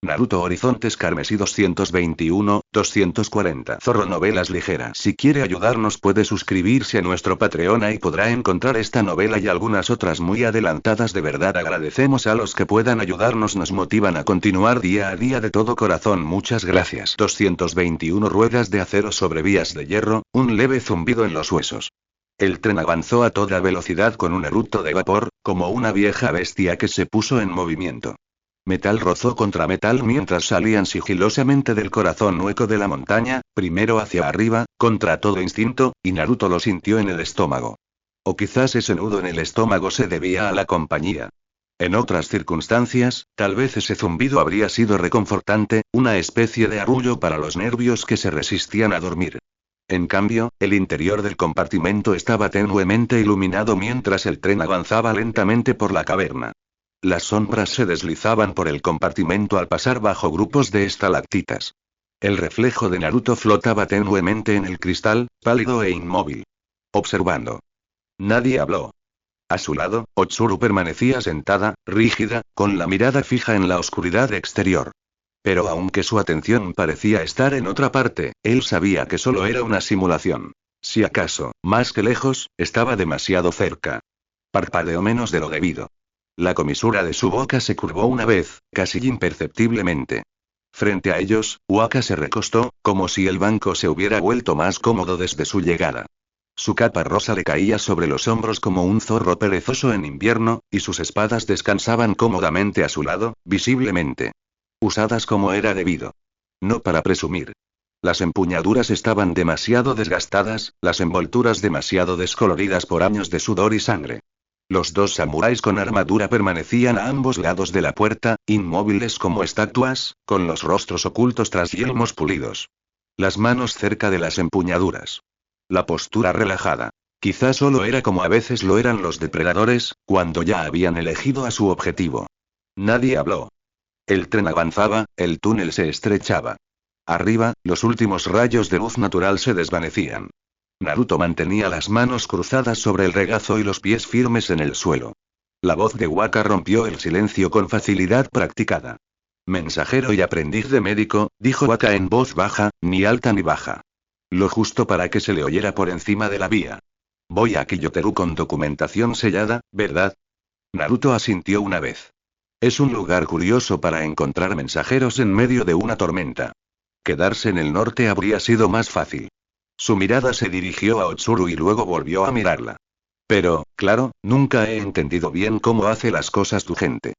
Naruto Horizontes Carmesí 221, 240. Zorro Novelas Ligeras. Si quiere ayudarnos puede suscribirse a nuestro Patreon y podrá encontrar esta novela y algunas otras muy adelantadas. De verdad agradecemos a los que puedan ayudarnos, nos motivan a continuar día a día de todo corazón. Muchas gracias. 221 Ruedas de acero sobre vías de hierro, un leve zumbido en los huesos. El tren avanzó a toda velocidad con un eructo de vapor, como una vieja bestia que se puso en movimiento. Metal rozó contra metal mientras salían sigilosamente del corazón hueco de la montaña, primero hacia arriba, contra todo instinto, y Naruto lo sintió en el estómago. O quizás ese nudo en el estómago se debía a la compañía. En otras circunstancias, tal vez ese zumbido habría sido reconfortante, una especie de arrullo para los nervios que se resistían a dormir. En cambio, el interior del compartimento estaba tenuemente iluminado mientras el tren avanzaba lentamente por la caverna. Las sombras se deslizaban por el compartimento al pasar bajo grupos de estalactitas. El reflejo de Naruto flotaba tenuemente en el cristal, pálido e inmóvil. Observando. Nadie habló. A su lado, Otsuru permanecía sentada, rígida, con la mirada fija en la oscuridad exterior. Pero aunque su atención parecía estar en otra parte, él sabía que solo era una simulación. Si acaso, más que lejos, estaba demasiado cerca. Parpadeó menos de lo debido. La comisura de su boca se curvó una vez, casi imperceptiblemente. Frente a ellos, Waka se recostó, como si el banco se hubiera vuelto más cómodo desde su llegada. Su capa rosa le caía sobre los hombros como un zorro perezoso en invierno, y sus espadas descansaban cómodamente a su lado, visiblemente. Usadas como era debido. No para presumir. Las empuñaduras estaban demasiado desgastadas, las envolturas demasiado descoloridas por años de sudor y sangre. Los dos samuráis con armadura permanecían a ambos lados de la puerta, inmóviles como estatuas, con los rostros ocultos tras yelmos pulidos. Las manos cerca de las empuñaduras. La postura relajada. Quizá solo era como a veces lo eran los depredadores, cuando ya habían elegido a su objetivo. Nadie habló. El tren avanzaba, el túnel se estrechaba. Arriba, los últimos rayos de luz natural se desvanecían. Naruto mantenía las manos cruzadas sobre el regazo y los pies firmes en el suelo. La voz de Waka rompió el silencio con facilidad practicada. Mensajero y aprendiz de médico, dijo Waka en voz baja, ni alta ni baja. Lo justo para que se le oyera por encima de la vía. Voy a Kiyoteru con documentación sellada, ¿verdad? Naruto asintió una vez. Es un lugar curioso para encontrar mensajeros en medio de una tormenta. Quedarse en el norte habría sido más fácil. Su mirada se dirigió a Otsuru y luego volvió a mirarla. Pero, claro, nunca he entendido bien cómo hace las cosas tu gente.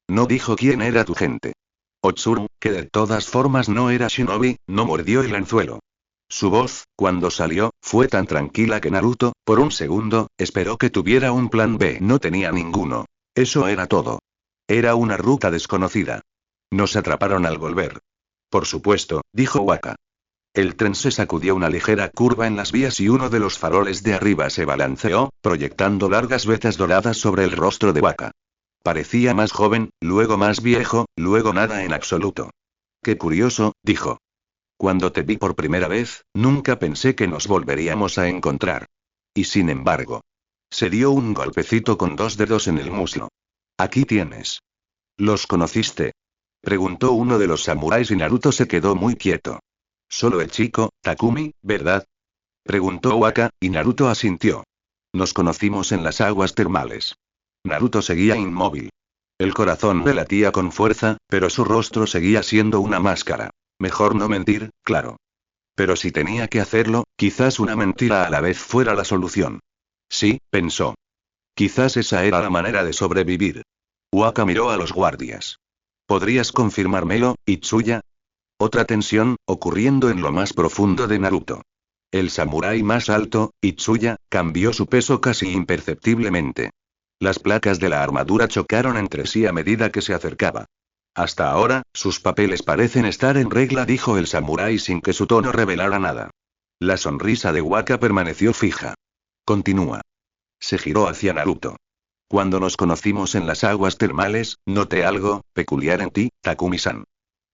No dijo quién era tu gente. Otsuru, que de todas formas no era shinobi, no mordió el anzuelo. Su voz, cuando salió, fue tan tranquila que Naruto, por un segundo, esperó que tuviera un plan B. No tenía ninguno. Eso era todo. Era una ruta desconocida. Nos atraparon al volver. Por supuesto, dijo Waka. El tren se sacudió una ligera curva en las vías y uno de los faroles de arriba se balanceó, proyectando largas vetas doradas sobre el rostro de Waka. Parecía más joven, luego más viejo, luego nada en absoluto. Qué curioso, dijo. Cuando te vi por primera vez, nunca pensé que nos volveríamos a encontrar. Y sin embargo. Se dio un golpecito con dos dedos en el muslo. Aquí tienes. ¿Los conociste? Preguntó uno de los samuráis y Naruto se quedó muy quieto. Solo el chico, Takumi, ¿verdad? Preguntó Waka, y Naruto asintió. Nos conocimos en las aguas termales. Naruto seguía inmóvil. El corazón le latía con fuerza, pero su rostro seguía siendo una máscara. Mejor no mentir, claro. Pero si tenía que hacerlo, quizás una mentira a la vez fuera la solución. Sí, pensó. Quizás esa era la manera de sobrevivir. Waka miró a los guardias. ¿Podrías confirmármelo, Itsuya? Otra tensión, ocurriendo en lo más profundo de Naruto. El samurái más alto, Itsuya, cambió su peso casi imperceptiblemente. Las placas de la armadura chocaron entre sí a medida que se acercaba. Hasta ahora, sus papeles parecen estar en regla, dijo el samurái sin que su tono revelara nada. La sonrisa de Waka permaneció fija. Continúa. Se giró hacia Naruto. Cuando nos conocimos en las aguas termales, noté algo peculiar en ti, Takumi-san.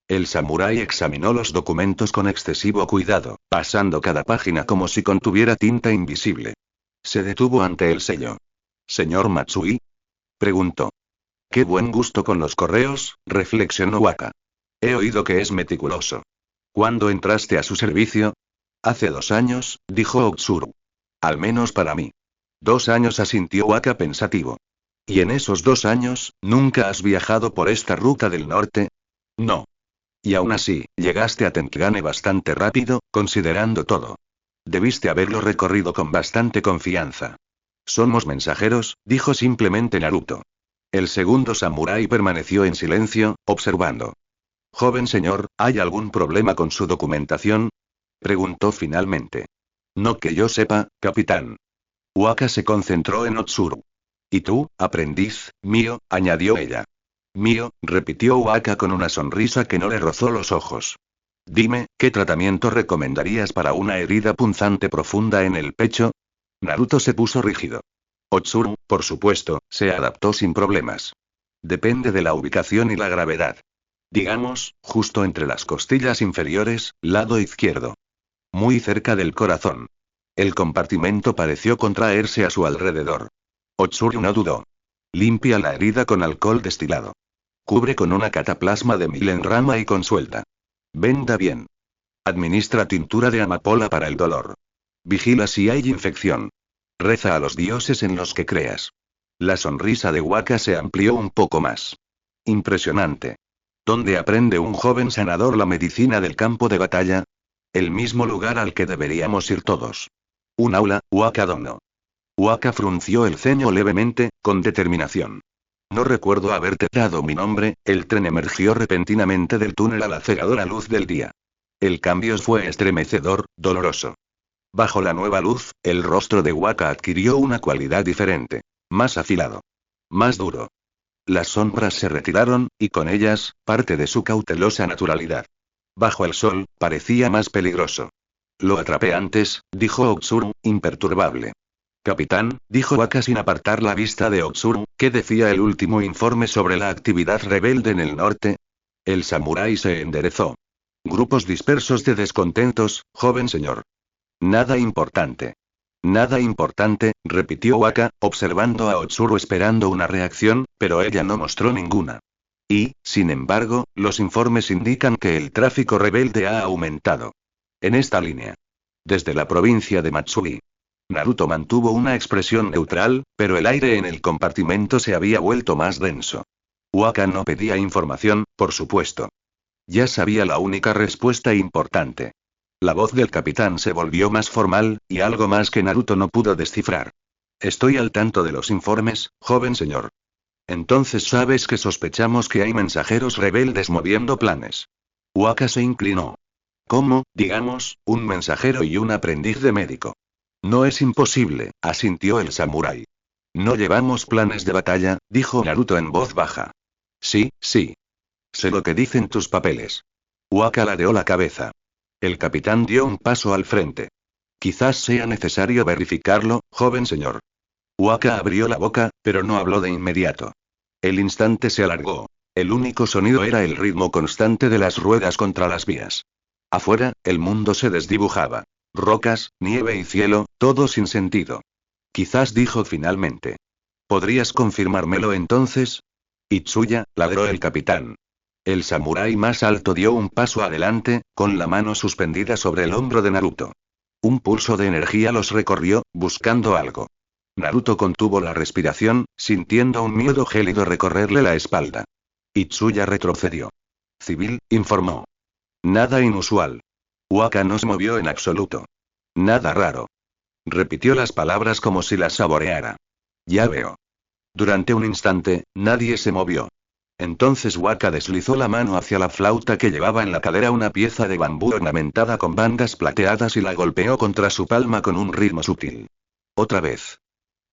El samurái examinó los documentos con excesivo cuidado, pasando cada página como si contuviera tinta invisible. Se detuvo ante el sello. ¿Señor Matsui? Preguntó. Qué buen gusto con los correos, reflexionó Waka. He oído que es meticuloso. ¿Cuándo entraste a su servicio? Hace 2 años, dijo Otsuru. Al menos para mí. 2 años, asintió Waka pensativo. ¿Y en esos 2 años, nunca has viajado por esta ruta del norte? No. Y aún así, llegaste a Tenkigane bastante rápido, considerando todo. Debiste haberlo recorrido con bastante confianza. Somos mensajeros, dijo simplemente Naruto. El segundo samurái permaneció en silencio, observando. Joven señor, ¿hay algún problema con su documentación? Preguntó finalmente. No que yo sepa, capitán. Waka se concentró en Otsuru. ¿Y tú, aprendiz, mío? Añadió ella. Mío, repitió Waka con una sonrisa que no le rozó los ojos. Dime, ¿qué tratamiento recomendarías para una herida punzante profunda en el pecho? Naruto se puso rígido. Otsuru, por supuesto, se adaptó sin problemas. Depende de la ubicación y la gravedad. Digamos, justo entre las costillas inferiores, lado izquierdo. Muy cerca del corazón. El compartimento pareció contraerse a su alrededor. Otsuru no dudó. Limpia la herida con alcohol destilado. Cubre con una cataplasma de milenrama y consuelta. Venda bien. Administra tintura de amapola para el dolor. Vigila si hay infección. Reza a los dioses en los que creas. La sonrisa de Waka se amplió un poco más. Impresionante. ¿Dónde aprende un joven sanador la medicina del campo de batalla? El mismo lugar al que deberíamos ir todos. Un aula, Waka Dono. Waka frunció el ceño levemente, con determinación. No recuerdo haberte dado mi nombre. El tren emergió repentinamente del túnel a la cegadora luz del día. El cambio fue estremecedor, doloroso. Bajo la nueva luz, el rostro de Waka adquirió una cualidad diferente. Más afilado. Más duro. Las sombras se retiraron, y con ellas, parte de su cautelosa naturalidad. Bajo el sol, parecía más peligroso. Lo atrapé antes, dijo Otsuru, imperturbable. Capitán, dijo Waka sin apartar la vista de Otsuru, ¿qué decía el último informe sobre la actividad rebelde en el norte? El samurái se enderezó. Grupos dispersos de descontentos, joven señor. Nada importante. Nada importante, repitió Waka, observando a Otsuru esperando una reacción, pero ella no mostró ninguna. Y, sin embargo, los informes indican que el tráfico rebelde ha aumentado. En esta línea. Desde la provincia de Matsui. Naruto mantuvo una expresión neutral, pero el aire en el compartimento se había vuelto más denso. Waka no pedía información, por supuesto. Ya sabía la única respuesta importante. La voz del capitán se volvió más formal, y algo más que Naruto no pudo descifrar. Estoy al tanto de los informes, joven señor. Entonces sabes que sospechamos que hay mensajeros rebeldes moviendo planes. Waka se inclinó. ¿Cómo, digamos, un mensajero y un aprendiz de médico? No es imposible, asintió el samurái. No llevamos planes de batalla, dijo Naruto en voz baja. Sí, sí. Sé lo que dicen tus papeles. Waka ladeó la cabeza. El capitán dio un paso al frente. Quizás sea necesario verificarlo, joven señor. Waka abrió la boca, pero no habló de inmediato. El instante se alargó. El único sonido era el ritmo constante de las ruedas contra las vías. Afuera, el mundo se desdibujaba. Rocas, nieve y cielo, todo sin sentido. Quizás dijo finalmente. ¿Podrías confirmármelo entonces? Itsuya, ladró el capitán. El samurái más alto dio un paso adelante, con la mano suspendida sobre el hombro de Naruto. Un pulso de energía los recorrió, buscando algo. Naruto contuvo la respiración, sintiendo un miedo gélido recorrerle la espalda. Itsuya retrocedió. Civil, informó. Nada inusual. Waka no se movió en absoluto. Nada raro. Repitió las palabras como si las saboreara. Ya veo. Durante un instante, nadie se movió. Entonces Waka deslizó la mano hacia la flauta que llevaba en la cadera, una pieza de bambú ornamentada con bandas plateadas, y la golpeó contra su palma con un ritmo sutil. Otra vez.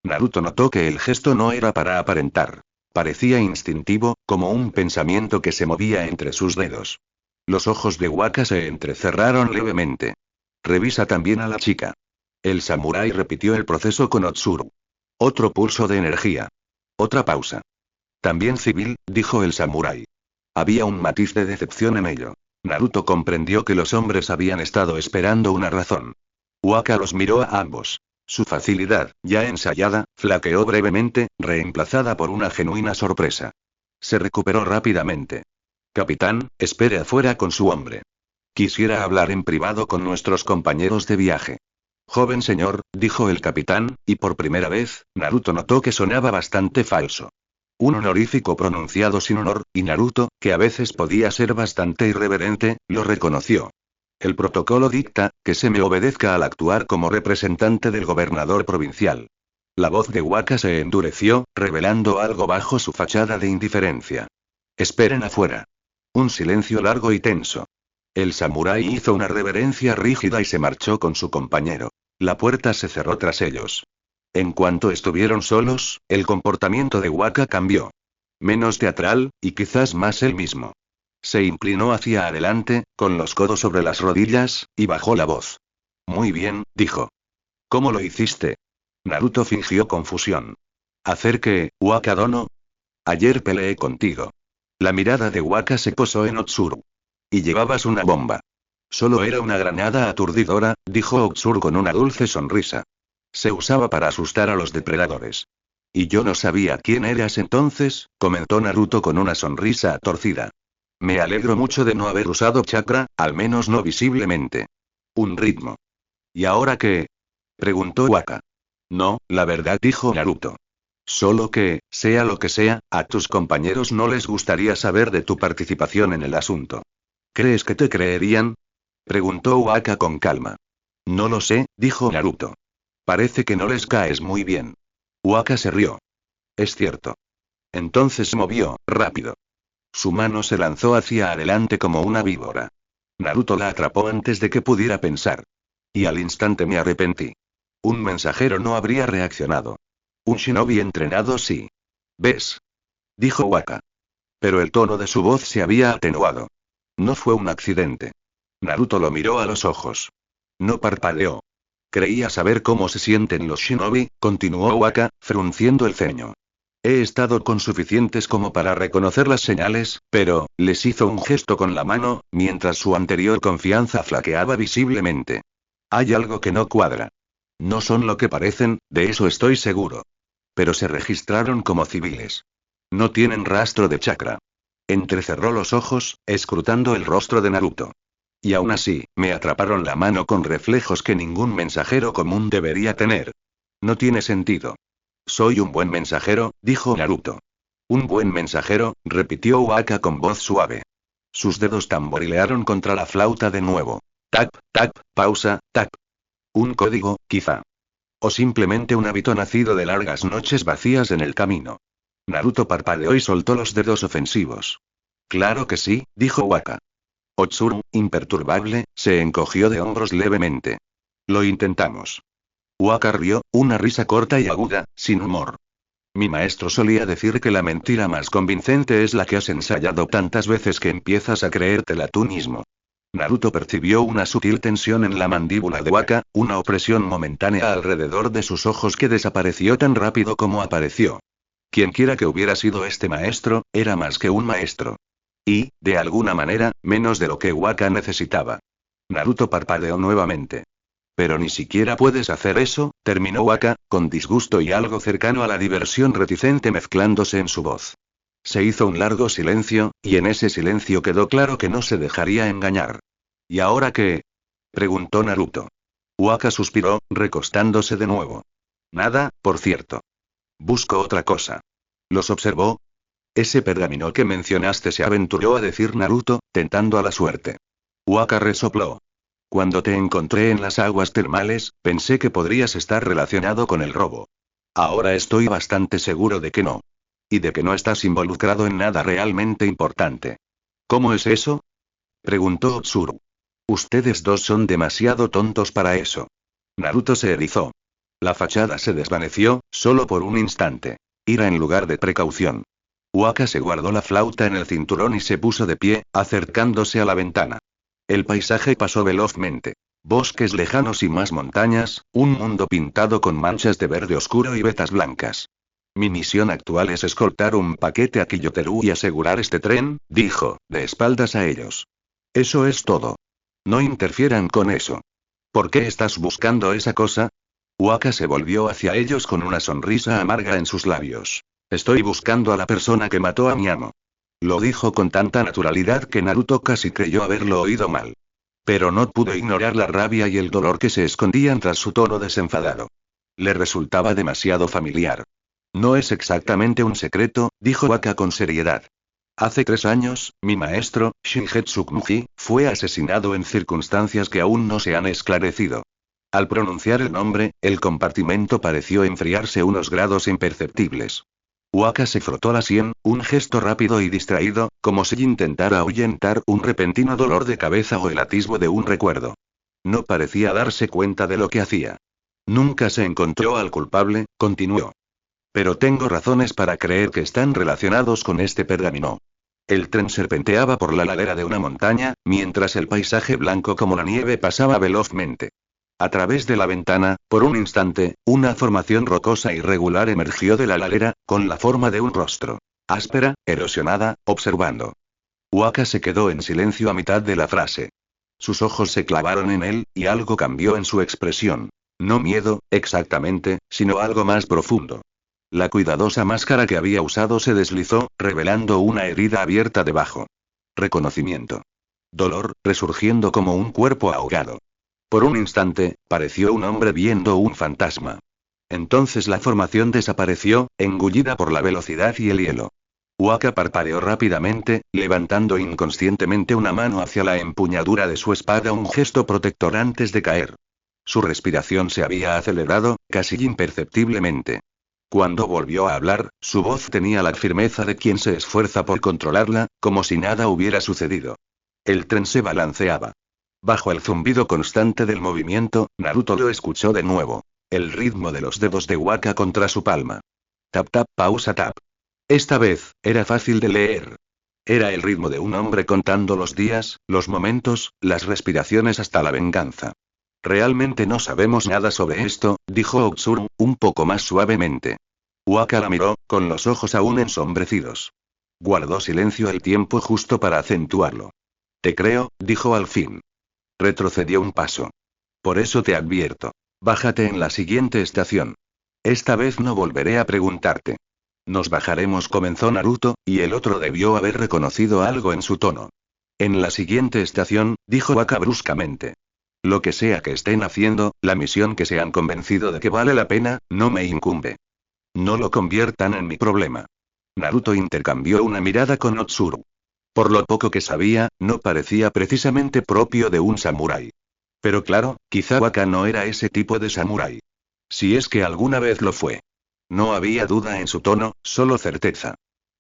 Naruto notó que el gesto no era para aparentar. Parecía instintivo, como un pensamiento que se movía entre sus dedos. Los ojos de Waka se entrecerraron levemente. Revisa también a la chica. El samurái repitió el proceso con Otsuru. Otro pulso de energía. Otra pausa. También civil, dijo el samurái. Había un matiz de decepción en ello. Naruto comprendió que los hombres habían estado esperando una razón. Waka los miró a ambos. Su facilidad, ya ensayada, flaqueó brevemente, reemplazada por una genuina sorpresa. Se recuperó rápidamente. Capitán, espere afuera con su hombre. Quisiera hablar en privado con nuestros compañeros de viaje. Joven señor, dijo el capitán, y por primera vez, Naruto notó que sonaba bastante falso. Un honorífico pronunciado sin honor, y Naruto, que a veces podía ser bastante irreverente, lo reconoció. El protocolo dicta, que se me obedezca al actuar como representante del gobernador provincial. La voz de Waka se endureció, revelando algo bajo su fachada de indiferencia. Esperen afuera. Un silencio largo y tenso. El samurái hizo una reverencia rígida y se marchó con su compañero. La puerta se cerró tras ellos. En cuanto estuvieron solos, el comportamiento de Waka cambió. Menos teatral, y quizás más él mismo. Se inclinó hacia adelante, con los codos sobre las rodillas, y bajó la voz. Muy bien, dijo. ¿Cómo lo hiciste? Naruto fingió confusión. ¿Hacer qué, Waka dono? Ayer peleé contigo. La mirada de Waka se posó en Otsuru. Y llevabas una bomba. Solo era una granada aturdidora, dijo Otsuru con una dulce sonrisa. Se usaba para asustar a los depredadores. Y yo no sabía quién eras entonces, comentó Naruto con una sonrisa torcida. Me alegro mucho de no haber usado chakra, al menos no visiblemente. Un ritmo. ¿Y ahora qué? Preguntó Waka. No, la verdad, dijo Naruto. Solo que, sea lo que sea, a tus compañeros no les gustaría saber de tu participación en el asunto. ¿Crees que te creerían? Preguntó Waka con calma. No lo sé, dijo Naruto. Parece que no les caes muy bien. Waka se rió. Es cierto. Entonces se movió, rápido. Su mano se lanzó hacia adelante como una víbora. Naruto la atrapó antes de que pudiera pensar. Y al instante me arrepentí. Un mensajero no habría reaccionado. Un shinobi entrenado sí. ¿Ves? Dijo Waka. Pero el tono de su voz se había atenuado. No fue un accidente. Naruto lo miró a los ojos. No parpadeó. Creía saber cómo se sienten los shinobi, continuó Waka, frunciendo el ceño. He estado con suficientes como para reconocer las señales, pero, les hizo un gesto con la mano, mientras su anterior confianza flaqueaba visiblemente. Hay algo que no cuadra. No son lo que parecen, de eso estoy seguro. Pero se registraron como civiles. No tienen rastro de chakra. Entrecerró los ojos, escrutando el rostro de Naruto. Y aún así, me atraparon la mano con reflejos que ningún mensajero común debería tener. No tiene sentido. Soy un buen mensajero, dijo Naruto. Un buen mensajero, repitió Waka con voz suave. Sus dedos tamborilearon contra la flauta de nuevo. Tap, tap, pausa, tap. Un código, quizá. O simplemente un hábito nacido de largas noches vacías en el camino. Naruto parpadeó y soltó los dedos ofensivos. Claro que sí, dijo Waka. Otsuru, imperturbable, se encogió de hombros levemente. Lo intentamos. Waka rió, una risa corta y aguda, sin humor. Mi maestro solía decir que la mentira más convincente es la que has ensayado tantas veces que empiezas a creértela tú mismo. Naruto percibió una sutil tensión en la mandíbula de Waka, una opresión momentánea alrededor de sus ojos que desapareció tan rápido como apareció. Quienquiera que hubiera sido este maestro, era más que un maestro. Y, de alguna manera, menos de lo que Waka necesitaba. Naruto parpadeó nuevamente. Pero ni siquiera puedes hacer eso, terminó Waka, con disgusto y algo cercano a la diversión reticente mezclándose en su voz. Se hizo un largo silencio, y en ese silencio quedó claro que no se dejaría engañar. ¿Y ahora qué? Preguntó Naruto. Waka suspiró, recostándose de nuevo. Nada, por cierto. Busco otra cosa. ¿Los observó? Ese pergamino que mencionaste, se aventuró a decir Naruto, tentando a la suerte. Waka resopló. Cuando te encontré en las aguas termales, pensé que podrías estar relacionado con el robo. Ahora estoy bastante seguro de que no. Y de que no estás involucrado en nada realmente importante. ¿Cómo es eso? Preguntó Otsuru. Ustedes dos son demasiado tontos para eso. Naruto se erizó. La fachada se desvaneció, solo por un instante. Ira en lugar de precaución. Waka se guardó la flauta en el cinturón y se puso de pie, acercándose a la ventana. El paisaje pasó velozmente. Bosques lejanos y más montañas, un mundo pintado con manchas de verde oscuro y vetas blancas. Mi misión actual es escoltar un paquete a Kiyoteru y asegurar este tren, dijo, de espaldas a ellos. Eso es todo. No interfieran con eso. ¿Por qué estás buscando esa cosa? Waka se volvió hacia ellos con una sonrisa amarga en sus labios. Estoy buscando a la persona que mató a mi amo. Lo dijo con tanta naturalidad que Naruto casi creyó haberlo oído mal. Pero no pudo ignorar la rabia y el dolor que se escondían tras su tono desenfadado. Le resultaba demasiado familiar. No es exactamente un secreto, dijo Waka con seriedad. Hace 3 años, mi maestro, Shingetsu Kumuji, fue asesinado en circunstancias que aún no se han esclarecido. Al pronunciar el nombre, el compartimento pareció enfriarse unos grados imperceptibles. Waka se frotó la sien, un gesto rápido y distraído, como si intentara ahuyentar un repentino dolor de cabeza o el atisbo de un recuerdo. No parecía darse cuenta de lo que hacía. Nunca se encontró al culpable, continuó. Pero tengo razones para creer que están relacionados con este pergamino. El tren serpenteaba por la ladera de una montaña, mientras el paisaje blanco como la nieve pasaba velozmente. A través de la ventana, por un instante, una formación rocosa irregular emergió de la ladera, con la forma de un rostro. Áspera, erosionada, observando. Waka se quedó en silencio a mitad de la frase. Sus ojos se clavaron en él, y algo cambió en su expresión. No miedo, exactamente, sino algo más profundo. La cuidadosa máscara que había usado se deslizó, revelando una herida abierta debajo. Reconocimiento. Dolor, resurgiendo como un cuerpo ahogado. Por un instante, pareció un hombre viendo un fantasma. Entonces la formación desapareció, engullida por la velocidad y el hielo. Waka parpadeó rápidamente, levantando inconscientemente una mano hacia la empuñadura de su espada, un gesto protector antes de caer. Su respiración se había acelerado, casi imperceptiblemente. Cuando volvió a hablar, su voz tenía la firmeza de quien se esfuerza por controlarla, como si nada hubiera sucedido. El tren se balanceaba. Bajo el zumbido constante del movimiento, Naruto lo escuchó de nuevo. El ritmo de los dedos de Waka contra su palma. Tap tap, pausa tap. Esta vez, era fácil de leer. Era el ritmo de un hombre contando los días, los momentos, las respiraciones hasta la venganza. Realmente no sabemos nada sobre esto, dijo Otsuru, un poco más suavemente. Waka la miró, con los ojos aún ensombrecidos. Guardó silencio el tiempo justo para acentuarlo. Te creo, dijo al fin. Retrocedió un paso. Por eso te advierto. Bájate en la siguiente estación. Esta vez no volveré a preguntarte. Nos bajaremos, comenzó Naruto, y el otro debió haber reconocido algo en su tono. En la siguiente estación, dijo Waka bruscamente. Lo que sea que estén haciendo, la misión que se han convencido de que vale la pena, no me incumbe. No lo conviertan en mi problema. Naruto intercambió una mirada con Otsuru. Por lo poco que sabía, no parecía precisamente propio de un samurái. Pero claro, quizá Waka no era ese tipo de samurái. Si es que alguna vez lo fue. No había duda en su tono, solo certeza.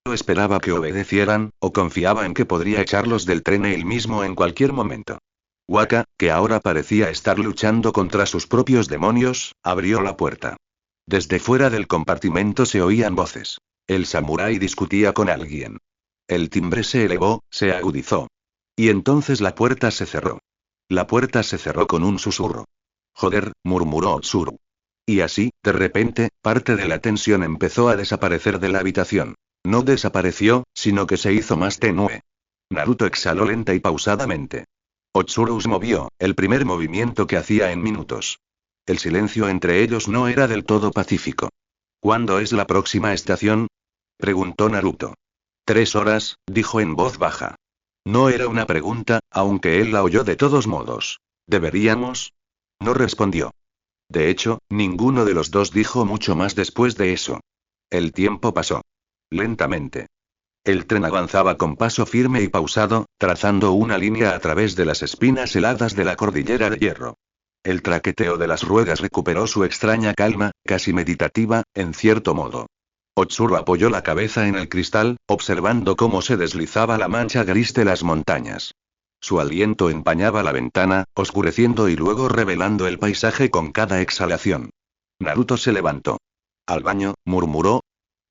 O esperaba que obedecieran, o confiaba en que podría echarlos del tren él mismo en cualquier momento. Waka, que ahora parecía estar luchando contra sus propios demonios, abrió la puerta. Desde fuera del compartimento se oían voces. El samurái discutía con alguien. El timbre se elevó, se agudizó. Y entonces la puerta se cerró. La puerta se cerró con un susurro. Joder, murmuró Otsuru. Y así, de repente, parte de la tensión empezó a desaparecer de la habitación. No desapareció, sino que se hizo más tenue. Naruto exhaló lenta y pausadamente. Otsuru se movió, el primer movimiento que hacía en minutos. El silencio entre ellos no era del todo pacífico. ¿Cuándo es la próxima estación?, preguntó Naruto. 3 horas, dijo en voz baja. No era una pregunta, aunque él la oyó de todos modos. ¿Deberíamos? No respondió. De hecho, ninguno de los dos dijo mucho más después de eso. El tiempo pasó. Lentamente. El tren avanzaba con paso firme y pausado, trazando una línea a través de las espinas heladas de la cordillera de hierro. El traqueteo de las ruedas recuperó su extraña calma, casi meditativa, en cierto modo. Otsuru apoyó la cabeza en el cristal, observando cómo se deslizaba la mancha gris de las montañas. Su aliento empañaba la ventana, oscureciendo y luego revelando el paisaje con cada exhalación. Naruto se levantó. «Al baño», murmuró.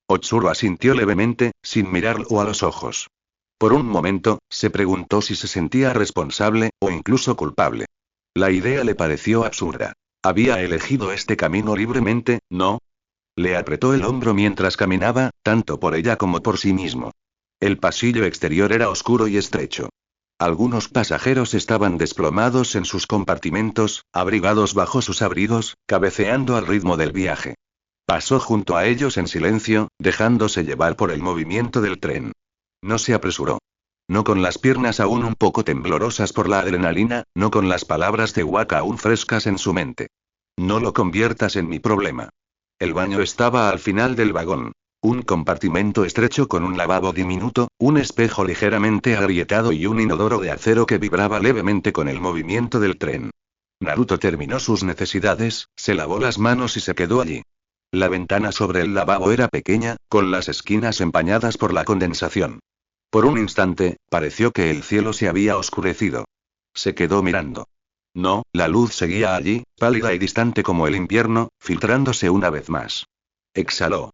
Otsuru asintió levemente, sin mirarlo a los ojos. Por un momento, se preguntó si se sentía responsable, o incluso culpable. La idea le pareció absurda. Había elegido este camino libremente, ¿no? Le apretó el hombro mientras caminaba, tanto por ella como por sí mismo. El pasillo exterior era oscuro y estrecho. Algunos pasajeros estaban desplomados en sus compartimentos, abrigados bajo sus abrigos, cabeceando al ritmo del viaje. Pasó junto a ellos en silencio, dejándose llevar por el movimiento del tren. No se apresuró. No con las piernas aún un poco temblorosas por la adrenalina, no con las palabras de Waka aún frescas en su mente. No lo conviertas en mi problema. El baño estaba al final del vagón. Un compartimento estrecho con un lavabo diminuto, un espejo ligeramente agrietado y un inodoro de acero que vibraba levemente con el movimiento del tren. Naruto terminó sus necesidades, se lavó las manos y se quedó allí. La ventana sobre el lavabo era pequeña, con las esquinas empañadas por la condensación. Por un instante, pareció que el cielo se había oscurecido. Se quedó mirando. No, la luz seguía allí, pálida y distante como el invierno, filtrándose una vez más. Exhaló.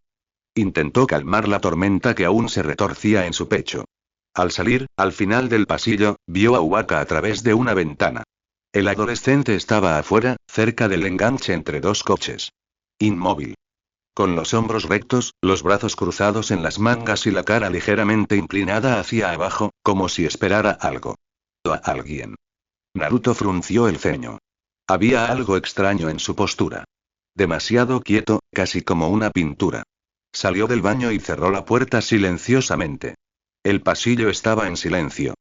Intentó calmar la tormenta que aún se retorcía en su pecho. Al salir, al final del pasillo, vio a Waka a través de una ventana. El adolescente estaba afuera, cerca del enganche entre dos coches. Inmóvil. Con los hombros rectos, los brazos cruzados en las mangas y la cara ligeramente inclinada hacia abajo, como si esperara algo. O a alguien. Naruto frunció el ceño. Había algo extraño en su postura. Demasiado quieto, casi como una pintura. Salió del baño y cerró la puerta silenciosamente. El pasillo estaba en silencio.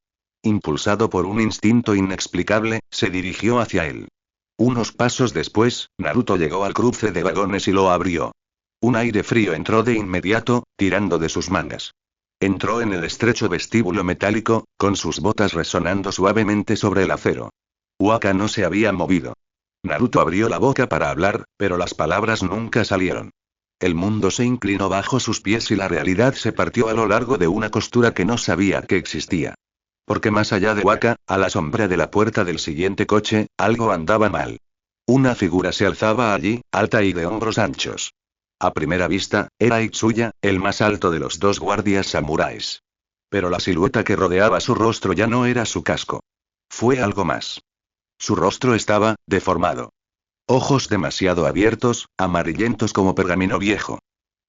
Impulsado por un instinto inexplicable, se dirigió hacia él. Unos pasos después, Naruto llegó al cruce de vagones y lo abrió. Un aire frío entró de inmediato, tirando de sus mangas. Entró en el estrecho vestíbulo metálico, con sus botas resonando suavemente sobre el acero. Waka no se había movido. Naruto abrió la boca para hablar, pero las palabras nunca salieron. El mundo se inclinó bajo sus pies y la realidad se partió a lo largo de una costura que no sabía que existía. Porque más allá de Waka, a la sombra de la puerta del siguiente coche, algo andaba mal. Una figura se alzaba allí, alta y de hombros anchos. A primera vista, era Itsuya, el más alto de los dos guardias samuráis. Pero la silueta que rodeaba su rostro ya no era su casco. Fue algo más. Su rostro estaba, deformado. Ojos demasiado abiertos, amarillentos como pergamino viejo.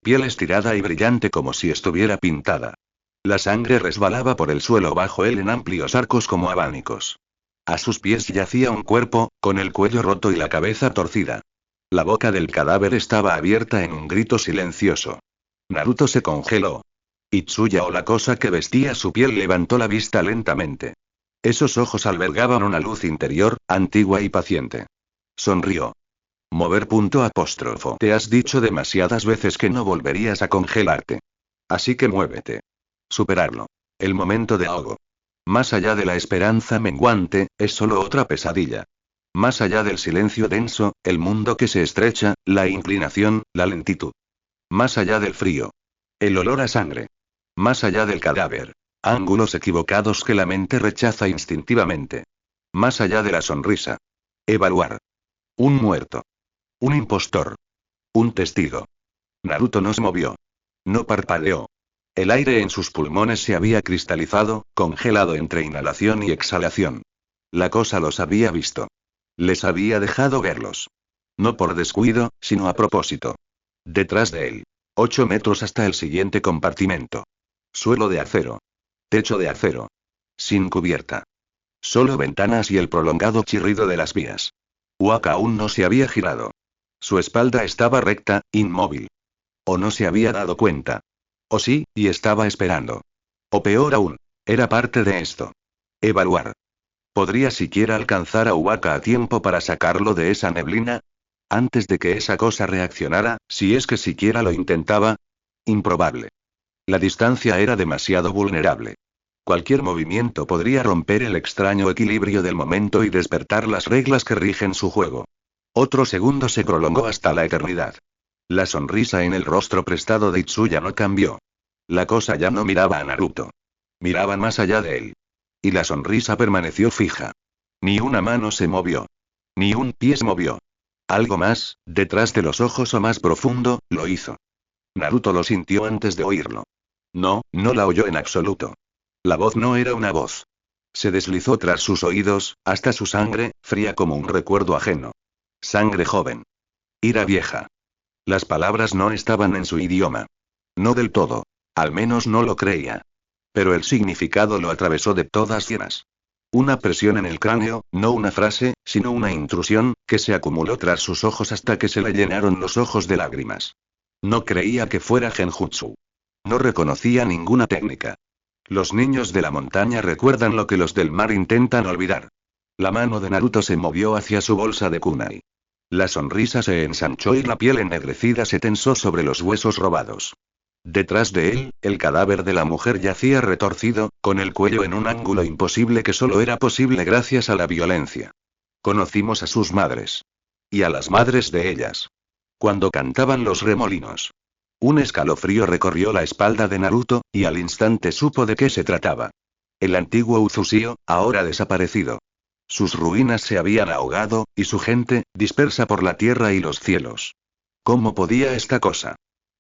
Piel estirada y brillante como si estuviera pintada. La sangre resbalaba por el suelo bajo él en amplios arcos como abanicos. A sus pies yacía un cuerpo, con el cuello roto y la cabeza torcida. La boca del cadáver estaba abierta en un grito silencioso. Naruto se congeló. Itsuya o la cosa que vestía su piel levantó la vista lentamente. Esos ojos albergaban una luz interior, antigua y paciente. Sonrió. Mover punto apóstrofo. Te has dicho demasiadas veces que no volverías a congelarte. Así que muévete. Superarlo. El momento de ahogo. Más allá de la esperanza menguante, es solo otra pesadilla. Más allá del silencio denso, el mundo que se estrecha, la inclinación, la lentitud. Más allá del frío. El olor a sangre. Más allá del cadáver. Ángulos equivocados que la mente rechaza instintivamente. Más allá de la sonrisa. Evaluar. Un muerto. Un impostor. Un testigo. Naruto no se movió. No parpadeó. El aire en sus pulmones se había cristalizado, congelado entre inhalación y exhalación. La cosa los había visto. Les había dejado verlos. No por descuido, sino a propósito. Detrás de él. 8 metros hasta el siguiente compartimento. Suelo de acero. Techo de acero. Sin cubierta. Solo ventanas y el prolongado chirrido de las vías. Waka aún no se había girado. Su espalda estaba recta, inmóvil. O no se había dado cuenta. O sí, y estaba esperando. O peor aún, era parte de esto. Evaluar. ¿Podría siquiera alcanzar a Waka a tiempo para sacarlo de esa neblina? Antes de que esa cosa reaccionara, si es que siquiera lo intentaba. Improbable. La distancia era demasiado vulnerable. Cualquier movimiento podría romper el extraño equilibrio del momento y despertar las reglas que rigen su juego. Otro segundo se prolongó hasta la eternidad. La sonrisa en el rostro prestado de Itsuya no cambió. La cosa ya no miraba a Naruto. Miraban más allá de él. Y la sonrisa permaneció fija. Ni una mano se movió. Ni un pie se movió. Algo más, detrás de los ojos o más profundo, lo hizo. Naruto lo sintió antes de oírlo. No, no la oyó en absoluto. La voz no era una voz. Se deslizó tras sus oídos, hasta su sangre, fría como un recuerdo ajeno. Sangre joven. Ira vieja. Las palabras no estaban en su idioma. No del todo. Al menos no lo creía. Pero el significado lo atravesó de todas llenas. Una presión en el cráneo, no una frase, sino una intrusión, que se acumuló tras sus ojos hasta que se le llenaron los ojos de lágrimas. No creía que fuera genjutsu. No reconocía ninguna técnica. Los niños de la montaña recuerdan lo que los del mar intentan olvidar. La mano de Naruto se movió hacia su bolsa de kunai. La sonrisa se ensanchó y la piel ennegrecida se tensó sobre los huesos robados. Detrás de él, el cadáver de la mujer yacía retorcido, con el cuello en un ángulo imposible que solo era posible gracias a la violencia. Conocimos a sus madres. Y a las madres de ellas. Cuando cantaban los remolinos. Un escalofrío recorrió la espalda de Naruto, y al instante supo de qué se trataba. El antiguo Uzusio, ahora desaparecido. Sus ruinas se habían ahogado, y su gente, dispersa por la tierra y los cielos. ¿Cómo podía esta cosa?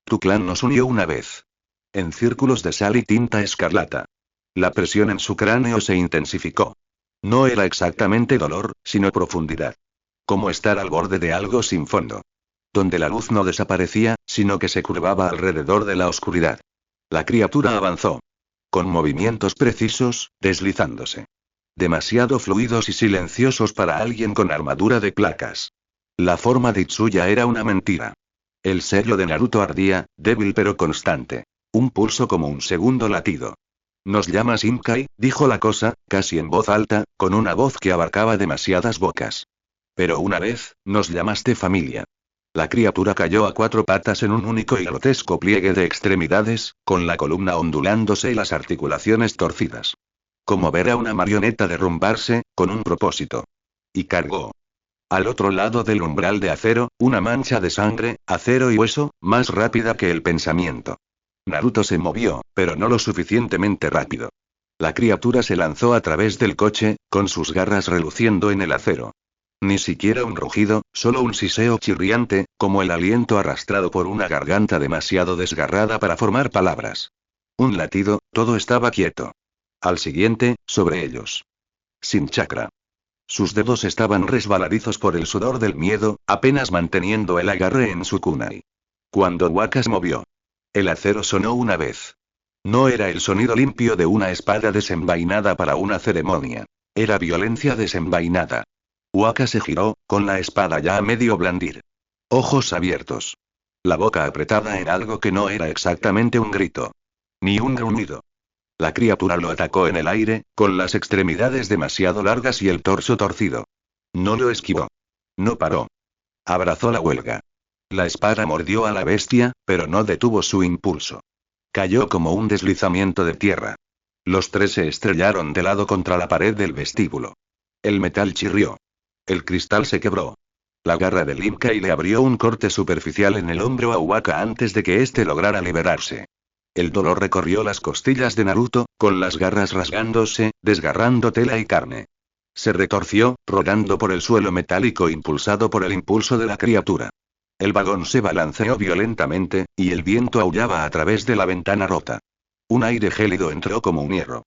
Tu clan nos unió una vez. En círculos de sal y tinta escarlata. La presión en su cráneo se intensificó. No era exactamente dolor, sino profundidad. Como estar al borde de algo sin fondo. Donde la luz no desaparecía, sino que se curvaba alrededor de la oscuridad. La criatura avanzó. Con movimientos precisos, deslizándose. Demasiado fluidos y silenciosos para alguien con armadura de placas. La forma de Itsuya era una mentira. El sello de Naruto ardía, débil pero constante. Un pulso como un segundo latido. «Nos llamas Imkai», dijo la cosa, casi en voz alta, con una voz que abarcaba demasiadas bocas. «Pero una vez, nos llamaste familia». La criatura cayó a cuatro patas en un único y grotesco pliegue de extremidades, con la columna ondulándose y las articulaciones torcidas. Como ver a una marioneta derrumbarse, con un propósito. Y cargó. Al otro lado del umbral de acero, una mancha de sangre, acero y hueso, más rápida que el pensamiento. Naruto se movió, pero no lo suficientemente rápido. La criatura se lanzó a través del coche, con sus garras reluciendo en el acero. Ni siquiera un rugido, solo un siseo chirriante, como el aliento arrastrado por una garganta demasiado desgarrada para formar palabras. Un latido, todo estaba quieto. Al siguiente, sobre ellos. Sin chakra. Sus dedos estaban resbaladizos por el sudor del miedo, apenas manteniendo el agarre en su kunai. Cuando Waka se movió. El acero sonó una vez. No era el sonido limpio de una espada desenvainada para una ceremonia. Era violencia desenvainada. Waka se giró, con la espada ya a medio blandir. Ojos abiertos. La boca apretada en algo que no era exactamente un grito. Ni un gruñido. La criatura lo atacó en el aire, con las extremidades demasiado largas y el torso torcido. No lo esquivó. No paró. Abrazó la huelga. La espada mordió a la bestia, pero no detuvo su impulso. Cayó como un deslizamiento de tierra. Los tres se estrellaron de lado contra la pared del vestíbulo. El metal chirrió. El cristal se quebró. La garra de Imkai le abrió un corte superficial en el hombro a Waka antes de que éste lograra liberarse. El dolor recorrió las costillas de Naruto, con las garras rasgándose, desgarrando tela y carne. Se retorció, rodando por el suelo metálico impulsado por el impulso de la criatura. El vagón se balanceó violentamente, y el viento aullaba a través de la ventana rota. Un aire gélido entró como un hierro.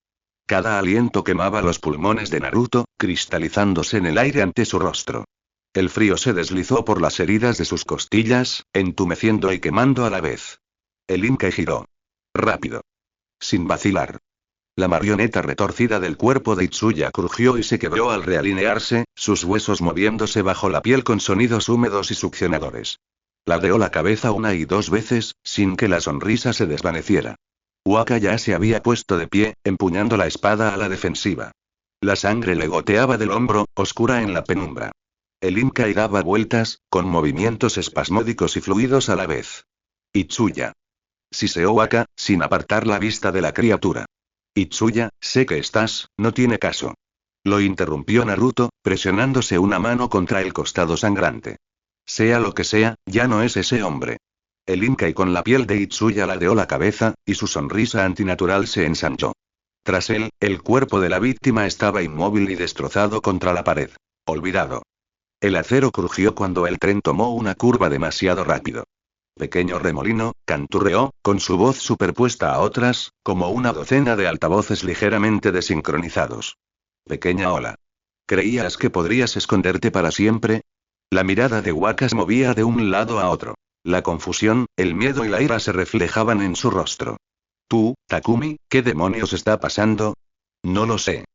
Cada aliento quemaba los pulmones de Naruto, cristalizándose en el aire ante su rostro. El frío se deslizó por las heridas de sus costillas, entumeciendo y quemando a la vez. El Imkai giró. Rápido. Sin vacilar. La marioneta retorcida del cuerpo de Itsuya crujió y se quebró al realinearse, sus huesos moviéndose bajo la piel con sonidos húmedos y succionadores. Ladeó la cabeza una y dos veces, sin que la sonrisa se desvaneciera. Waka ya se había puesto de pie, empuñando la espada a la defensiva. La sangre le goteaba del hombro, oscura en la penumbra. El Imkai daba vueltas, con movimientos espasmódicos y fluidos a la vez. Itsuya. Siseó Waka, sin apartar la vista de la criatura. Itsuya, sé que estás, no tiene caso. Lo interrumpió Naruto, presionándose una mano contra el costado sangrante. Sea lo que sea, ya no es ese hombre. El Imkai con la piel de Itsuya ladeó la cabeza, y su sonrisa antinatural se ensanchó. Tras él, el cuerpo de la víctima estaba inmóvil y destrozado contra la pared. Olvidado. El acero crujió cuando el tren tomó una curva demasiado rápido. Pequeño remolino, canturreó, con su voz superpuesta a otras, como una docena de altavoces ligeramente desincronizados. Pequeña ola. ¿Creías que podrías esconderte para siempre? La mirada de Waka se movía de un lado a otro. La confusión, el miedo y la ira se reflejaban en su rostro. Tú, Takumi, ¿qué demonios está pasando? No lo sé.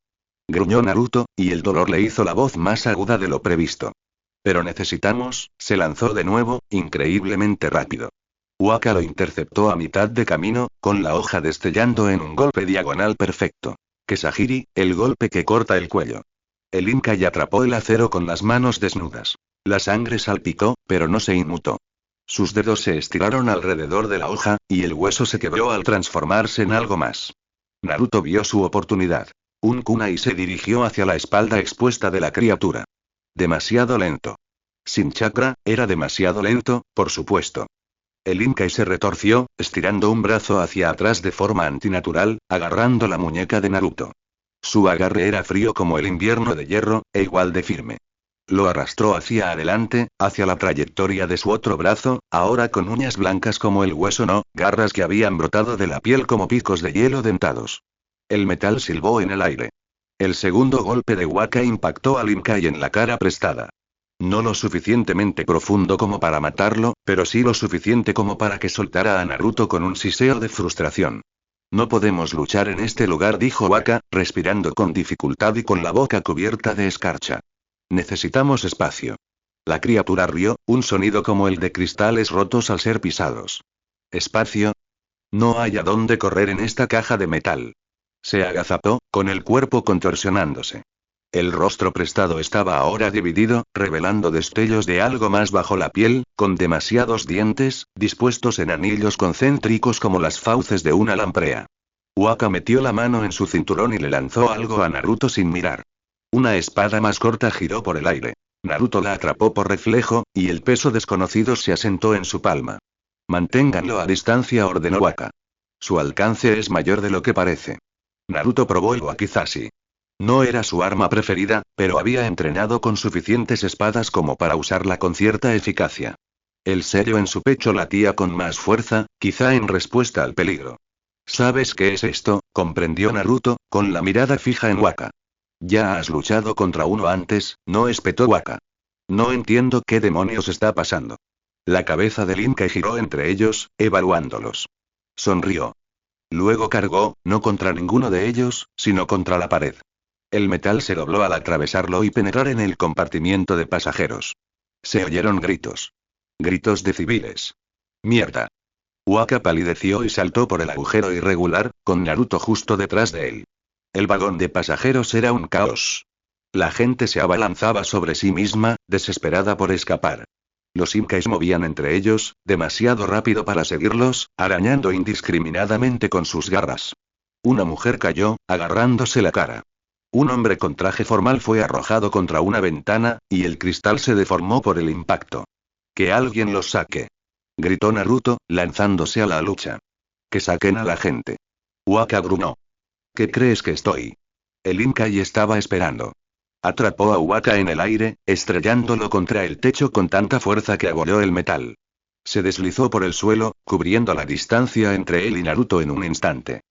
Gruñó Naruto, y el dolor le hizo la voz más aguda de lo previsto. Pero necesitamos, se lanzó de nuevo, increíblemente rápido. Waka lo interceptó a mitad de camino, con la hoja destellando en un golpe diagonal perfecto. Kesahiri, el golpe que corta el cuello. El Inkai atrapó el acero con las manos desnudas. La sangre salpicó, pero no se inmutó. Sus dedos se estiraron alrededor de la hoja, y el hueso se quebró al transformarse en algo más. Naruto vio su oportunidad. Un kunai se dirigió hacia la espalda expuesta de la criatura. Demasiado lento. Sin chakra, era demasiado lento, por supuesto. El Inkai se retorció, estirando un brazo hacia atrás de forma antinatural, agarrando la muñeca de Naruto. Su agarre era frío como el invierno de hierro, e igual de firme. Lo arrastró hacia adelante, hacia la trayectoria de su otro brazo, ahora con uñas blancas como el hueso, no, garras que habían brotado de la piel como picos de hielo dentados. El metal silbó en el aire. El segundo golpe de Waka impactó al Inkai en la cara prestada. No lo suficientemente profundo como para matarlo, pero sí lo suficiente como para que soltara a Naruto con un siseo de frustración. No podemos luchar en este lugar, dijo Waka, respirando con dificultad y con la boca cubierta de escarcha. Necesitamos espacio. La criatura rió, un sonido como el de cristales rotos al ser pisados. ¿Espacio? No hay a dónde correr en esta caja de metal. Se agazapó, con el cuerpo contorsionándose. El rostro prestado estaba ahora dividido, revelando destellos de algo más bajo la piel, con demasiados dientes, dispuestos en anillos concéntricos como las fauces de una lamprea. Waka metió la mano en su cinturón y le lanzó algo a Naruto sin mirar. Una espada más corta giró por el aire. Naruto la atrapó por reflejo, y el peso desconocido se asentó en su palma. Manténganlo a distancia, ordenó Waka. Su alcance es mayor de lo que parece. Naruto probó el wakizashi. No era su arma preferida, pero había entrenado con suficientes espadas como para usarla con cierta eficacia. El sello en su pecho latía con más fuerza, quizá en respuesta al peligro. ¿Sabes qué es esto?, comprendió Naruto, con la mirada fija en Waka. Ya has luchado contra uno antes, ¿no?, espetó Waka. No entiendo qué demonios está pasando. La cabeza del Inkai giró entre ellos, evaluándolos. Sonrió. Luego cargó, no contra ninguno de ellos, sino contra la pared. El metal se dobló al atravesarlo y penetrar en el compartimiento de pasajeros. Se oyeron gritos. Gritos de civiles. ¡Mierda! Waka palideció y saltó por el agujero irregular, con Naruto justo detrás de él. El vagón de pasajeros era un caos. La gente se abalanzaba sobre sí misma, desesperada por escapar. Los Inkais movían entre ellos, demasiado rápido para seguirlos, arañando indiscriminadamente con sus garras. Una mujer cayó, agarrándose la cara. Un hombre con traje formal fue arrojado contra una ventana, y el cristal se deformó por el impacto. ¡Que alguien los saque!, gritó Naruto, lanzándose a la lucha. ¡Que saquen a la gente! Waka gruñó. ¿Qué crees que estoy? El Inkai estaba esperando. Atrapó a Waka en el aire, estrellándolo contra el techo con tanta fuerza que abolió el metal. Se deslizó por el suelo, cubriendo la distancia entre él y Naruto en un instante.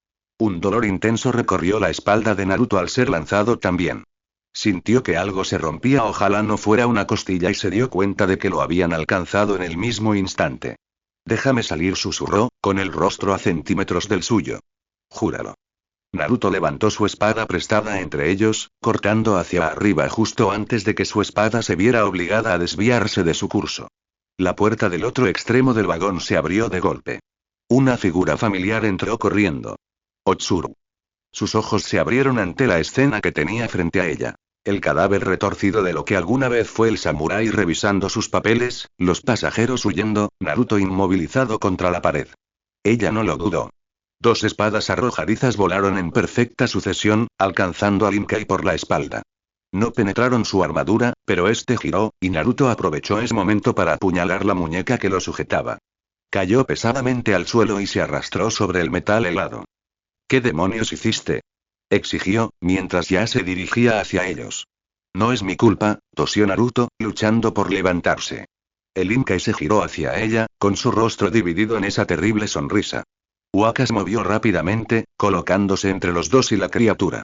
Un dolor intenso recorrió la espalda de Naruto al ser lanzado también. Sintió que algo se rompía, ojalá no fuera una costilla, y se dio cuenta de que lo habían alcanzado en el mismo instante. Déjame salir, susurró, con el rostro a centímetros del suyo. Júralo. Naruto levantó su espada prestada entre ellos, cortando hacia arriba justo antes de que su espada se viera obligada a desviarse de su curso. La puerta del otro extremo del vagón se abrió de golpe. Una figura familiar entró corriendo. Otsuru. Sus ojos se abrieron ante la escena que tenía frente a ella. El cadáver retorcido de lo que alguna vez fue el samurái revisando sus papeles, los pasajeros huyendo, Naruto inmovilizado contra la pared. Ella no lo dudó. Dos espadas arrojadizas volaron en perfecta sucesión, alcanzando al Inkai por la espalda. No penetraron su armadura, pero este giró, y Naruto aprovechó ese momento para apuñalar la muñeca que lo sujetaba. Cayó pesadamente al suelo y se arrastró sobre el metal helado. ¿Qué demonios hiciste?, exigió, mientras ya se dirigía hacia ellos. No es mi culpa, tosió Naruto, luchando por levantarse. El Inkai se giró hacia ella, con su rostro dividido en esa terrible sonrisa. Waka se movió rápidamente, colocándose entre los dos y la criatura.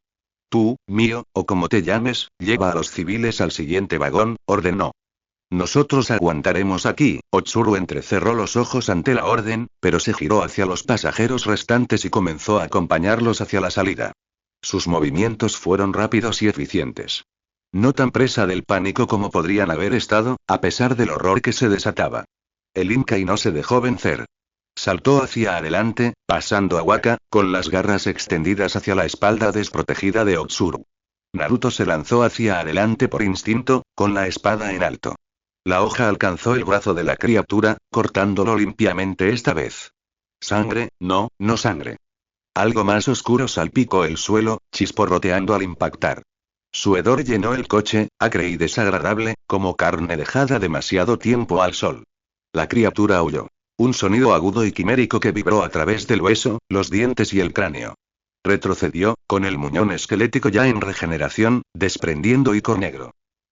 Tú, mío, o como te llames, lleva a los civiles al siguiente vagón, ordenó. Nosotros aguantaremos aquí. Otsuru entrecerró los ojos ante la orden, pero se giró hacia los pasajeros restantes y comenzó a acompañarlos hacia la salida. Sus movimientos fueron rápidos y eficientes. No tan presa del pánico como podrían haber estado, a pesar del horror que se desataba. El Inkai no se dejó vencer. Saltó hacia adelante, pasando a Waka, con las garras extendidas hacia la espalda desprotegida de Otsuru. Naruto se lanzó hacia adelante por instinto, con la espada en alto. La hoja alcanzó el brazo de la criatura, cortándolo limpiamente esta vez. Sangre, no, no sangre. Algo más oscuro salpicó el suelo, chisporroteando al impactar. Su hedor llenó el coche, acre y desagradable, como carne dejada demasiado tiempo al sol. La criatura aulló. Un sonido agudo y quimérico que vibró a través del hueso, los dientes y el cráneo. Retrocedió, con el muñón esquelético ya en regeneración, desprendiendo icor negro.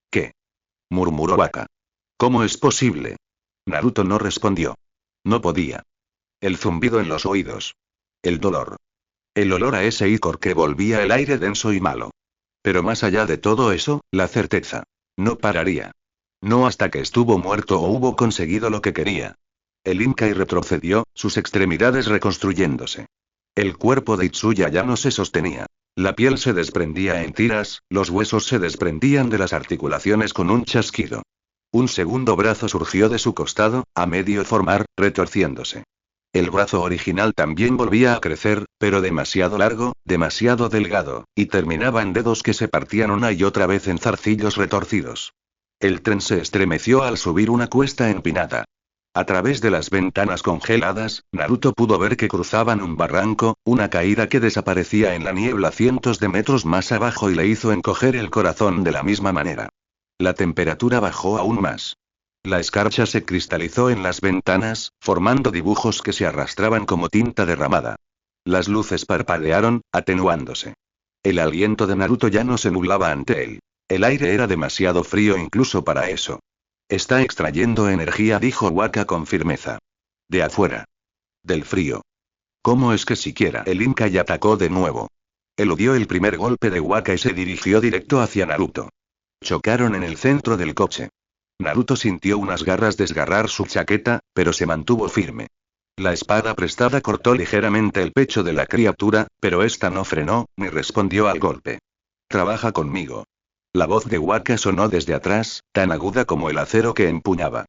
¿Qué? Murmuró Waka. ¿Cómo es posible? Naruto no respondió. No podía. El zumbido en los oídos. El dolor. El olor a ese icor que volvía el aire denso y malo. Pero más allá de todo eso, la certeza. No pararía. No hasta que estuvo muerto o hubo conseguido lo que quería. El Inkai retrocedió, sus extremidades reconstruyéndose. El cuerpo de Itsuya ya no se sostenía. La piel se desprendía en tiras, los huesos se desprendían de las articulaciones con un chasquido. Un segundo brazo surgió de su costado, a medio formar, retorciéndose. El brazo original también volvía a crecer, pero demasiado largo, demasiado delgado, y terminaba en dedos que se partían una y otra vez en zarcillos retorcidos. El tren se estremeció al subir una cuesta empinada. A través de las ventanas congeladas, Naruto pudo ver que cruzaban un barranco, una caída que desaparecía en la niebla cientos de metros más abajo y le hizo encoger el corazón de la misma manera. La temperatura bajó aún más. La escarcha se cristalizó en las ventanas, formando dibujos que se arrastraban como tinta derramada. Las luces parpadearon, atenuándose. El aliento de Naruto ya no se nublaba ante él. El aire era demasiado frío incluso para eso. Está extrayendo energía, dijo Waka con firmeza. De afuera. Del frío. ¿Cómo es que siquiera? El Inkai atacó de nuevo. Eludió el primer golpe de Waka y se dirigió directo hacia Naruto. Chocaron en el centro del coche. Naruto sintió unas garras desgarrar su chaqueta, pero se mantuvo firme. La espada prestada cortó ligeramente el pecho de la criatura, pero esta no frenó, ni respondió al golpe. Trabaja conmigo. La voz de Waka sonó desde atrás, tan aguda como el acero que empuñaba.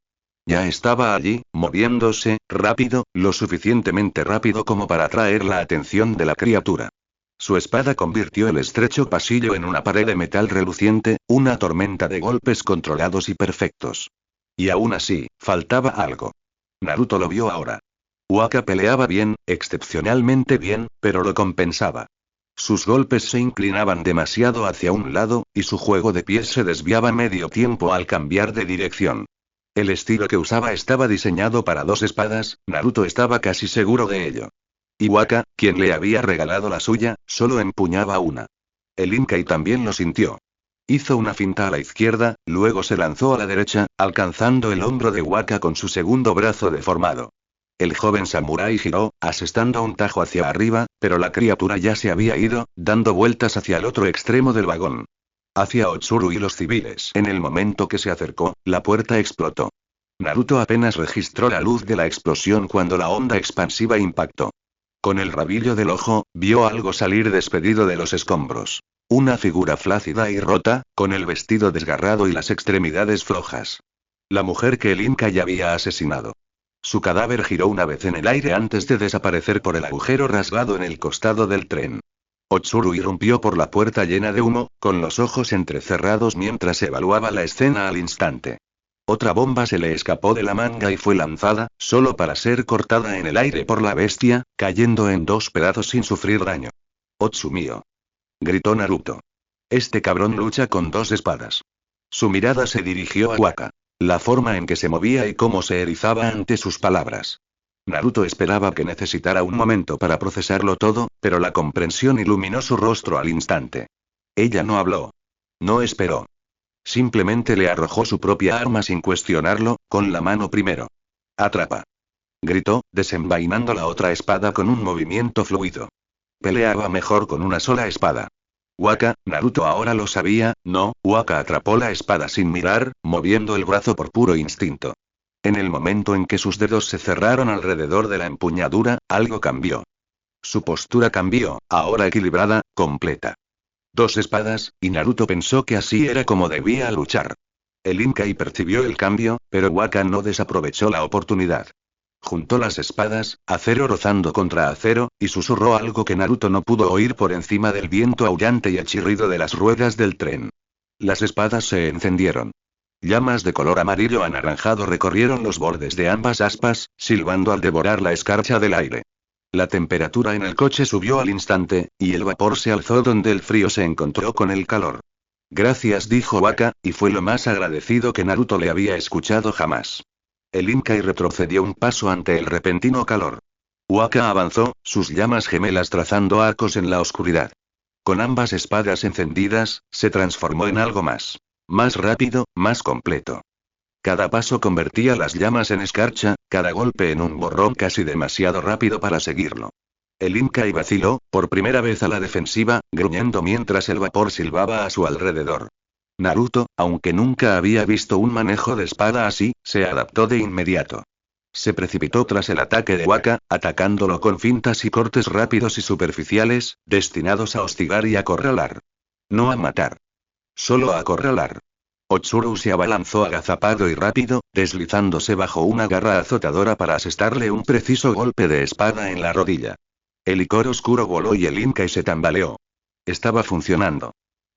Ya estaba allí, moviéndose, rápido, lo suficientemente rápido como para atraer la atención de la criatura. Su espada convirtió el estrecho pasillo en una pared de metal reluciente, una tormenta de golpes controlados y perfectos. Y aún así, faltaba algo. Naruto lo vio ahora. Waka peleaba bien, excepcionalmente bien, pero lo compensaba. Sus golpes se inclinaban demasiado hacia un lado, y su juego de pies se desviaba medio tiempo al cambiar de dirección. El estilo que usaba estaba diseñado para dos espadas, Naruto estaba casi seguro de ello. Y Waka, quien le había regalado la suya, solo empuñaba una. El Inkai también lo sintió. Hizo una finta a la izquierda, luego se lanzó a la derecha, alcanzando el hombro de Waka con su segundo brazo deformado. El joven samurái giró, asestando un tajo hacia arriba, pero la criatura ya se había ido, dando vueltas hacia el otro extremo del vagón. Hacia Otsuru y los civiles. En el momento que se acercó, la puerta explotó. Naruto apenas registró la luz de la explosión cuando la onda expansiva impactó. Con el rabillo del ojo, vio algo salir despedido de los escombros. Una figura flácida y rota, con el vestido desgarrado y las extremidades flojas. La mujer que el Inkai había asesinado. Su cadáver giró una vez en el aire antes de desaparecer por el agujero rasgado en el costado del tren. Otsuru irrumpió por la puerta llena de humo, con los ojos entrecerrados mientras evaluaba la escena al instante. Otra bomba se le escapó de la manga y fue lanzada, solo para ser cortada en el aire por la bestia, cayendo en dos pedazos sin sufrir daño. «Otsumio», gritó Naruto. «Este cabrón lucha con dos espadas». Su mirada se dirigió a Waka. La forma en que se movía y cómo se erizaba ante sus palabras. Naruto esperaba que necesitara un momento para procesarlo todo, pero la comprensión iluminó su rostro al instante. Ella no habló. No esperó. Simplemente le arrojó su propia arma sin cuestionarlo, con la mano primero. «Atrapa», gritó, desenvainando la otra espada con un movimiento fluido. Peleaba mejor con una sola espada. Waka, Naruto ahora lo sabía, no, Waka atrapó la espada sin mirar, moviendo el brazo por puro instinto. En el momento en que sus dedos se cerraron alrededor de la empuñadura, algo cambió. Su postura cambió, ahora equilibrada, completa. Dos espadas, y Naruto pensó que así era como debía luchar. El Inkai percibió el cambio, pero Waka no desaprovechó la oportunidad. Juntó las espadas, acero rozando contra acero, y susurró algo que Naruto no pudo oír por encima del viento aullante y el chirrido de las ruedas del tren. Las espadas se encendieron. Llamas de color amarillo anaranjado recorrieron los bordes de ambas aspas, silbando al devorar la escarcha del aire. La temperatura en el coche subió al instante, y el vapor se alzó donde el frío se encontró con el calor. Gracias, dijo Waka, y fue lo más agradecido que Naruto le había escuchado jamás. El Inkai retrocedió un paso ante el repentino calor. Waka avanzó, sus llamas gemelas trazando arcos en la oscuridad. Con ambas espadas encendidas, se transformó en algo más. Más rápido, más completo. Cada paso convertía las llamas en escarcha, cada golpe en un borrón casi demasiado rápido para seguirlo. El Inkai vaciló, por primera vez a la defensiva, gruñendo mientras el vapor silbaba a su alrededor. Naruto, aunque nunca había visto un manejo de espada así, se adaptó de inmediato. Se precipitó tras el ataque de Waka, atacándolo con fintas y cortes rápidos y superficiales, destinados a hostigar y acorralar. No a matar. Solo a acorralar. Otsuru se abalanzó agazapado y rápido, deslizándose bajo una garra azotadora para asestarle un preciso golpe de espada en la rodilla. El licor oscuro voló y el Inkai se tambaleó. Estaba funcionando.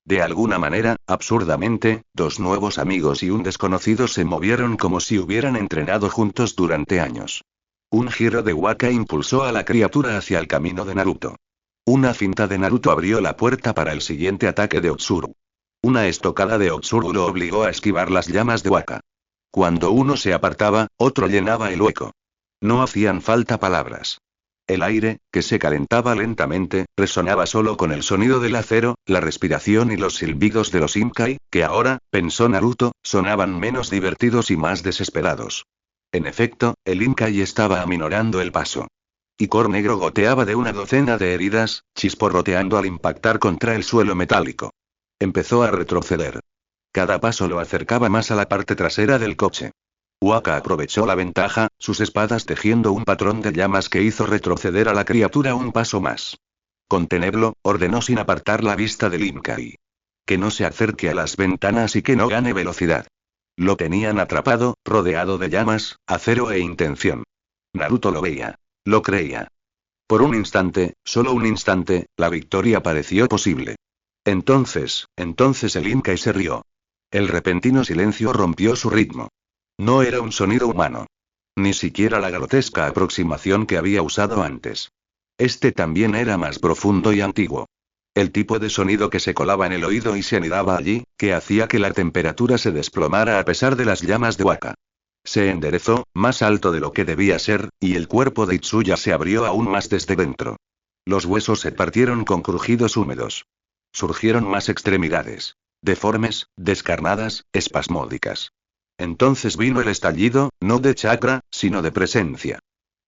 De alguna manera, absurdamente, dos nuevos amigos y un desconocido se movieron como si hubieran entrenado juntos durante años. Un giro de Waka impulsó a la criatura hacia el camino de Naruto. Una finta de Naruto abrió la puerta para el siguiente ataque de Otsuru. Una estocada de Otsuru lo obligó a esquivar las llamas de Waka. Cuando uno se apartaba, otro llenaba el hueco. No hacían falta palabras. El aire, que se calentaba lentamente, resonaba solo con el sonido del acero, la respiración y los silbidos de los Inkai, que ahora, pensó Naruto, sonaban menos divertidos y más desesperados. En efecto, el Inkai estaba aminorando el paso. Icor negro goteaba de una docena de heridas, chisporroteando al impactar contra el suelo metálico. Empezó a retroceder. Cada paso lo acercaba más a la parte trasera del coche. Waka aprovechó la ventaja, sus espadas tejiendo un patrón de llamas que hizo retroceder a la criatura un paso más. Contenerlo, ordenó sin apartar la vista del Inkai. Que no se acerque a las ventanas y que no gane velocidad. Lo tenían atrapado, rodeado de llamas, acero e intención. Naruto lo veía. Lo creía. Por un instante, solo un instante, la victoria pareció posible. Entonces el Inkai se rió. El repentino silencio rompió su ritmo. No era un sonido humano. Ni siquiera la grotesca aproximación que había usado antes. Este también era más profundo y antiguo. El tipo de sonido que se colaba en el oído y se anidaba allí, que hacía que la temperatura se desplomara a pesar de las llamas de Waka. Se enderezó, más alto de lo que debía ser, y el cuerpo de Itsuya se abrió aún más desde dentro. Los huesos se partieron con crujidos húmedos. Surgieron más extremidades. Deformes, descarnadas, espasmódicas. Entonces vino el estallido, no de chakra, sino de presencia.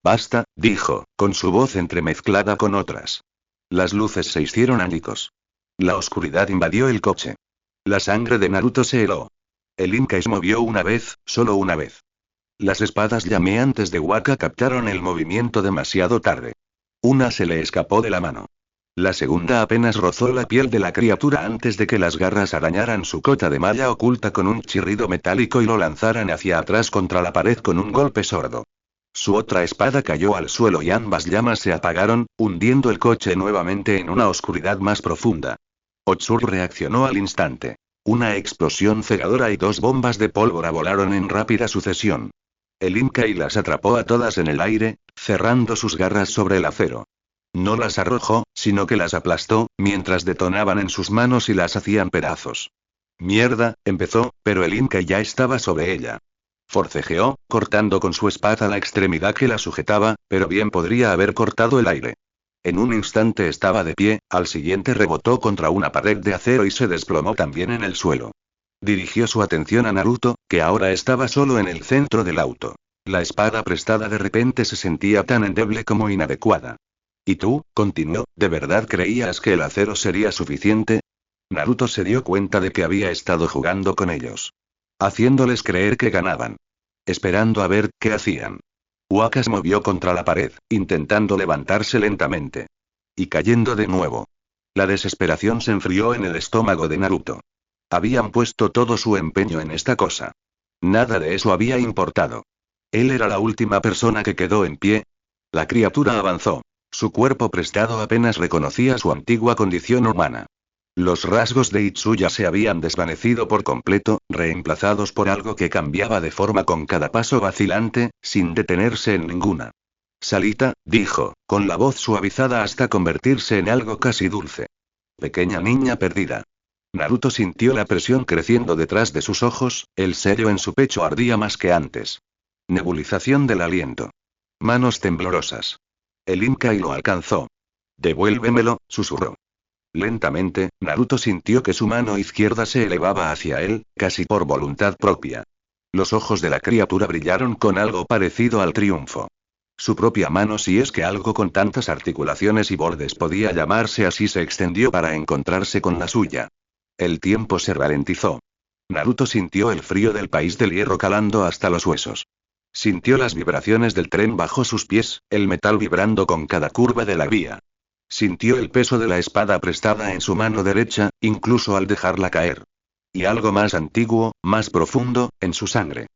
Basta, dijo, con su voz entremezclada con otras. Las luces se hicieron ánicos. La oscuridad invadió el coche. La sangre de Naruto se heló. El Inkai se movió una vez, solo una vez. Las espadas llameantes de Waka captaron el movimiento demasiado tarde. Una se le escapó de la mano. La segunda apenas rozó la piel de la criatura antes de que las garras arañaran su cota de malla oculta con un chirrido metálico y lo lanzaran hacia atrás contra la pared con un golpe sordo. Su otra espada cayó al suelo y ambas llamas se apagaron, hundiendo el coche nuevamente en una oscuridad más profunda. Otsuru reaccionó al instante. Una explosión cegadora y dos bombas de pólvora volaron en rápida sucesión. El Inkai las atrapó a todas en el aire, cerrando sus garras sobre el acero. No las arrojó, sino que las aplastó, mientras detonaban en sus manos y las hacían pedazos. Mierda, empezó, pero el Inkai ya estaba sobre ella. Forcejeó, cortando con su espada la extremidad que la sujetaba, pero bien podría haber cortado el aire. En un instante estaba de pie, al siguiente rebotó contra una pared de acero y se desplomó también en el suelo. Dirigió su atención a Naruto, que ahora estaba solo en el centro del auto. La espada prestada de repente se sentía tan endeble como inadecuada. ¿Y tú? Continuó, ¿de verdad creías que el acero sería suficiente? Naruto se dio cuenta de que había estado jugando con ellos. Haciéndoles creer que ganaban. Esperando a ver qué hacían. Waka se movió contra la pared, intentando levantarse lentamente. Y cayendo de nuevo. La desesperación se enfrió en el estómago de Naruto. Habían puesto todo su empeño en esta cosa. Nada de eso había importado. Él era la última persona que quedó en pie. La criatura avanzó. Su cuerpo prestado apenas reconocía su antigua condición humana. Los rasgos de Itsuya se habían desvanecido por completo, reemplazados por algo que cambiaba de forma con cada paso vacilante, sin detenerse en ninguna. Salita, dijo, con la voz suavizada hasta convertirse en algo casi dulce. Pequeña niña perdida. Naruto sintió la presión creciendo detrás de sus ojos, el sello en su pecho ardía más que antes. Nebulización del aliento. Manos temblorosas. El Inkai lo alcanzó. Devuélvemelo, susurró. Lentamente, Naruto sintió que su mano izquierda se elevaba hacia él, casi por voluntad propia. Los ojos de la criatura brillaron con algo parecido al triunfo. Su propia mano, si es que algo con tantas articulaciones y bordes podía llamarse así, se extendió para encontrarse con la suya. El tiempo se ralentizó. Naruto sintió el frío del país del hierro calando hasta los huesos. Sintió las vibraciones del tren bajo sus pies, el metal vibrando con cada curva de la vía. Sintió el peso de la espada prestada en su mano derecha, incluso al dejarla caer. Y algo más antiguo, más profundo, en su sangre.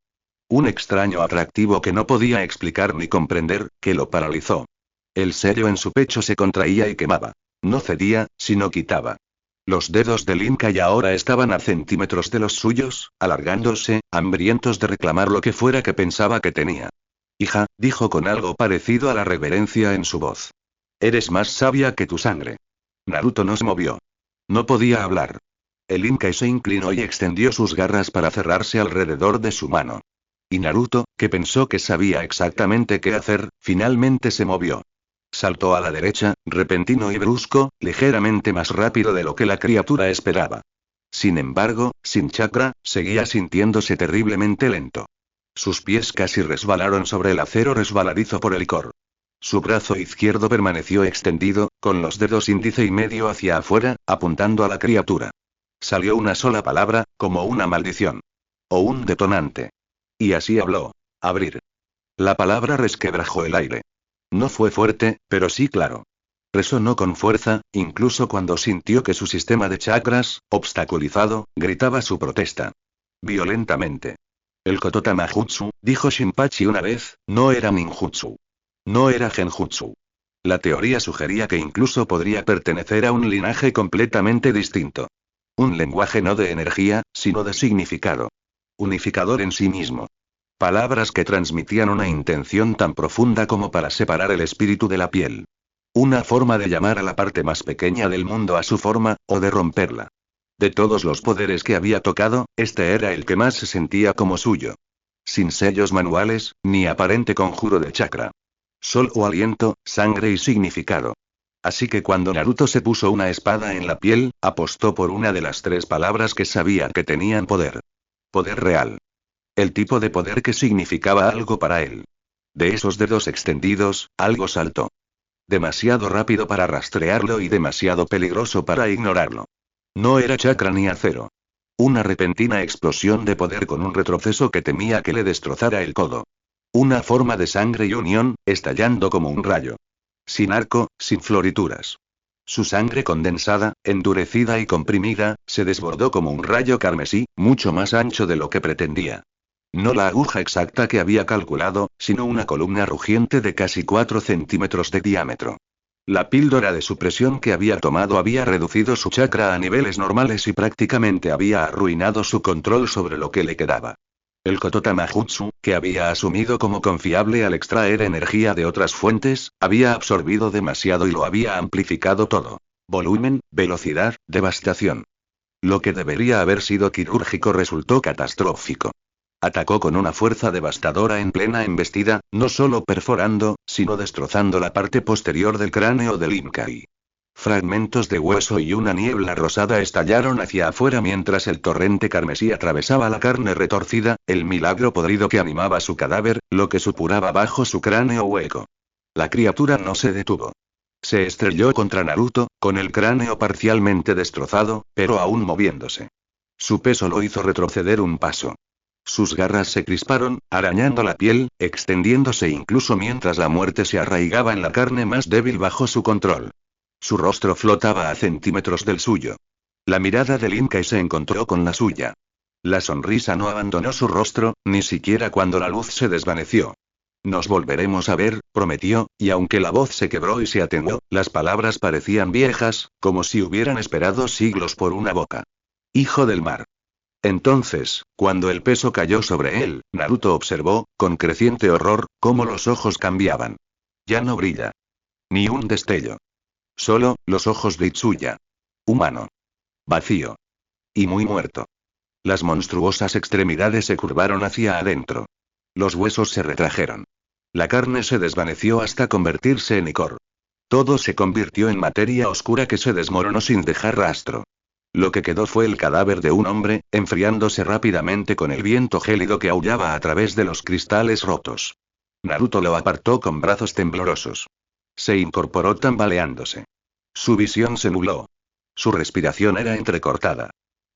Un extraño atractivo que no podía explicar ni comprender, que lo paralizó. El sello en su pecho se contraía y quemaba. No cedía, sino quitaba. Los dedos del Inkai ahora estaban a centímetros de los suyos, alargándose, hambrientos de reclamar lo que fuera que pensaba que tenía. Hija, dijo con algo parecido a la reverencia en su voz. Eres más sabia que tu sangre. Naruto no se movió. No podía hablar. El Inkai se inclinó y extendió sus garras para cerrarse alrededor de su mano. Y Naruto, que pensó que sabía exactamente qué hacer, finalmente se movió. Saltó a la derecha, repentino y brusco, ligeramente más rápido de lo que la criatura esperaba. Sin embargo, sin chakra, seguía sintiéndose terriblemente lento. Sus pies casi resbalaron sobre el acero resbaladizo por el licor. Su brazo izquierdo permaneció extendido, con los dedos índice y medio hacia afuera, apuntando a la criatura. Salió una sola palabra, como una maldición. O un detonante. Y así habló. Abrir. La palabra resquebrajó el aire. No fue fuerte, pero sí claro. Resonó con fuerza, incluso cuando sintió que su sistema de chakras, obstaculizado, gritaba su protesta. Violentamente. El Kototama Jutsu, dijo Shinpachi una vez, no era ninjutsu. No era genjutsu. La teoría sugería que incluso podría pertenecer a un linaje completamente distinto. Un lenguaje no de energía, sino de significado. Unificador en sí mismo. Palabras que transmitían una intención tan profunda como para separar el espíritu de la piel. Una forma de llamar a la parte más pequeña del mundo a su forma, o de romperla. De todos los poderes que había tocado, este era el que más se sentía como suyo. Sin sellos manuales, ni aparente conjuro de chakra. Solo aliento, sangre y significado. Así que cuando Naruto se puso una espada en la piel, apostó por una de las tres palabras que sabía que tenían poder. Poder real. El tipo de poder que significaba algo para él. De esos dedos extendidos, algo saltó. Demasiado rápido para rastrearlo y demasiado peligroso para ignorarlo. No era chakra ni acero. Una repentina explosión de poder con un retroceso que temía que le destrozara el codo. Una forma de sangre y unión, estallando como un rayo. Sin arco, sin florituras. Su sangre condensada, endurecida y comprimida, se desbordó como un rayo carmesí, mucho más ancho de lo que pretendía. No la aguja exacta que había calculado, sino una columna rugiente de casi 4 centímetros de diámetro. La píldora de supresión que había tomado había reducido su chakra a niveles normales y prácticamente había arruinado su control sobre lo que le quedaba. El Kototama Jutsu, que había asumido como confiable al extraer energía de otras fuentes, había absorbido demasiado y lo había amplificado todo. Volumen, velocidad, devastación. Lo que debería haber sido quirúrgico resultó catastrófico. Atacó con una fuerza devastadora en plena embestida, no solo perforando, sino destrozando la parte posterior del cráneo del Inkai. Fragmentos de hueso y una niebla rosada estallaron hacia afuera mientras el torrente carmesí atravesaba la carne retorcida, el milagro podrido que animaba su cadáver, lo que supuraba bajo su cráneo hueco. La criatura no se detuvo. Se estrelló contra Naruto, con el cráneo parcialmente destrozado, pero aún moviéndose. Su peso lo hizo retroceder un paso. Sus garras se crisparon, arañando la piel, extendiéndose incluso mientras la muerte se arraigaba en la carne más débil bajo su control. Su rostro flotaba a centímetros del suyo. La mirada del Inkai se encontró con la suya. La sonrisa no abandonó su rostro, ni siquiera cuando la luz se desvaneció. Nos volveremos a ver, prometió, y aunque la voz se quebró y se atenuó, las palabras parecían viejas, como si hubieran esperado siglos por una boca. Hijo del mar. Entonces, cuando el peso cayó sobre él, Naruto observó, con creciente horror, cómo los ojos cambiaban. Ya no brilla. Ni un destello. Solo, los ojos de Itsuya. Humano. Vacío. Y muy muerto. Las monstruosas extremidades se curvaron hacia adentro. Los huesos se retrajeron. La carne se desvaneció hasta convertirse en icor. Todo se convirtió en materia oscura que se desmoronó sin dejar rastro. Lo que quedó fue el cadáver de un hombre, enfriándose rápidamente con el viento gélido que aullaba a través de los cristales rotos. Naruto lo apartó con brazos temblorosos. Se incorporó tambaleándose. Su visión se nubló. Su respiración era entrecortada.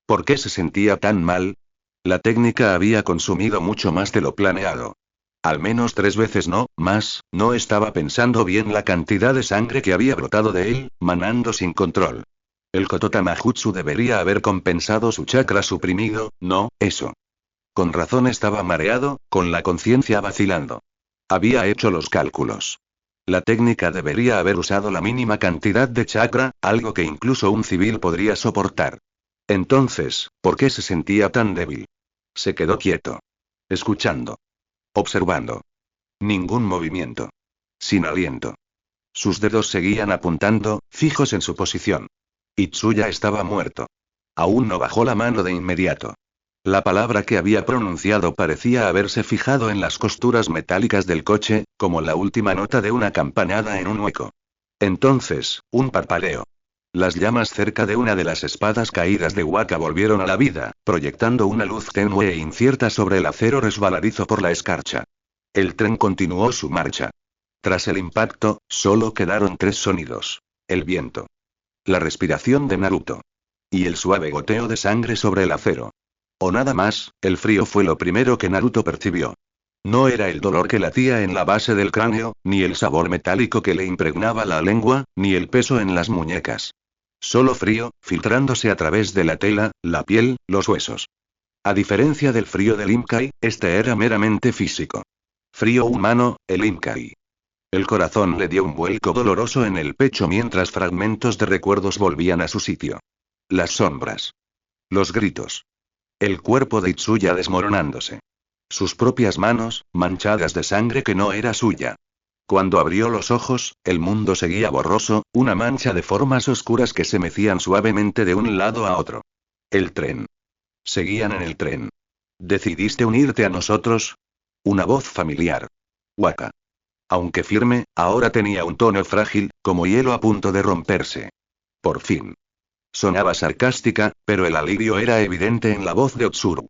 ¿Por qué se sentía tan mal? La técnica había consumido mucho más de lo planeado. Al menos 3 veces no, más, no estaba pensando bien la cantidad de sangre que había brotado de él, manando sin control. El Kototamajutsu debería haber compensado su chakra suprimido, no, eso. Con razón estaba mareado, con la conciencia vacilando. Había hecho los cálculos. La técnica debería haber usado la mínima cantidad de chakra, algo que incluso un civil podría soportar. Entonces, ¿por qué se sentía tan débil? Se quedó quieto. Escuchando. Observando. Ningún movimiento. Sin aliento. Sus dedos seguían apuntando, fijos en su posición. Itsuya estaba muerto. Aún no bajó la mano de inmediato. La palabra que había pronunciado parecía haberse fijado en las costuras metálicas del coche, como la última nota de una campanada en un hueco. Entonces, un parpadeo. Las llamas cerca de una de las espadas caídas de Waka volvieron a la vida, proyectando una luz tenue e incierta sobre el acero resbaladizo por la escarcha. El tren continuó su marcha. Tras el impacto, solo quedaron 3 sonidos. El viento. La respiración de Naruto. Y el suave goteo de sangre sobre el acero. O nada más, el frío fue lo primero que Naruto percibió. No era el dolor que latía en la base del cráneo, ni el sabor metálico que le impregnaba la lengua, ni el peso en las muñecas. Solo frío, filtrándose a través de la tela, la piel, los huesos. A diferencia del frío del Imkai, este era meramente físico. Frío humano, el Imkai. El corazón le dio un vuelco doloroso en el pecho mientras fragmentos de recuerdos volvían a su sitio. Las sombras. Los gritos. El cuerpo de Itsuya desmoronándose. Sus propias manos, manchadas de sangre que no era suya. Cuando abrió los ojos, el mundo seguía borroso, una mancha de formas oscuras que se mecían suavemente de un lado a otro. El tren. Seguían en el tren. ¿Decidiste unirte a nosotros? Una voz familiar. Waka. Aunque firme, ahora tenía un tono frágil, como hielo a punto de romperse. Por fin. Sonaba sarcástica, pero el alivio era evidente en la voz de Otsuru.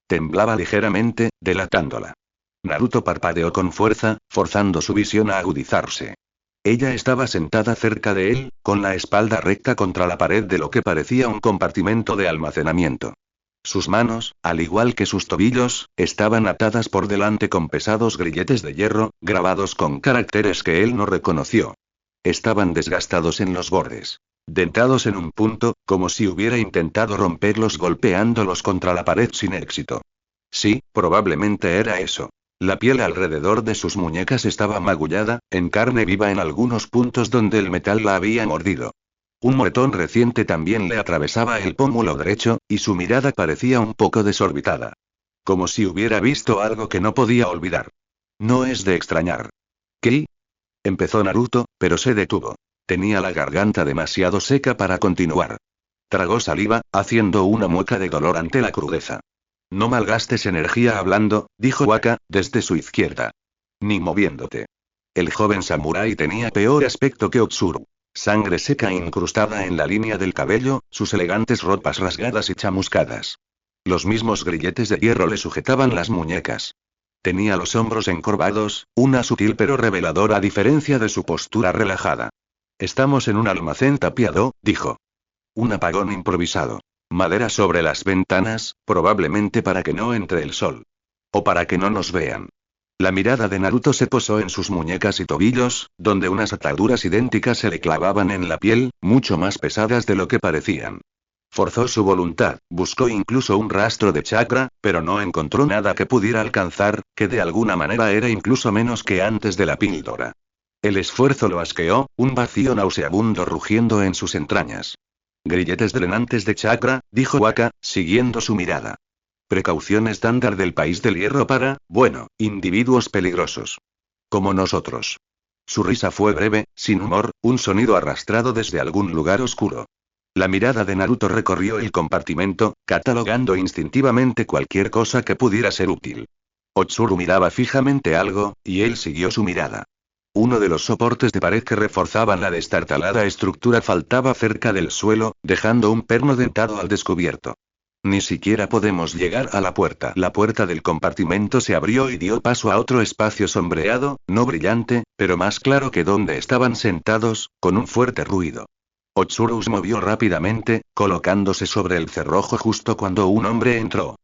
Temblaba ligeramente, delatándola. Naruto parpadeó con fuerza, forzando su visión a agudizarse. Ella estaba sentada cerca de él, con la espalda recta contra la pared de lo que parecía un compartimento de almacenamiento. Sus manos, al igual que sus tobillos, estaban atadas por delante con pesados grilletes de hierro, grabados con caracteres que él no reconoció. Estaban desgastados en los bordes. Dentados en un punto, como si hubiera intentado romperlos golpeándolos contra la pared sin éxito. Sí, probablemente era eso. La piel alrededor de sus muñecas estaba magullada, en carne viva en algunos puntos donde el metal la había mordido. Un moretón reciente también le atravesaba el pómulo derecho, y su mirada parecía un poco desorbitada. Como si hubiera visto algo que no podía olvidar. No es de extrañar. ¿Qué? Empezó Naruto, pero se detuvo. Tenía la garganta demasiado seca para continuar. Tragó saliva, haciendo una mueca de dolor ante la crudeza. No malgastes energía hablando, dijo Waka, desde su izquierda. Ni moviéndote. El joven samurái tenía peor aspecto que Otsuru. Sangre seca incrustada en la línea del cabello, sus elegantes ropas rasgadas y chamuscadas. Los mismos grilletes de hierro le sujetaban las muñecas. Tenía los hombros encorvados, una sutil pero reveladora diferencia de su postura relajada. Estamos en un almacén tapiado, dijo. Un apagón improvisado. Madera sobre las ventanas, probablemente para que no entre el sol. O para que no nos vean. La mirada de Naruto se posó en sus muñecas y tobillos, donde unas ataduras idénticas se le clavaban en la piel, mucho más pesadas de lo que parecían. Forzó su voluntad, buscó incluso un rastro de chakra, pero no encontró nada que pudiera alcanzar, que de alguna manera era incluso menos que antes de la píldora. El esfuerzo lo asqueó, un vacío nauseabundo rugiendo en sus entrañas. Grilletes drenantes de chakra, dijo Waka, siguiendo su mirada. Precaución estándar del país del hierro para, bueno, individuos peligrosos. Como nosotros. Su risa fue breve, sin humor, un sonido arrastrado desde algún lugar oscuro. La mirada de Naruto recorrió el compartimento, catalogando instintivamente cualquier cosa que pudiera ser útil. Otsuru miraba fijamente algo, y él siguió su mirada. Uno de los soportes de pared que reforzaban la destartalada estructura faltaba cerca del suelo, dejando un perno dentado al descubierto. Ni siquiera podemos llegar a la puerta. La puerta del compartimento se abrió y dio paso a otro espacio sombreado, no brillante, pero más claro que donde estaban sentados, con un fuerte ruido. Otsuru se movió rápidamente, colocándose sobre el cerrojo justo cuando un hombre entró.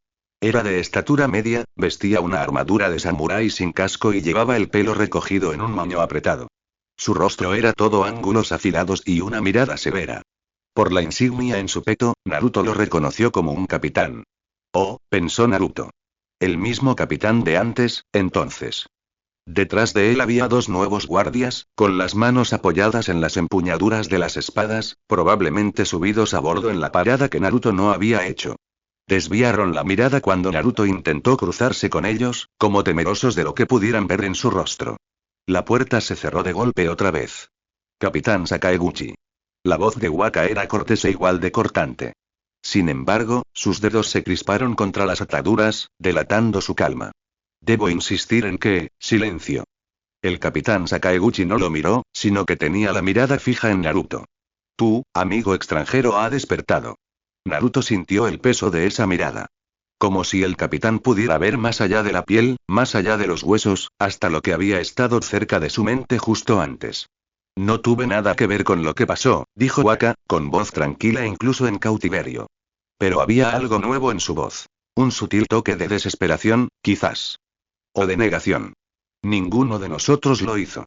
Era de estatura media, vestía una armadura de samurái sin casco y llevaba el pelo recogido en un moño apretado. Su rostro era todo ángulos afilados y una mirada severa. Por la insignia en su peto, Naruto lo reconoció como un capitán. Oh, pensó Naruto. El mismo capitán de antes, entonces. Detrás de él había dos nuevos guardias, con las manos apoyadas en las empuñaduras de las espadas, probablemente subidos a bordo en la parada que Naruto no había hecho. Desviaron la mirada cuando Naruto intentó cruzarse con ellos, como temerosos de lo que pudieran ver en su rostro. La puerta se cerró de golpe otra vez. Capitán Sakaeguchi. La voz de Waka era cortés e igual de cortante. Sin embargo, sus dedos se crisparon contra las ataduras, delatando su calma. Debo insistir en que, silencio. El capitán Sakaeguchi no lo miró, sino que tenía la mirada fija en Naruto. Tu, amigo extranjero ha despertado. Naruto sintió el peso de esa mirada. Como si el capitán pudiera ver más allá de la piel, más allá de los huesos, hasta lo que había estado cerca de su mente justo antes. No tuve nada que ver con lo que pasó, dijo Waka, con voz tranquila incluso en cautiverio. Pero había algo nuevo en su voz. Un sutil toque de desesperación, quizás. O de negación. Ninguno de nosotros lo hizo.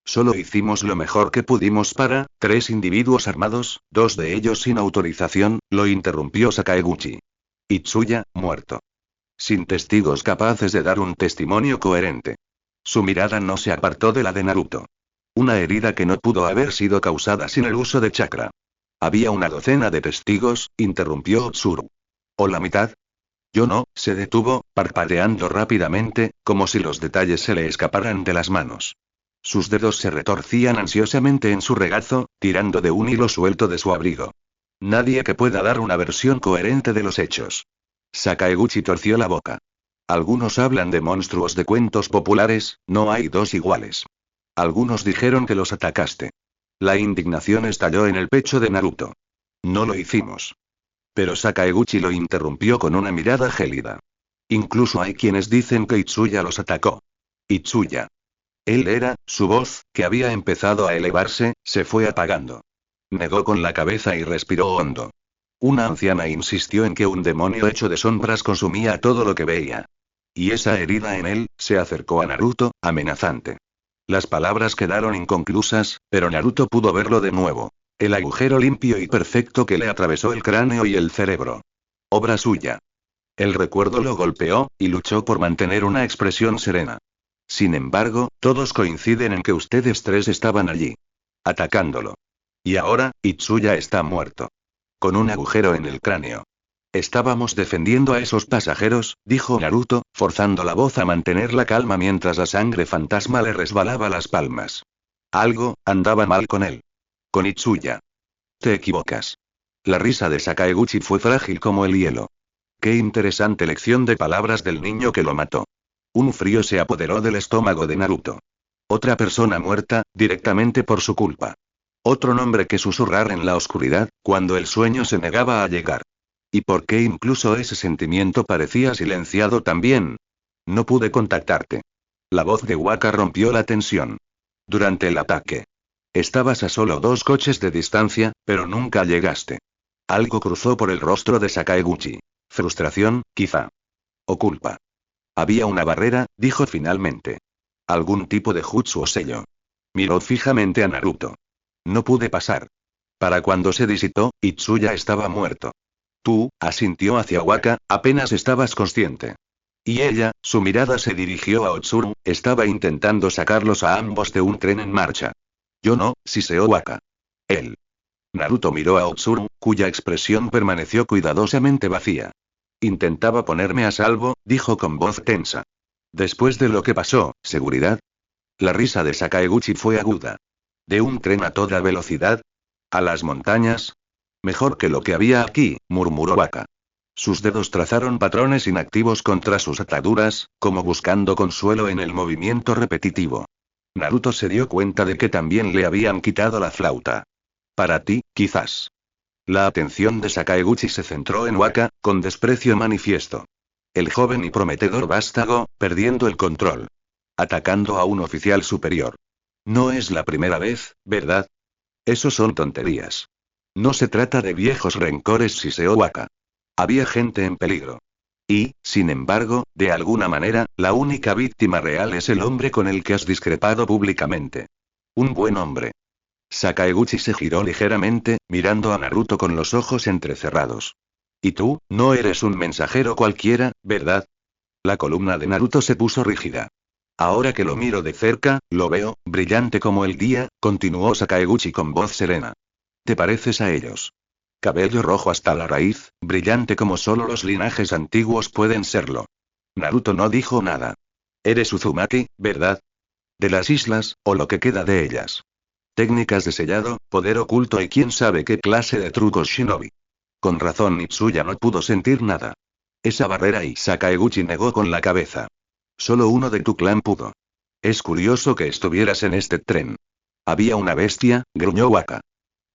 Solo hicimos lo mejor que pudimos para, 3 individuos armados, 2 de ellos sin autorización, lo interrumpió Sakaeguchi. Itsuya, muerto. Sin testigos capaces de dar un testimonio coherente. Su mirada no se apartó de la de Naruto. Una herida que no pudo haber sido causada sin el uso de chakra. Había una docena de testigos, interrumpió Otsuru. ¿O la mitad? Yo no, se detuvo, parpadeando rápidamente, como si los detalles se le escaparan de las manos. Sus dedos se retorcían ansiosamente en su regazo, tirando de un hilo suelto de su abrigo. Nadie que pueda dar una versión coherente de los hechos. Sakaeguchi torció la boca. Algunos hablan de monstruos de cuentos populares, no hay dos iguales. Algunos dijeron que los atacaste. La indignación estalló en el pecho de Naruto. No lo hicimos. Pero Sakaeguchi lo interrumpió con una mirada gélida. Incluso hay quienes dicen que Itsuya los atacó. Itsuya. Él era, su voz, que había empezado a elevarse, se fue apagando. Negó con la cabeza y respiró hondo. Una anciana insistió en que un demonio hecho de sombras consumía todo lo que veía. Y esa herida en él, se acercó a Naruto, amenazante. Las palabras quedaron inconclusas, pero Naruto pudo verlo de nuevo. El agujero limpio y perfecto que le atravesó el cráneo y el cerebro. Obra suya. El recuerdo lo golpeó, y luchó por mantener una expresión serena. Sin embargo, todos coinciden en que ustedes 3 estaban allí. Atacándolo. Y ahora, Itsuya está muerto. Con un agujero en el cráneo. Estábamos defendiendo a esos pasajeros, dijo Naruto, forzando la voz a mantener la calma mientras la sangre fantasma le resbalaba las palmas. Algo, andaba mal con él. Con Itsuya. Te equivocas. La risa de Sakaeguchi fue frágil como el hielo. Qué interesante lección de palabras del niño que lo mató. Un frío se apoderó del estómago de Naruto. Otra persona muerta, directamente por su culpa. Otro nombre que susurrar en la oscuridad, cuando el sueño se negaba a llegar. ¿Y por qué incluso ese sentimiento parecía silenciado también? No pude contactarte. La voz de Waka rompió la tensión. Durante el ataque. Estabas a solo 2 coches de distancia, pero nunca llegaste. Algo cruzó por el rostro de Sakaeguchi. Frustración, quizá. O culpa. Había una barrera, dijo finalmente. Algún tipo de jutsu o sello. Miró fijamente a Naruto. No pude pasar. Para cuando se disipó, Itsuya estaba muerto. Tú, asintió hacia Waka, apenas estabas consciente. Y ella, su mirada se dirigió a Otsuru, estaba intentando sacarlos a ambos de un tren en marcha. Yo no, siseó Waka. Él. Naruto miró a Otsuru, cuya expresión permaneció cuidadosamente vacía. Intentaba ponerme a salvo, dijo con voz tensa. Después de lo que pasó, ¿seguridad? La risa de Sakaguchi fue aguda. ¿De un tren a toda velocidad? ¿A las montañas? Mejor que lo que había aquí, murmuró Waka. Sus dedos trazaron patrones inactivos contra sus ataduras, como buscando consuelo en el movimiento repetitivo. Naruto se dio cuenta de que también le habían quitado la flauta. Para ti, quizás. La atención de Sakaguchi se centró en Waka, con desprecio manifiesto. El joven y prometedor vástago, perdiendo el control. Atacando a un oficial superior. No es la primera vez, ¿verdad? Eso son tonterías. No se trata de viejos rencores, siseó Waka. Había gente en peligro. Y, sin embargo, de alguna manera, la única víctima real es el hombre con el que has discrepado públicamente. Un buen hombre. Sakaguchi se giró ligeramente, mirando a Naruto con los ojos entrecerrados. Y tú, no eres un mensajero cualquiera, ¿verdad? La columna de Naruto se puso rígida. Ahora que lo miro de cerca, lo veo, brillante como el día, continuó Sakaguchi con voz serena. ¿Te pareces a ellos? Cabello rojo hasta la raíz, brillante como solo los linajes antiguos pueden serlo. Naruto no dijo nada. Eres Uzumaki, ¿verdad? De las islas, o lo que queda de ellas. Técnicas de sellado, poder oculto y quién sabe qué clase de trucos shinobi. Con razón Mitsuya no pudo sentir nada. Esa barrera y Sakaguchi negó con la cabeza. Solo uno de tu clan pudo. Es curioso que estuvieras en este tren. Había una bestia, gruñó Waka.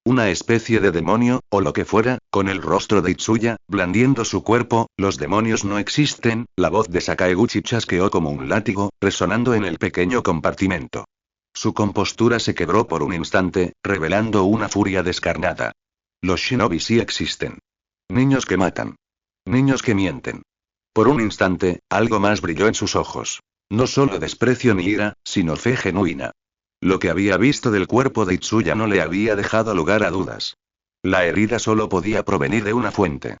Una especie de demonio, o lo que fuera, con el rostro de Itsuya, blandiendo su cuerpo. Los demonios no existen. La voz de Sakaguchi chasqueó como un látigo, resonando en el pequeño compartimento. Su compostura se quebró por un instante, revelando una furia descarnada. Los shinobi sí existen. Niños que matan. Niños que mienten. Por un instante, algo más brilló en sus ojos. No solo desprecio ni ira, sino fe genuina. Lo que había visto del cuerpo de Itsuya no le había dejado lugar a dudas. La herida solo podía provenir de una fuente.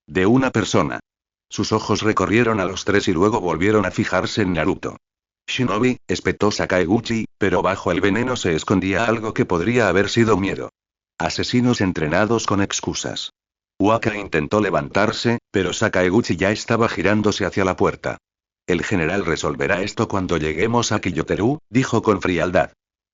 De una persona. Sus ojos recorrieron a los tres y luego volvieron a fijarse en Naruto. Shinobi, espetó Sakaguchi, pero bajo el veneno se escondía algo que podría haber sido miedo. Asesinos entrenados con excusas. Waka intentó levantarse, pero Sakaguchi ya estaba girándose hacia la puerta. El general resolverá esto cuando lleguemos a Kiyoteru, dijo con frialdad.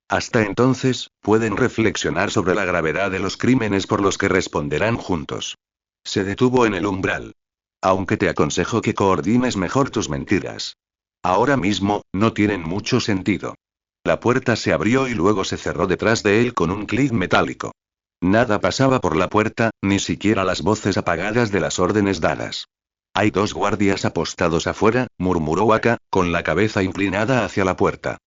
Hasta entonces, pueden reflexionar sobre la gravedad de los crímenes por los que responderán juntos. Se detuvo en el umbral. Aunque te aconsejo que coordines mejor tus mentiras. Ahora mismo, no tienen mucho sentido. La puerta se abrió y luego se cerró detrás de él con un clic metálico. Nada pasaba por la puerta, ni siquiera las voces apagadas de las órdenes dadas. Hay dos guardias apostados afuera, murmuró Waka, con la cabeza inclinada hacia la puerta.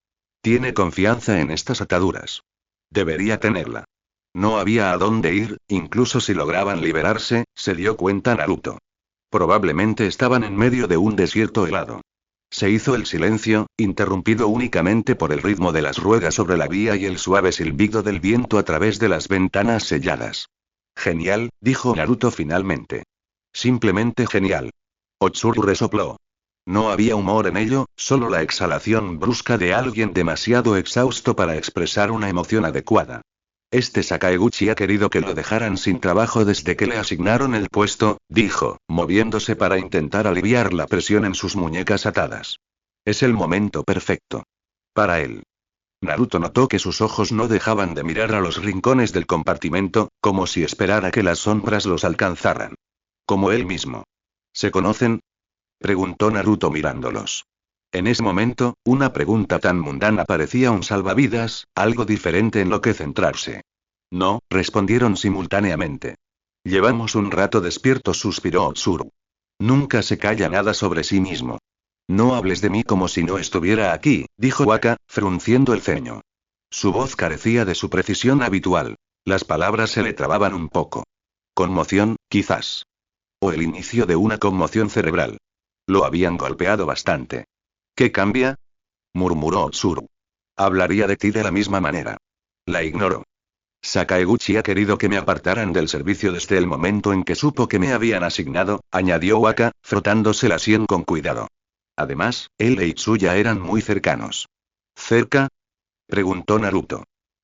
Tiene confianza en estas ataduras. Debería tenerla. No había a dónde ir, incluso si lograban liberarse, se dio cuenta Naruto. Probablemente estaban en medio de un desierto helado. Se hizo el silencio, interrumpido únicamente por el ritmo de las ruedas sobre la vía y el suave silbido del viento a través de las ventanas selladas. Genial, dijo Naruto finalmente. Simplemente genial. Otsuru resopló. No había humor en ello, solo la exhalación brusca de alguien demasiado exhausto para expresar una emoción adecuada. Este Sakaguchi ha querido que lo dejaran sin trabajo desde que le asignaron el puesto, dijo, moviéndose para intentar aliviar la presión en sus muñecas atadas. Es el momento perfecto. Para él. Naruto notó que sus ojos no dejaban de mirar a los rincones del compartimento, como si esperara que las sombras los alcanzaran. Como él mismo. ¿Se conocen? Preguntó Naruto mirándolos. En ese momento, una pregunta tan mundana parecía un salvavidas, algo diferente en lo que centrarse. No, respondieron simultáneamente. Llevamos un rato despiertos, suspiró Otsuru. Nunca se calla nada sobre sí mismo. No hables de mí como si no estuviera aquí, dijo Waka, frunciendo el ceño. Su voz carecía de su precisión habitual. Las palabras se le trababan un poco. Conmoción, quizás. O el inicio de una conmoción cerebral. Lo habían golpeado bastante. ¿Qué cambia? Murmuró Otsuru. Hablaría de ti de la misma manera. La ignoró. Sakaeguchi ha querido que me apartaran del servicio desde el momento en que supo que me habían asignado, añadió Waka, frotándose la sien con cuidado. Además, él e Itsuya eran muy cercanos. ¿Cerca? Preguntó Naruto.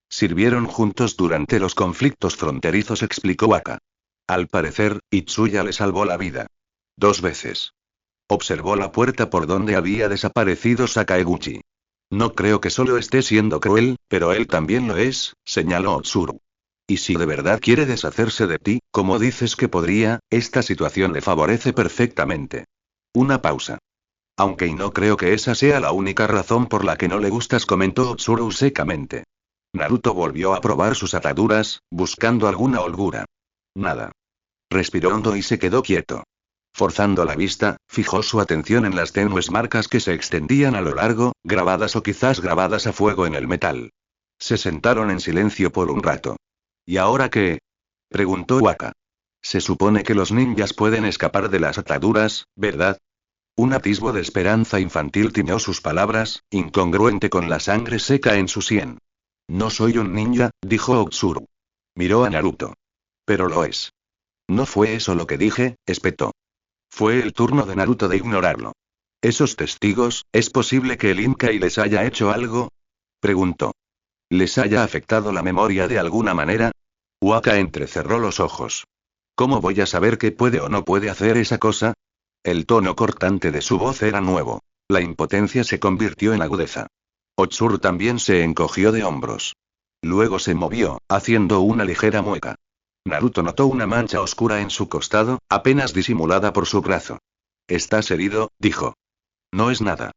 Sirvieron juntos durante los conflictos fronterizos, explicó Waka. Al parecer, Itsuya le salvó la vida. 2 veces. Observó la puerta por donde había desaparecido Sakaeguchi. No creo que solo esté siendo cruel, pero él también lo es, señaló Otsuru. Y si de verdad quiere deshacerse de ti, como dices que podría, esta situación le favorece perfectamente. Una pausa. Aunque y no creo que esa sea la única razón por la que no le gustas, comentó Otsuru secamente. Naruto volvió a probar sus ataduras, buscando alguna holgura. Nada. Respiró hondo y se quedó quieto. Forzando la vista, fijó su atención en las tenues marcas que se extendían a lo largo, grabadas o quizás grabadas a fuego en el metal. Se sentaron en silencio por un rato. ¿Y ahora qué? Preguntó Waka. Se supone que los ninjas pueden escapar de las ataduras, ¿verdad? Un atisbo de esperanza infantil tiñó sus palabras, incongruente con la sangre seca en su sien. No soy un ninja, dijo Otsuru. Miró a Naruto. Pero lo es. No fue eso lo que dije, espetó. Fue el turno de Naruto de ignorarlo. ¿Esos testigos, es posible que el Inkai les haya hecho algo? Preguntó. ¿Les haya afectado la memoria de alguna manera? Waka entrecerró los ojos. ¿Cómo voy a saber que puede o no puede hacer esa cosa? El tono cortante de su voz era nuevo. La impotencia se convirtió en agudeza. Otsuru también se encogió de hombros. Luego se movió, haciendo una ligera mueca. Naruto notó una mancha oscura en su costado, apenas disimulada por su brazo. ¿Estás herido?, dijo. No es nada.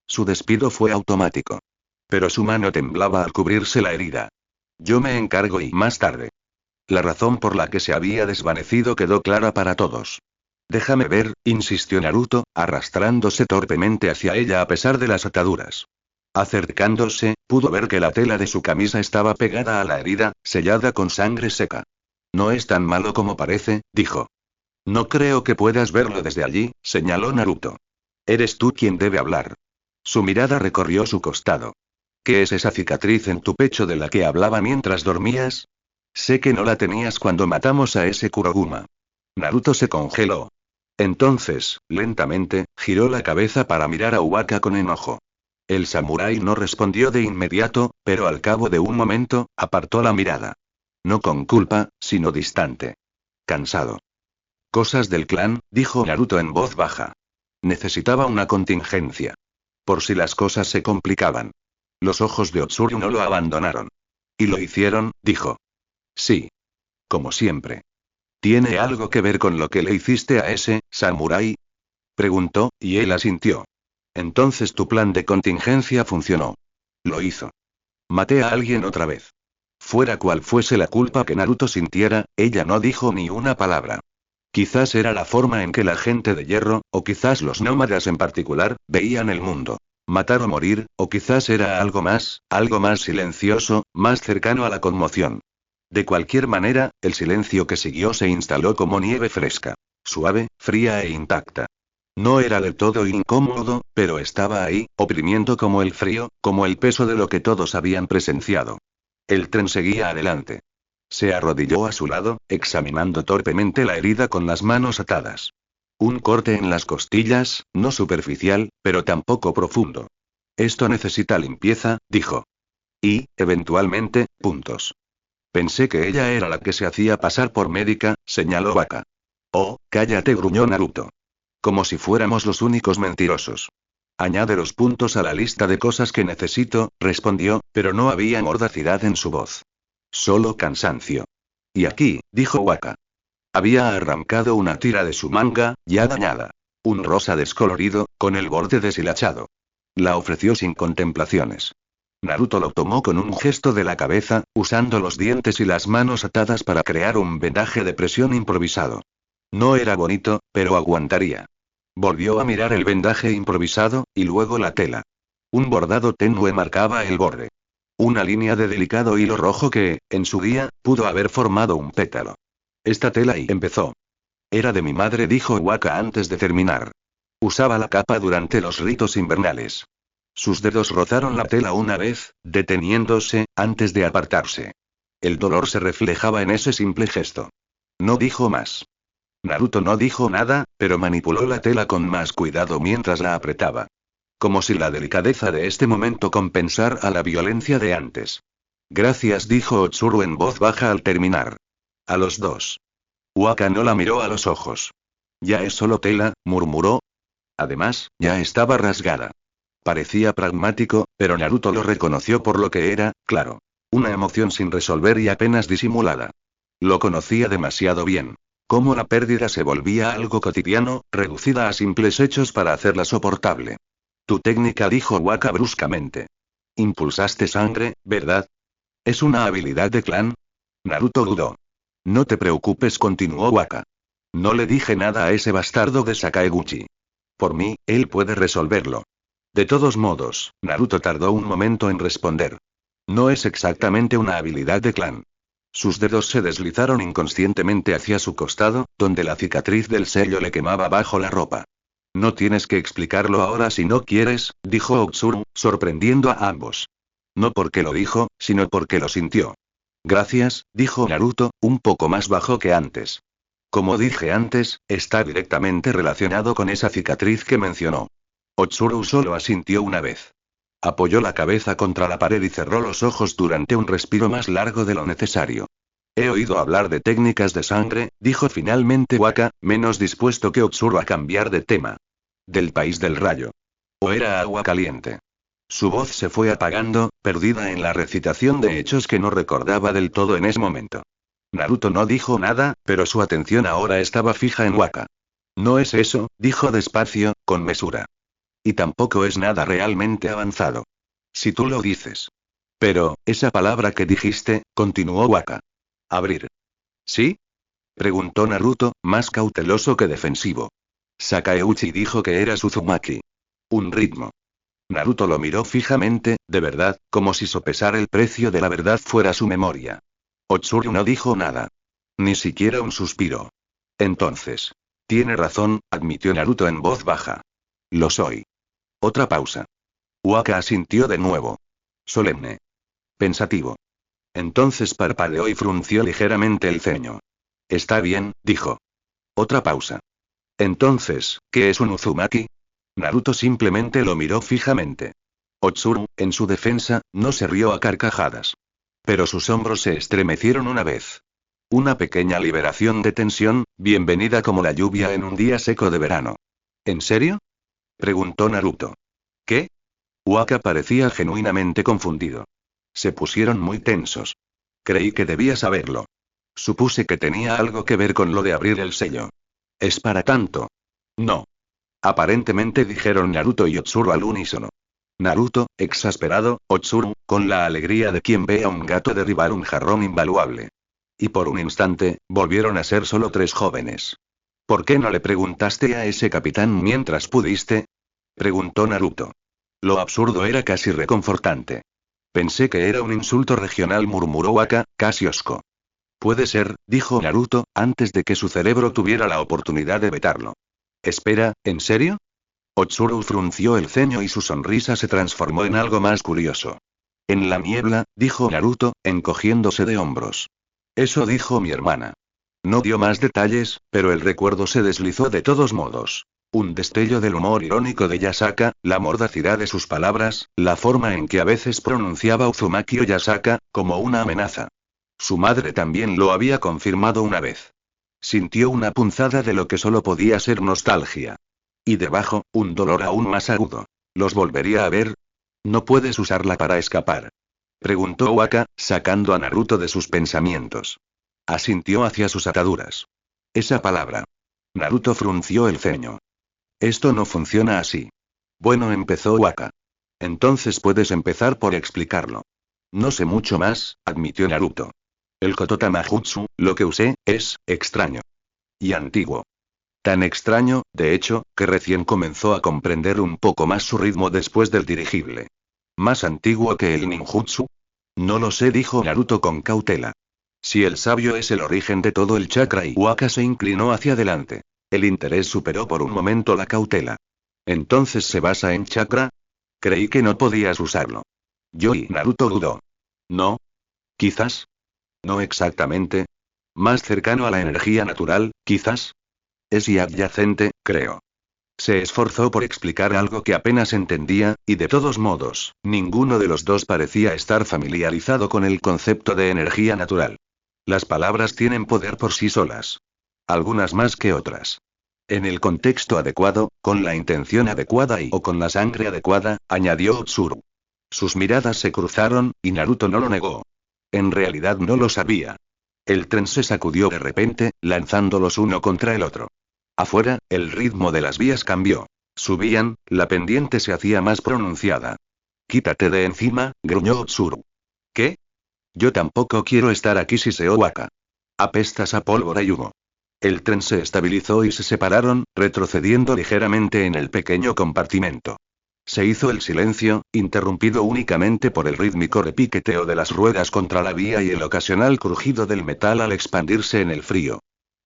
Su despido fue automático. Pero su mano temblaba al cubrirse la herida. Yo me encargo y más tarde. La razón por la que se había desvanecido quedó clara para todos. Déjame ver, insistió Naruto, arrastrándose torpemente hacia ella a pesar de las ataduras. Acercándose, pudo ver que la tela de su camisa estaba pegada a la herida, sellada con sangre seca. No es tan malo como parece, dijo. No creo que puedas verlo desde allí, señaló Naruto. Eres tú quien debe hablar. Su mirada recorrió su costado. ¿Qué es esa cicatriz en tu pecho de la que hablaba mientras dormías? Sé que no la tenías cuando matamos a ese Kuroguma. Naruto se congeló. Entonces, lentamente, giró la cabeza para mirar a Waka con enojo. El samurái no respondió de inmediato, pero al cabo de un momento, apartó la mirada. No con culpa, sino distante. Cansado. Cosas del clan, dijo Naruto en voz baja. Necesitaba una contingencia. Por si las cosas se complicaban. Los ojos de Otsuru no lo abandonaron. ¿Y lo hicieron?, dijo. Sí. Como siempre. ¿Tiene algo que ver con lo que le hiciste a ese samurái? Preguntó, y él asintió. Entonces tu plan de contingencia funcionó. Lo hizo. Maté a alguien otra vez. Fuera cual fuese la culpa que Naruto sintiera, ella no dijo ni una palabra. Quizás era la forma en que la gente de hierro, o quizás los nómadas en particular, veían el mundo. Matar o morir, o quizás era algo más silencioso, más cercano a la conmoción. De cualquier manera, el silencio que siguió se instaló como nieve fresca. Suave, fría e intacta. No era del todo incómodo, pero estaba ahí, oprimiendo como el frío, como el peso de lo que todos habían presenciado. El tren seguía adelante. Se arrodilló a su lado, examinando torpemente la herida con las manos atadas. Un corte en las costillas, no superficial, pero tampoco profundo. Esto necesita limpieza, dijo. Y, eventualmente, puntos. Pensé que ella era la que se hacía pasar por médica, señaló Waka. Oh, cállate, gruñó Naruto. Como si fuéramos los únicos mentirosos. Añade los puntos a la lista de cosas que necesito, respondió, pero no había mordacidad en su voz. Solo cansancio. Y aquí, dijo Waka. Había arrancado una tira de su manga, ya dañada. Un rosa descolorido, con el borde deshilachado. La ofreció sin contemplaciones. Naruto lo tomó con un gesto de la cabeza, usando los dientes y las manos atadas para crear un vendaje de presión improvisado. No era bonito, pero aguantaría. Volvió a mirar el vendaje improvisado, y luego la tela. Un bordado tenue marcaba el borde. Una línea de delicado hilo rojo que, en su día, pudo haber formado un pétalo. Esta tela y empezó. Era de mi madre, dijo Waka antes de terminar. Usaba la capa durante los ritos invernales. Sus dedos rozaron la tela una vez, deteniéndose, antes de apartarse. El dolor se reflejaba en ese simple gesto. No dijo más. Naruto no dijo nada, pero manipuló la tela con más cuidado mientras la apretaba. Como si la delicadeza de este momento compensara la violencia de antes. Gracias, dijo Otsuru en voz baja al terminar. A los dos. Waka no la miró a los ojos. Ya es solo tela, murmuró. Además, ya estaba rasgada. Parecía pragmático, pero Naruto lo reconoció por lo que era, claro. Una emoción sin resolver y apenas disimulada. Lo conocía demasiado bien. Cómo la pérdida se volvía algo cotidiano, reducida a simples hechos para hacerla soportable. Tu técnica, dijo Waka bruscamente. Impulsaste sangre, ¿verdad? ¿Es una habilidad de clan? Naruto dudó. No te preocupes, continuó Waka. No le dije nada a ese bastardo de Sakaeguchi. Por mí, él puede resolverlo. De todos modos, Naruto tardó un momento en responder. No es exactamente una habilidad de clan. Sus dedos se deslizaron inconscientemente hacia su costado, donde la cicatriz del sello le quemaba bajo la ropa. No tienes que explicarlo ahora si no quieres, dijo Otsuru, sorprendiendo a ambos. No porque lo dijo, sino porque lo sintió. Gracias, dijo Naruto, un poco más bajo que antes. Como dije antes, está directamente relacionado con esa cicatriz que mencionó. Otsuru solo asintió una vez. Apoyó la cabeza contra la pared y cerró los ojos durante un respiro más largo de lo necesario. He oído hablar de técnicas de sangre, dijo finalmente Waka, menos dispuesto que Otsuru a cambiar de tema. Del país del rayo. ¿O era agua caliente? Su voz se fue apagando, perdida en la recitación de hechos que no recordaba del todo en ese momento. Naruto no dijo nada, pero su atención ahora estaba fija en Waka. No es eso, dijo despacio, con mesura. Y tampoco es nada realmente avanzado. Si tú lo dices. Pero, esa palabra que dijiste, continuó Waka. Abrir. ¿Sí? Preguntó Naruto, más cauteloso que defensivo. Sakaeuchi dijo que era Uzumaki. Un ritmo. Naruto lo miró fijamente, de verdad, como si sopesar el precio de la verdad fuera su memoria. Otsuru no dijo nada. Ni siquiera un suspiro. Entonces. Tiene razón, admitió Naruto en voz baja. Lo soy. Otra pausa. Waka asintió de nuevo. Solemne. Pensativo. Entonces parpadeó y frunció ligeramente el ceño. Está bien, dijo. Otra pausa. Entonces, ¿qué es un Uzumaki? Naruto simplemente lo miró fijamente. Otsuru, en su defensa, no se rió a carcajadas. Pero sus hombros se estremecieron una vez. Una pequeña liberación de tensión, bienvenida como la lluvia en un día seco de verano. ¿En serio? Preguntó Naruto. ¿Qué? Waka parecía genuinamente confundido. Se pusieron muy tensos. Creí que debía saberlo. Supuse que tenía algo que ver con lo de abrir el sello. ¿Es para tanto? No. Aparentemente dijeron Naruto y Otsuru al unísono. Naruto, exasperado, Otsuru, con la alegría de quien ve a un gato derribar un jarrón invaluable. Y por un instante, volvieron a ser solo tres jóvenes. ¿Por qué no le preguntaste a ese capitán mientras pudiste? Preguntó Naruto. Lo absurdo era casi reconfortante. Pensé que era un insulto regional, murmuró Waka, casi hosco. Puede ser, dijo Naruto, antes de que su cerebro tuviera la oportunidad de vetarlo. Espera, ¿en serio? Otsuru frunció el ceño y su sonrisa se transformó en algo más curioso. En la niebla, dijo Naruto, encogiéndose de hombros. Eso dijo mi hermana. No dio más detalles, pero el recuerdo se deslizó de todos modos. Un destello del humor irónico de Yasaka, la mordacidad de sus palabras, la forma en que a veces pronunciaba Uzumaki o Yasaka, como una amenaza. Su madre también lo había confirmado una vez. Sintió una punzada de lo que solo podía ser nostalgia. Y debajo, un dolor aún más agudo. ¿Los volvería a ver? ¿No puedes usarla para escapar? Preguntó Waka, sacando a Naruto de sus pensamientos. Asintió hacia sus ataduras. Esa palabra. Naruto frunció el ceño. Esto no funciona así. Bueno, empezó Waka. Entonces puedes empezar por explicarlo. No sé mucho más, admitió Naruto. El Kotota Majutsu, lo que usé, es extraño. Y antiguo. Tan extraño, de hecho, que recién comenzó a comprender un poco más su ritmo después del dirigible. ¿Más antiguo que el ninjutsu? No lo sé, dijo Naruto con cautela. Si el sabio es el origen de todo el chakra, y Waka se inclinó hacia adelante. El interés superó por un momento la cautela. ¿Entonces se basa en chakra? Creí que no podías usarlo. Yo y Naruto dudó. ¿No? Quizás. No exactamente. Más cercano a la energía natural, quizás. Es y adyacente, creo. Se esforzó por explicar algo que apenas entendía, y de todos modos, ninguno de los dos parecía estar familiarizado con el concepto de energía natural. Las palabras tienen poder por sí solas. Algunas más que otras. En el contexto adecuado, con la intención adecuada o con la sangre adecuada, añadió Tsuru. Sus miradas se cruzaron, y Naruto no lo negó. En realidad no lo sabía. El tren se sacudió de repente, lanzándolos uno contra el otro. Afuera, el ritmo de las vías cambió. Subían, la pendiente se hacía más pronunciada. Quítate de encima, gruñó Tsuru. ¿Qué? Yo tampoco quiero estar aquí, siseó Waka. Apestas a pólvora y humo. El tren se estabilizó y se separaron, retrocediendo ligeramente en el pequeño compartimento. Se hizo el silencio, interrumpido únicamente por el rítmico repiqueteo de las ruedas contra la vía y el ocasional crujido del metal al expandirse en el frío.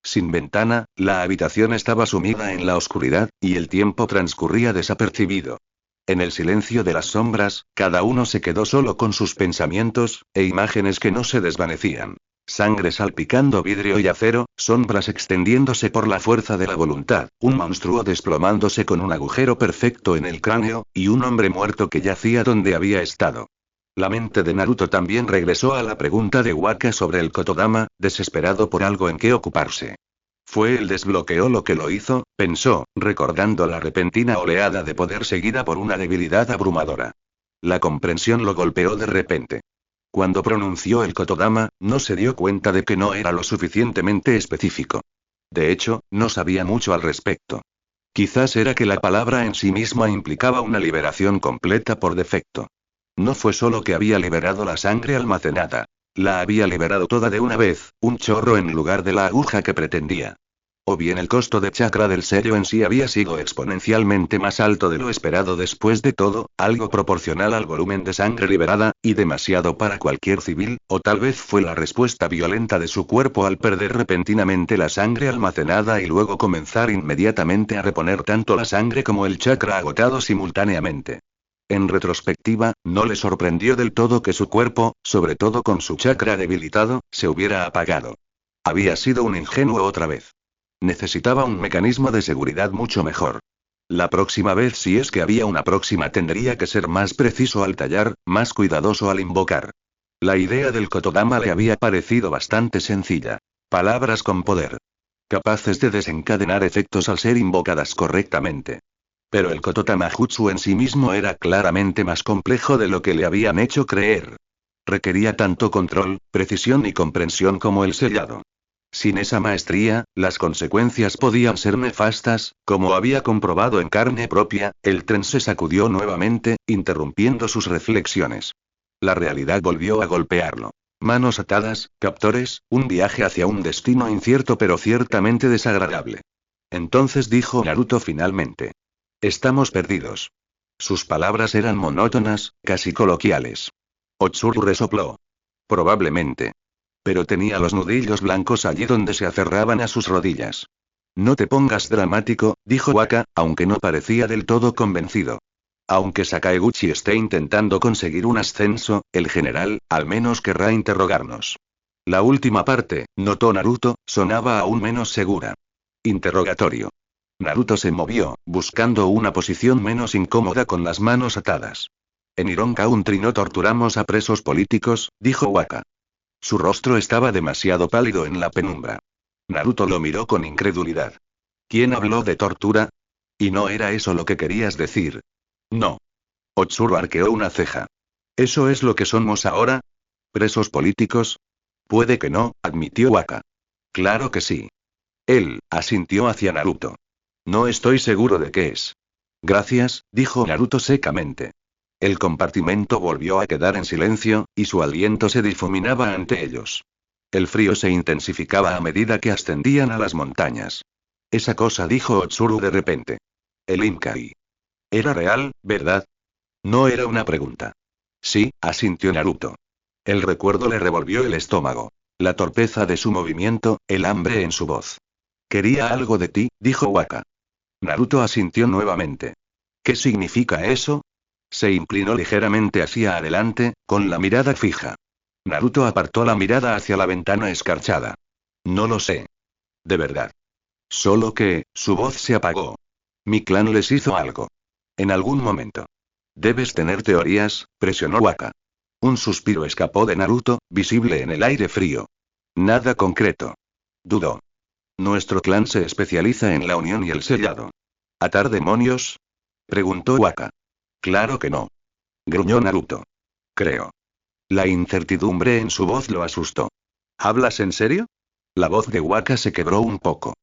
Sin ventana, la habitación estaba sumida en la oscuridad, y el tiempo transcurría desapercibido. En el silencio de las sombras, cada uno se quedó solo con sus pensamientos, e imágenes que no se desvanecían. Sangre salpicando vidrio y acero, sombras extendiéndose por la fuerza de la voluntad, un monstruo desplomándose con un agujero perfecto en el cráneo, y un hombre muerto que yacía donde había estado. La mente de Naruto también regresó a la pregunta de Waka sobre el Kotodama, desesperado por algo en qué ocuparse. Fue el desbloqueo lo que lo hizo, pensó, recordando la repentina oleada de poder seguida por una debilidad abrumadora. La comprensión lo golpeó de repente. Cuando pronunció el Kotodama, no se dio cuenta de que no era lo suficientemente específico. De hecho, no sabía mucho al respecto. Quizás era que la palabra en sí misma implicaba una liberación completa por defecto. No fue solo que había liberado la sangre almacenada. La había liberado toda de una vez, un chorro en lugar de la aguja que pretendía. O bien el costo de chakra del sello en sí había sido exponencialmente más alto de lo esperado después de todo, algo proporcional al volumen de sangre liberada, y demasiado para cualquier civil, o tal vez fue la respuesta violenta de su cuerpo al perder repentinamente la sangre almacenada y luego comenzar inmediatamente a reponer tanto la sangre como el chakra agotado simultáneamente. En retrospectiva, no le sorprendió del todo que su cuerpo, sobre todo con su chakra debilitado, se hubiera apagado. Había sido un ingenuo otra vez. Necesitaba un mecanismo de seguridad mucho mejor. La próxima vez, si es que había una próxima, tendría que ser más preciso al tallar, más cuidadoso al invocar. La idea del Kotodama le había parecido bastante sencilla. Palabras con poder. Capaces de desencadenar efectos al ser invocadas correctamente. Pero el Kotodama Jutsu en sí mismo era claramente más complejo de lo que le habían hecho creer. Requería tanto control, precisión y comprensión como el sellado. Sin esa maestría, las consecuencias podían ser nefastas, como había comprobado en carne propia. El tren se sacudió nuevamente, interrumpiendo sus reflexiones. La realidad volvió a golpearlo. Manos atadas, captores, un viaje hacia un destino incierto pero ciertamente desagradable. Entonces dijo Naruto finalmente. Estamos perdidos. Sus palabras eran monótonas, casi coloquiales. Otsuru resopló. Probablemente. Pero tenía los nudillos blancos allí donde se aferraban a sus rodillas. No te pongas dramático, dijo Waka, aunque no parecía del todo convencido. Aunque Sakaguchi esté intentando conseguir un ascenso, el general, al menos querrá interrogarnos. La última parte, notó Naruto, sonaba aún menos segura. Interrogatorio. Naruto se movió, buscando una posición menos incómoda con las manos atadas. En Iron Country no torturamos a presos políticos, dijo Waka. Su rostro estaba demasiado pálido en la penumbra. Naruto lo miró con incredulidad. ¿Quién habló de tortura? ¿Y no era eso lo que querías decir? No. Otsuru arqueó una ceja. ¿Eso es lo que somos ahora? ¿Presos políticos? Puede que no, admitió Waka. Claro que sí. Él, asintió hacia Naruto. No estoy seguro de qué es. Gracias, dijo Naruto secamente. El compartimento volvió a quedar en silencio, y su aliento se difuminaba ante ellos. El frío se intensificaba a medida que ascendían a las montañas. Esa cosa, dijo Otsuru de repente. El Inkai. Era real, ¿verdad? No era una pregunta. Sí, asintió Naruto. El recuerdo le revolvió el estómago. La torpeza de su movimiento, el hambre en su voz. Quería algo de ti, dijo Waka. Naruto asintió nuevamente. ¿Qué significa eso? Se inclinó ligeramente hacia adelante, con la mirada fija. Naruto apartó la mirada hacia la ventana escarchada. No lo sé. De verdad. Solo que, su voz se apagó. Mi clan les hizo algo. En algún momento. Debes tener teorías, presionó Waka. Un suspiro escapó de Naruto, visible en el aire frío. Nada concreto. Dudó. Nuestro clan se especializa en la unión y el sellado. ¿Atar demonios? Preguntó Waka. Claro que no. Gruñó Naruto. Creo. La incertidumbre en su voz lo asustó. ¿Hablas en serio? La voz de Waka se quebró un poco.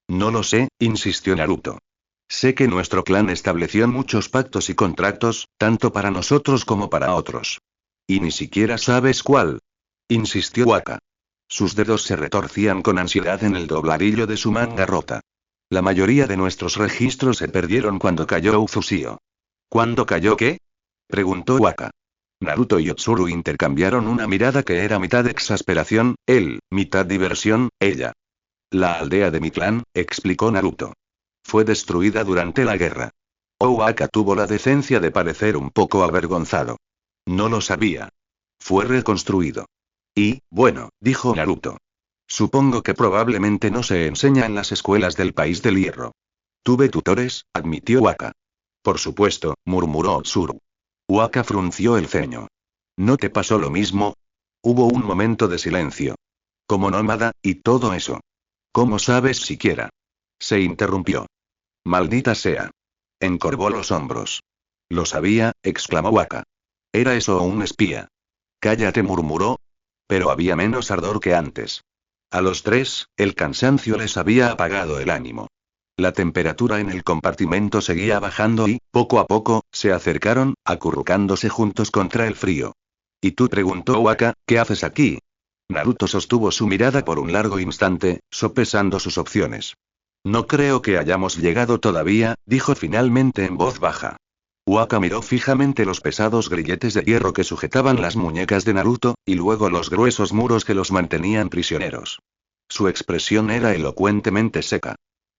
No lo sé, insistió Naruto. Sé que nuestro clan estableció muchos pactos y contratos, tanto para nosotros como para otros. Y ni siquiera sabes cuál. Insistió Waka. Sus dedos se retorcían con ansiedad en el dobladillo de su manga rota. La mayoría de nuestros registros se perdieron cuando cayó Uzushio. ¿Cuándo cayó qué? Preguntó Waka. Naruto y Otsuru intercambiaron una mirada que era mitad exasperación, él, mitad diversión, ella. La aldea de mi clan, explicó Naruto. Fue destruida durante la guerra. Waka tuvo la decencia de parecer un poco avergonzado. No lo sabía. Fue reconstruido. Y, bueno, dijo Naruto. Supongo que probablemente no se enseña en las escuelas del país del hierro. Tuve tutores, admitió Waka. Por supuesto, murmuró Otsuru. Waka frunció el ceño. ¿No te pasó lo mismo? Hubo un momento de silencio. Como nómada, y todo eso. ¿Cómo sabes siquiera? Se interrumpió. Maldita sea. Encorvó los hombros. Lo sabía, exclamó Waka. ¿Era eso un espía? Cállate, murmuró. Pero había menos ardor que antes. A los tres, el cansancio les había apagado el ánimo. La temperatura en el compartimento seguía bajando y, poco a poco, se acercaron, acurrucándose juntos contra el frío. ¿Y tú? Preguntó Waka, ¿qué haces aquí? Naruto sostuvo su mirada por un largo instante, sopesando sus opciones. No creo que hayamos llegado todavía, dijo finalmente en voz baja. Waka miró fijamente los pesados grilletes de hierro que sujetaban las muñecas de Naruto, y luego los gruesos muros que los mantenían prisioneros. Su expresión era elocuentemente seca.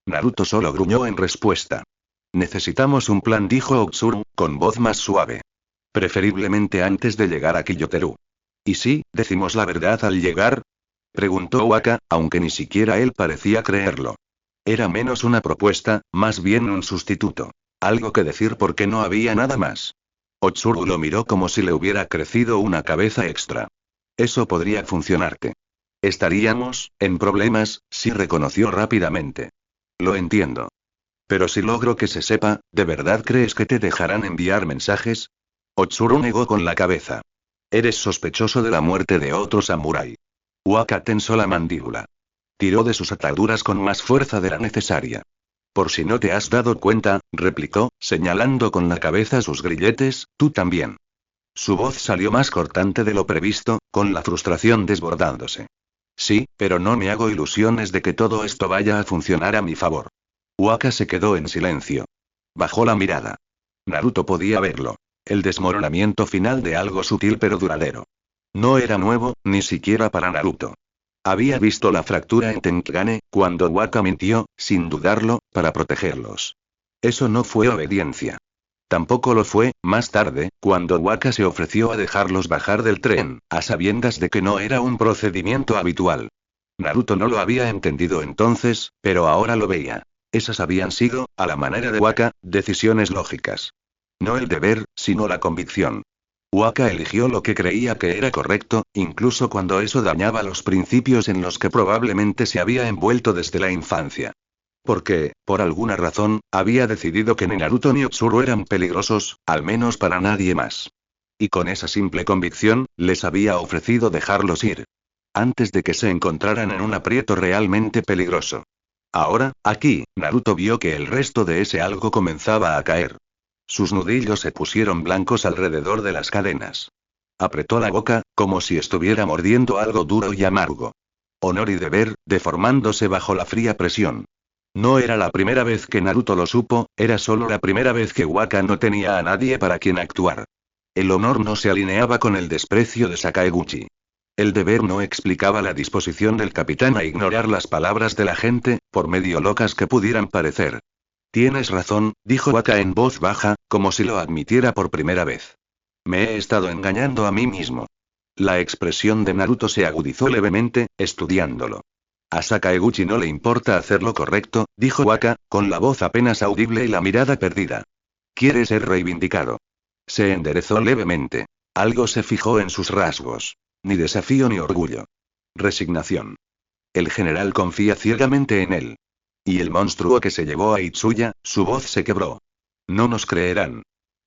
Naruto solo gruñó en respuesta. Necesitamos un plan, dijo Otsuru, con voz más suave. Preferiblemente antes de llegar a Kiyoteru. ¿Y si decimos la verdad al llegar? Preguntó Waka, aunque ni siquiera él parecía creerlo. Era menos una propuesta, más bien un sustituto. Algo que decir porque no había nada más. Otsuru lo miró como si le hubiera crecido una cabeza extra. Eso podría funcionarte. Estaríamos, en problemas, sí, reconoció rápidamente. Lo entiendo. Pero si logro que se sepa, ¿de verdad crees que te dejarán enviar mensajes? Otsuru negó con la cabeza. Eres sospechoso de la muerte de otro samurái. Waka tensó la mandíbula. Tiró de sus ataduras con más fuerza de la necesaria. Por si no te has dado cuenta, replicó, señalando con la cabeza sus grilletes, tú también. Su voz salió más cortante de lo previsto, con la frustración desbordándose. Sí, pero no me hago ilusiones de que todo esto vaya a funcionar a mi favor. Waka se quedó en silencio. Bajó la mirada. Naruto podía verlo. El desmoronamiento final de algo sutil pero duradero. No era nuevo, ni siquiera para Naruto. Había visto la fractura en Tenkagane, cuando Waka mintió, sin dudarlo, para protegerlos. Eso no fue obediencia. Tampoco lo fue, más tarde, cuando Waka se ofreció a dejarlos bajar del tren, a sabiendas de que no era un procedimiento habitual. Naruto no lo había entendido entonces, pero ahora lo veía. Esas habían sido, a la manera de Waka, decisiones lógicas. No el deber, sino la convicción. Waka eligió lo que creía que era correcto, incluso cuando eso dañaba los principios en los que probablemente se había envuelto desde la infancia. Porque, por alguna razón, había decidido que ni Naruto ni Otsuru eran peligrosos, al menos para nadie más. Y con esa simple convicción, les había ofrecido dejarlos ir. Antes de que se encontraran en un aprieto realmente peligroso. Ahora, aquí, Naruto vio que el resto de ese algo comenzaba a caer. Sus nudillos se pusieron blancos alrededor de las cadenas. Apretó la boca, como si estuviera mordiendo algo duro y amargo. Honor y deber, deformándose bajo la fría presión. No era la primera vez que Naruto lo supo, era solo la primera vez que Waka no tenía a nadie para quien actuar. El honor no se alineaba con el desprecio de Sakaguchi. El deber no explicaba la disposición del capitán a ignorar las palabras de la gente, por medio locas que pudieran parecer. Tienes razón, dijo Waka en voz baja, como si lo admitiera por primera vez. Me he estado engañando a mí mismo. La expresión de Naruto se agudizó levemente, estudiándolo. A Sakaguchi no le importa hacer lo correcto, dijo Waka, con la voz apenas audible y la mirada perdida. Quiere ser reivindicado. Se enderezó levemente. Algo se fijó en sus rasgos. Ni desafío ni orgullo. Resignación. El general confía ciegamente en él. Y el monstruo que se llevó a Itsuya, su voz se quebró. No nos creerán.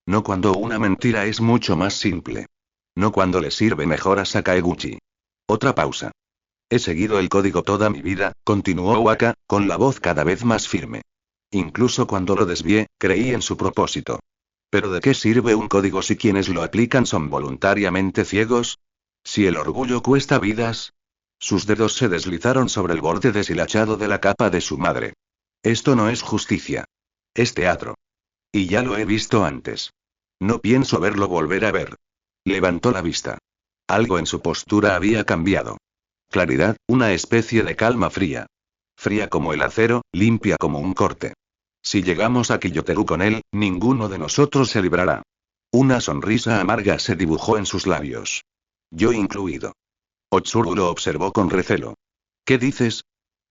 No cuando una mentira es mucho más simple. No cuando le sirve mejor a Sakaguchi. Otra pausa. He seguido el código toda mi vida, continuó Waka, con la voz cada vez más firme. Incluso cuando lo desvié, creí en su propósito. ¿Pero de qué sirve un código si quienes lo aplican son voluntariamente ciegos? Si el orgullo cuesta vidas. Sus dedos se deslizaron sobre el borde deshilachado de la capa de su madre. Esto no es justicia. Es teatro. Y ya lo he visto antes. No pienso verlo volver a ver. Levantó la vista. Algo en su postura había cambiado. Claridad, una especie de calma fría. Fría como el acero, limpia como un corte. Si llegamos a Kiyoteru con él, ninguno de nosotros se librará. Una sonrisa amarga se dibujó en sus labios. Yo incluido. Otsuru lo observó con recelo. ¿Qué dices?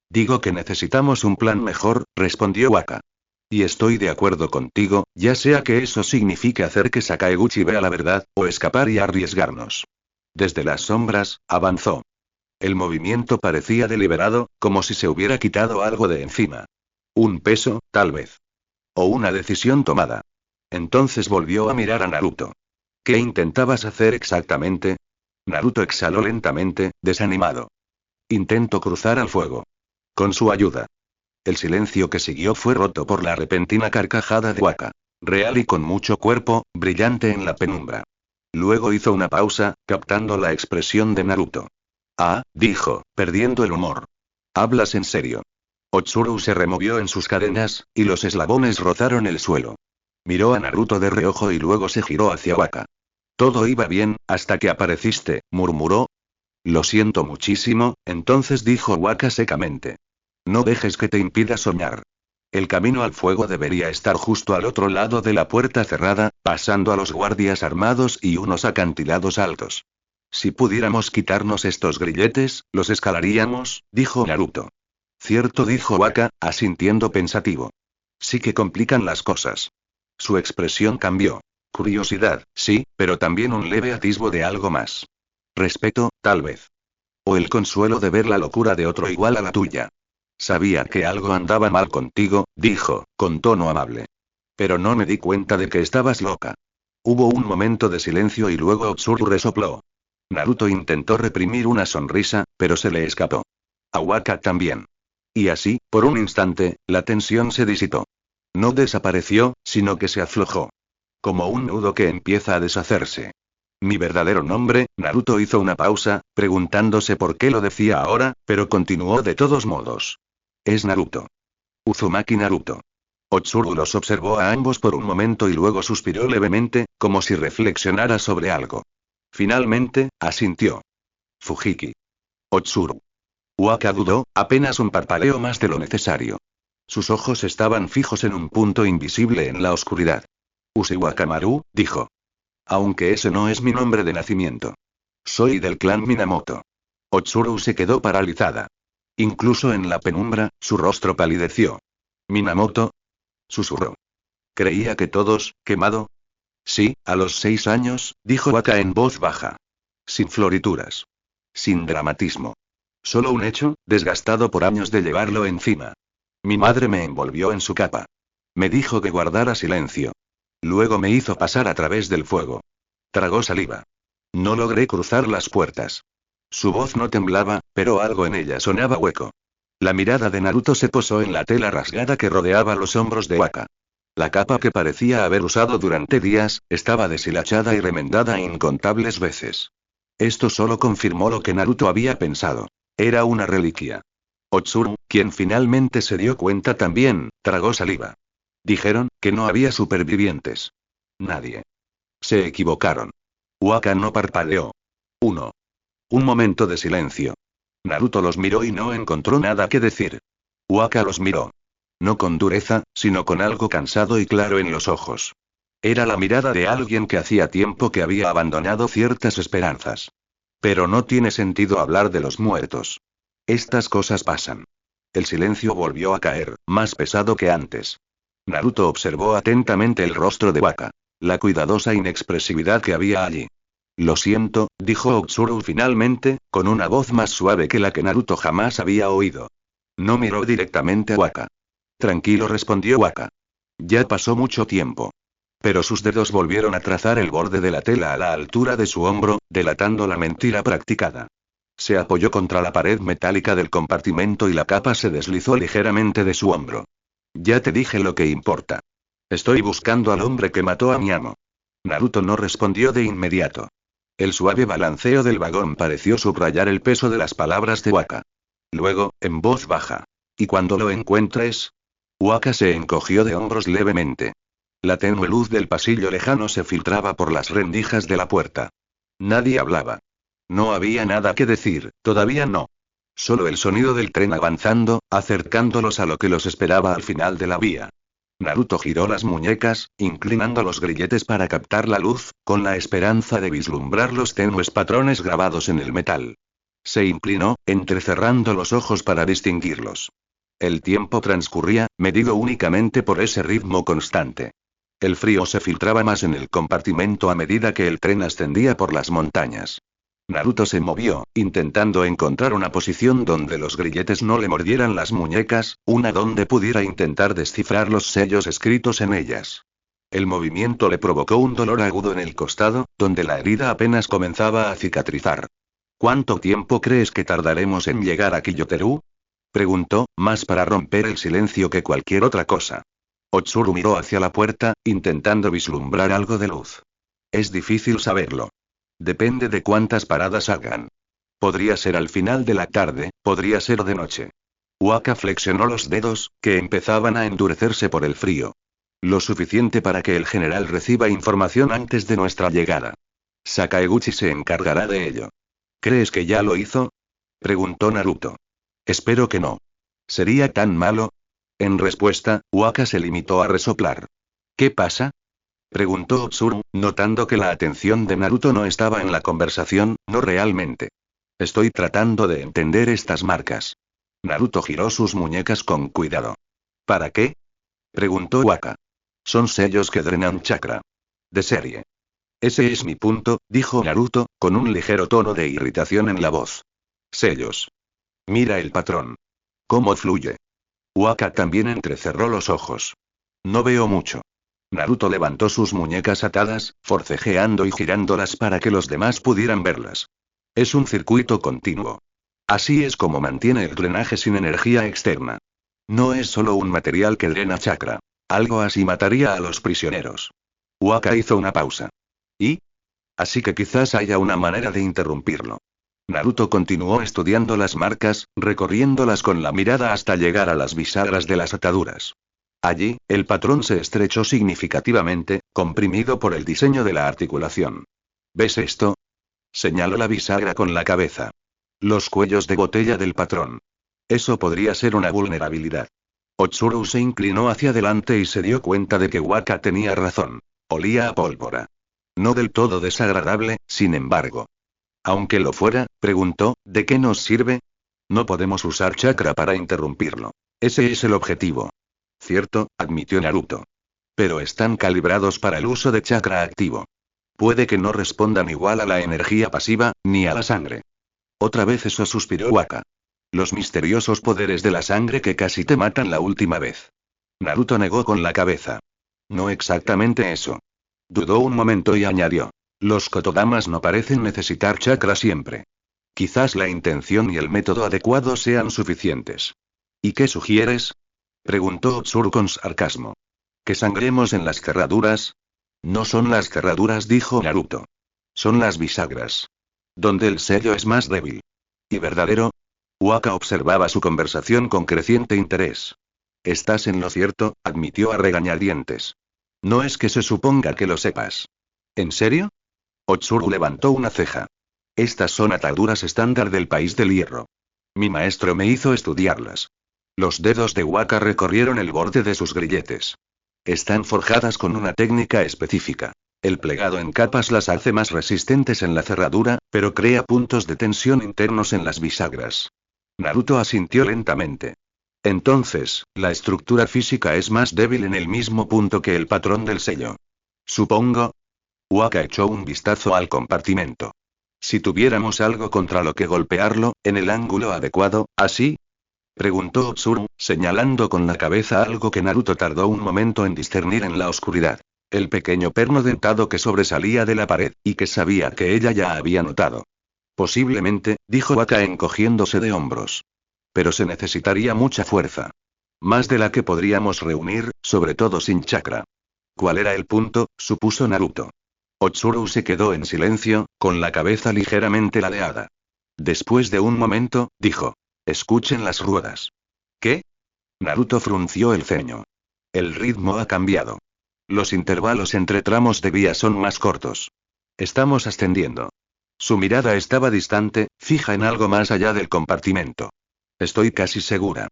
Digo que necesitamos un plan mejor, respondió Waka. Y estoy de acuerdo contigo, ya sea que eso signifique hacer que Sakaguchi vea la verdad, o escapar y arriesgarnos. Desde las sombras, avanzó. El movimiento parecía deliberado, como si se hubiera quitado algo de encima. Un peso, tal vez. O una decisión tomada. Entonces volvió a mirar a Naruto. ¿Qué intentabas hacer exactamente? Naruto exhaló lentamente, desanimado. Intento cruzar al fuego. Con su ayuda. El silencio que siguió fue roto por la repentina carcajada de Waka. Real y con mucho cuerpo, brillante en la penumbra. Luego hizo una pausa, captando la expresión de Naruto. Ah, dijo, perdiendo el humor. ¿Hablas en serio? Otsuru se removió en sus cadenas, y los eslabones rozaron el suelo. Miró a Naruto de reojo y luego se giró hacia Waka. Todo iba bien, hasta que apareciste, murmuró. Lo siento muchísimo, entonces dijo Waka secamente. No dejes que te impida soñar. El camino al fuego debería estar justo al otro lado de la puerta cerrada, pasando a los guardias armados y unos acantilados altos. Si pudiéramos quitarnos estos grilletes, los escalaríamos, dijo Naruto. Cierto, dijo Waka, asintiendo pensativo. Sí que complican las cosas. Su expresión cambió. Curiosidad, sí, pero también un leve atisbo de algo más. Respeto, tal vez. O el consuelo de ver la locura de otro igual a la tuya. Sabía que algo andaba mal contigo, dijo, con tono amable. Pero no me di cuenta de que estabas loca. Hubo un momento de silencio y luego Otsuru resopló. Naruto intentó reprimir una sonrisa, pero se le escapó. A Waka también. Y así, por un instante, la tensión se disipó. No desapareció, sino que se aflojó. Como un nudo que empieza a deshacerse. Mi verdadero nombre, Naruto hizo una pausa, preguntándose por qué lo decía ahora, pero continuó de todos modos. Es Naruto. Uzumaki Naruto. Otsuru los observó a ambos por un momento y luego suspiró levemente, como si reflexionara sobre algo. Finalmente, asintió. Fujiki. Otsuru. Waka dudó, apenas un parpadeo más de lo necesario. Sus ojos estaban fijos en un punto invisible en la oscuridad. Ushiwakamaru, dijo. Aunque ese no es mi nombre de nacimiento. Soy del clan Minamoto. Otsuru se quedó paralizada. Incluso en la penumbra, su rostro palideció. ¿Minamoto? Susurró. Creía que todos, quemado. Sí, a los 6 años, dijo Waka en voz baja. Sin florituras. Sin dramatismo. Solo un hecho, desgastado por años de llevarlo encima. Mi madre me envolvió en su capa. Me dijo que guardara silencio. Luego me hizo pasar a través del fuego. Tragó saliva. No logré cruzar las puertas. Su voz no temblaba, pero algo en ella sonaba hueco. La mirada de Naruto se posó en la tela rasgada que rodeaba los hombros de Waka. La capa que parecía haber usado durante días, estaba deshilachada y remendada incontables veces. Esto solo confirmó lo que Naruto había pensado. Era una reliquia. Otsuru, quien finalmente se dio cuenta también, tragó saliva. Dijeron que no había supervivientes. Nadie. Se equivocaron. Waka no parpadeó. Un momento de silencio. Naruto los miró y no encontró nada que decir. Waka los miró. No con dureza, sino con algo cansado y claro en los ojos. Era la mirada de alguien que hacía tiempo que había abandonado ciertas esperanzas. Pero no tiene sentido hablar de los muertos. Estas cosas pasan. El silencio volvió a caer, más pesado que antes. Naruto observó atentamente el rostro de Waka. La cuidadosa inexpresividad que había allí. Lo siento, dijo Otsuru finalmente, con una voz más suave que la que Naruto jamás había oído. No miró directamente a Waka. Tranquilo, respondió Waka. Ya pasó mucho tiempo. Pero sus dedos volvieron a trazar el borde de la tela a la altura de su hombro, delatando la mentira practicada. Se apoyó contra la pared metálica del compartimento y la capa se deslizó ligeramente de su hombro. Ya te dije lo que importa. Estoy buscando al hombre que mató a mi amo. Naruto no respondió de inmediato. El suave balanceo del vagón pareció subrayar el peso de las palabras de Waka. Luego, en voz baja. ¿Y cuando lo encuentres? Waka se encogió de hombros levemente. La tenue luz del pasillo lejano se filtraba por las rendijas de la puerta. Nadie hablaba. No había nada que decir, todavía no. Solo el sonido del tren avanzando, acercándolos a lo que los esperaba al final de la vía. Naruto giró las muñecas, inclinando los grilletes para captar la luz, con la esperanza de vislumbrar los tenues patrones grabados en el metal. Se inclinó, entrecerrando los ojos para distinguirlos. El tiempo transcurría, medido únicamente por ese ritmo constante. El frío se filtraba más en el compartimento a medida que el tren ascendía por las montañas. Naruto se movió, intentando encontrar una posición donde los grilletes no le mordieran las muñecas, una donde pudiera intentar descifrar los sellos escritos en ellas. El movimiento le provocó un dolor agudo en el costado, donde la herida apenas comenzaba a cicatrizar. ¿Cuánto tiempo crees que tardaremos en llegar a Kiyoteru? Preguntó, más para romper el silencio que cualquier otra cosa. Otsuru miró hacia la puerta, intentando vislumbrar algo de luz. Es difícil saberlo. Depende de cuántas paradas hagan. Podría ser al final de la tarde, podría ser de noche. Waka flexionó los dedos, que empezaban a endurecerse por el frío. Lo suficiente para que el general reciba información antes de nuestra llegada. Sakaeguchi se encargará de ello. ¿Crees que ya lo hizo? Preguntó Naruto. Espero que no. ¿Sería tan malo? En respuesta, Waka se limitó a resoplar. ¿Qué pasa? Preguntó Otsuru, notando que la atención de Naruto no estaba en la conversación, no realmente. Estoy tratando de entender estas marcas. Naruto giró sus muñecas con cuidado. ¿Para qué? Preguntó Waka. Son sellos que drenan chakra. De serie. Ese es mi punto, dijo Naruto, con un ligero tono de irritación en la voz. Sellos. Mira el patrón. ¿Cómo fluye? Waka también entrecerró los ojos. No veo mucho. Naruto levantó sus muñecas atadas, forcejeando y girándolas para que los demás pudieran verlas. Es un circuito continuo. Así es como mantiene el drenaje sin energía externa. No es solo un material que drena chakra. Algo así mataría a los prisioneros. Waka hizo una pausa. ¿Y? Así que quizás haya una manera de interrumpirlo. Naruto continuó estudiando las marcas, recorriéndolas con la mirada hasta llegar a las bisagras de las ataduras. Allí, el patrón se estrechó significativamente, comprimido por el diseño de la articulación. ¿Ves esto? Señaló la bisagra con la cabeza. Los cuellos de botella del patrón. Eso podría ser una vulnerabilidad. Otsuru se inclinó hacia adelante y se dio cuenta de que Waka tenía razón. Olía a pólvora. No del todo desagradable, sin embargo. Aunque lo fuera, preguntó, ¿de qué nos sirve? No podemos usar chakra para interrumpirlo. Ese es el objetivo. Cierto, admitió Naruto. Pero están calibrados para el uso de chakra activo. Puede que no respondan igual a la energía pasiva, ni a la sangre. Otra vez eso, suspiró Waka. Los misteriosos poderes de la sangre que casi te matan la última vez. Naruto negó con la cabeza. No exactamente eso. Dudó un momento y añadió. Los Kotodamas no parecen necesitar chakra siempre. Quizás la intención y el método adecuado sean suficientes. ¿Y qué sugieres? Preguntó Otsuru con sarcasmo. ¿Que sangremos en las cerraduras? No son las cerraduras, dijo Naruto. Son las bisagras. Donde el sello es más débil. ¿Y verdadero? Waka observaba su conversación con creciente interés. Estás en lo cierto, admitió a regañadientes. No es que se suponga que lo sepas. ¿En serio? Otsuru levantó una ceja. Estas son ataduras estándar del país del hierro. Mi maestro me hizo estudiarlas. Los dedos de Waka recorrieron el borde de sus grilletes. Están forjadas con una técnica específica. El plegado en capas las hace más resistentes en la cerradura, pero crea puntos de tensión internos en las bisagras. Naruto asintió lentamente. Entonces, la estructura física es más débil en el mismo punto que el patrón del sello. Supongo. Waka echó un vistazo al compartimento. Si tuviéramos algo contra lo que golpearlo, en el ángulo adecuado, ¿así? Preguntó Tsuru, señalando con la cabeza algo que Naruto tardó un momento en discernir en la oscuridad. El pequeño perno dentado que sobresalía de la pared, y que sabía que ella ya había notado. Posiblemente, dijo Waka encogiéndose de hombros. Pero se necesitaría mucha fuerza. Más de la que podríamos reunir, sobre todo sin chakra. ¿Cuál era el punto?, supuso Naruto. Otsuru se quedó en silencio, con la cabeza ligeramente ladeada. Después de un momento, dijo. Escuchen las ruedas. ¿Qué? Naruto frunció el ceño. El ritmo ha cambiado. Los intervalos entre tramos de vía son más cortos. Estamos ascendiendo. Su mirada estaba distante, fija en algo más allá del compartimento. Estoy casi segura.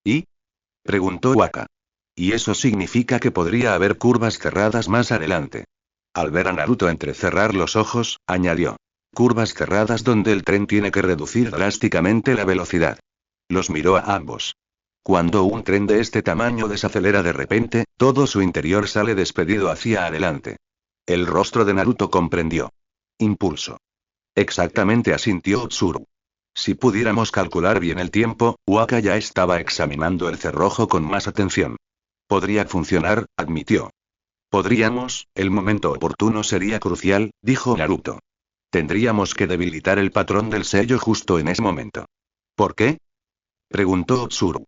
¿Y? Preguntó Waka. Y eso significa que podría haber curvas cerradas más adelante. Al ver a Naruto entrecerrar los ojos, añadió. Curvas cerradas donde el tren tiene que reducir drásticamente la velocidad. Los miró a ambos. Cuando un tren de este tamaño desacelera de repente, todo su interior sale despedido hacia adelante. El rostro de Naruto comprendió. Impulso. Exactamente, asintió Tsuru. Si pudiéramos calcular bien el tiempo, Waka ya estaba examinando el cerrojo con más atención. Podría funcionar, admitió. Podríamos, el momento oportuno sería crucial, dijo Naruto. Tendríamos que debilitar el patrón del sello justo en ese momento. ¿Por qué? Preguntó Tsuru.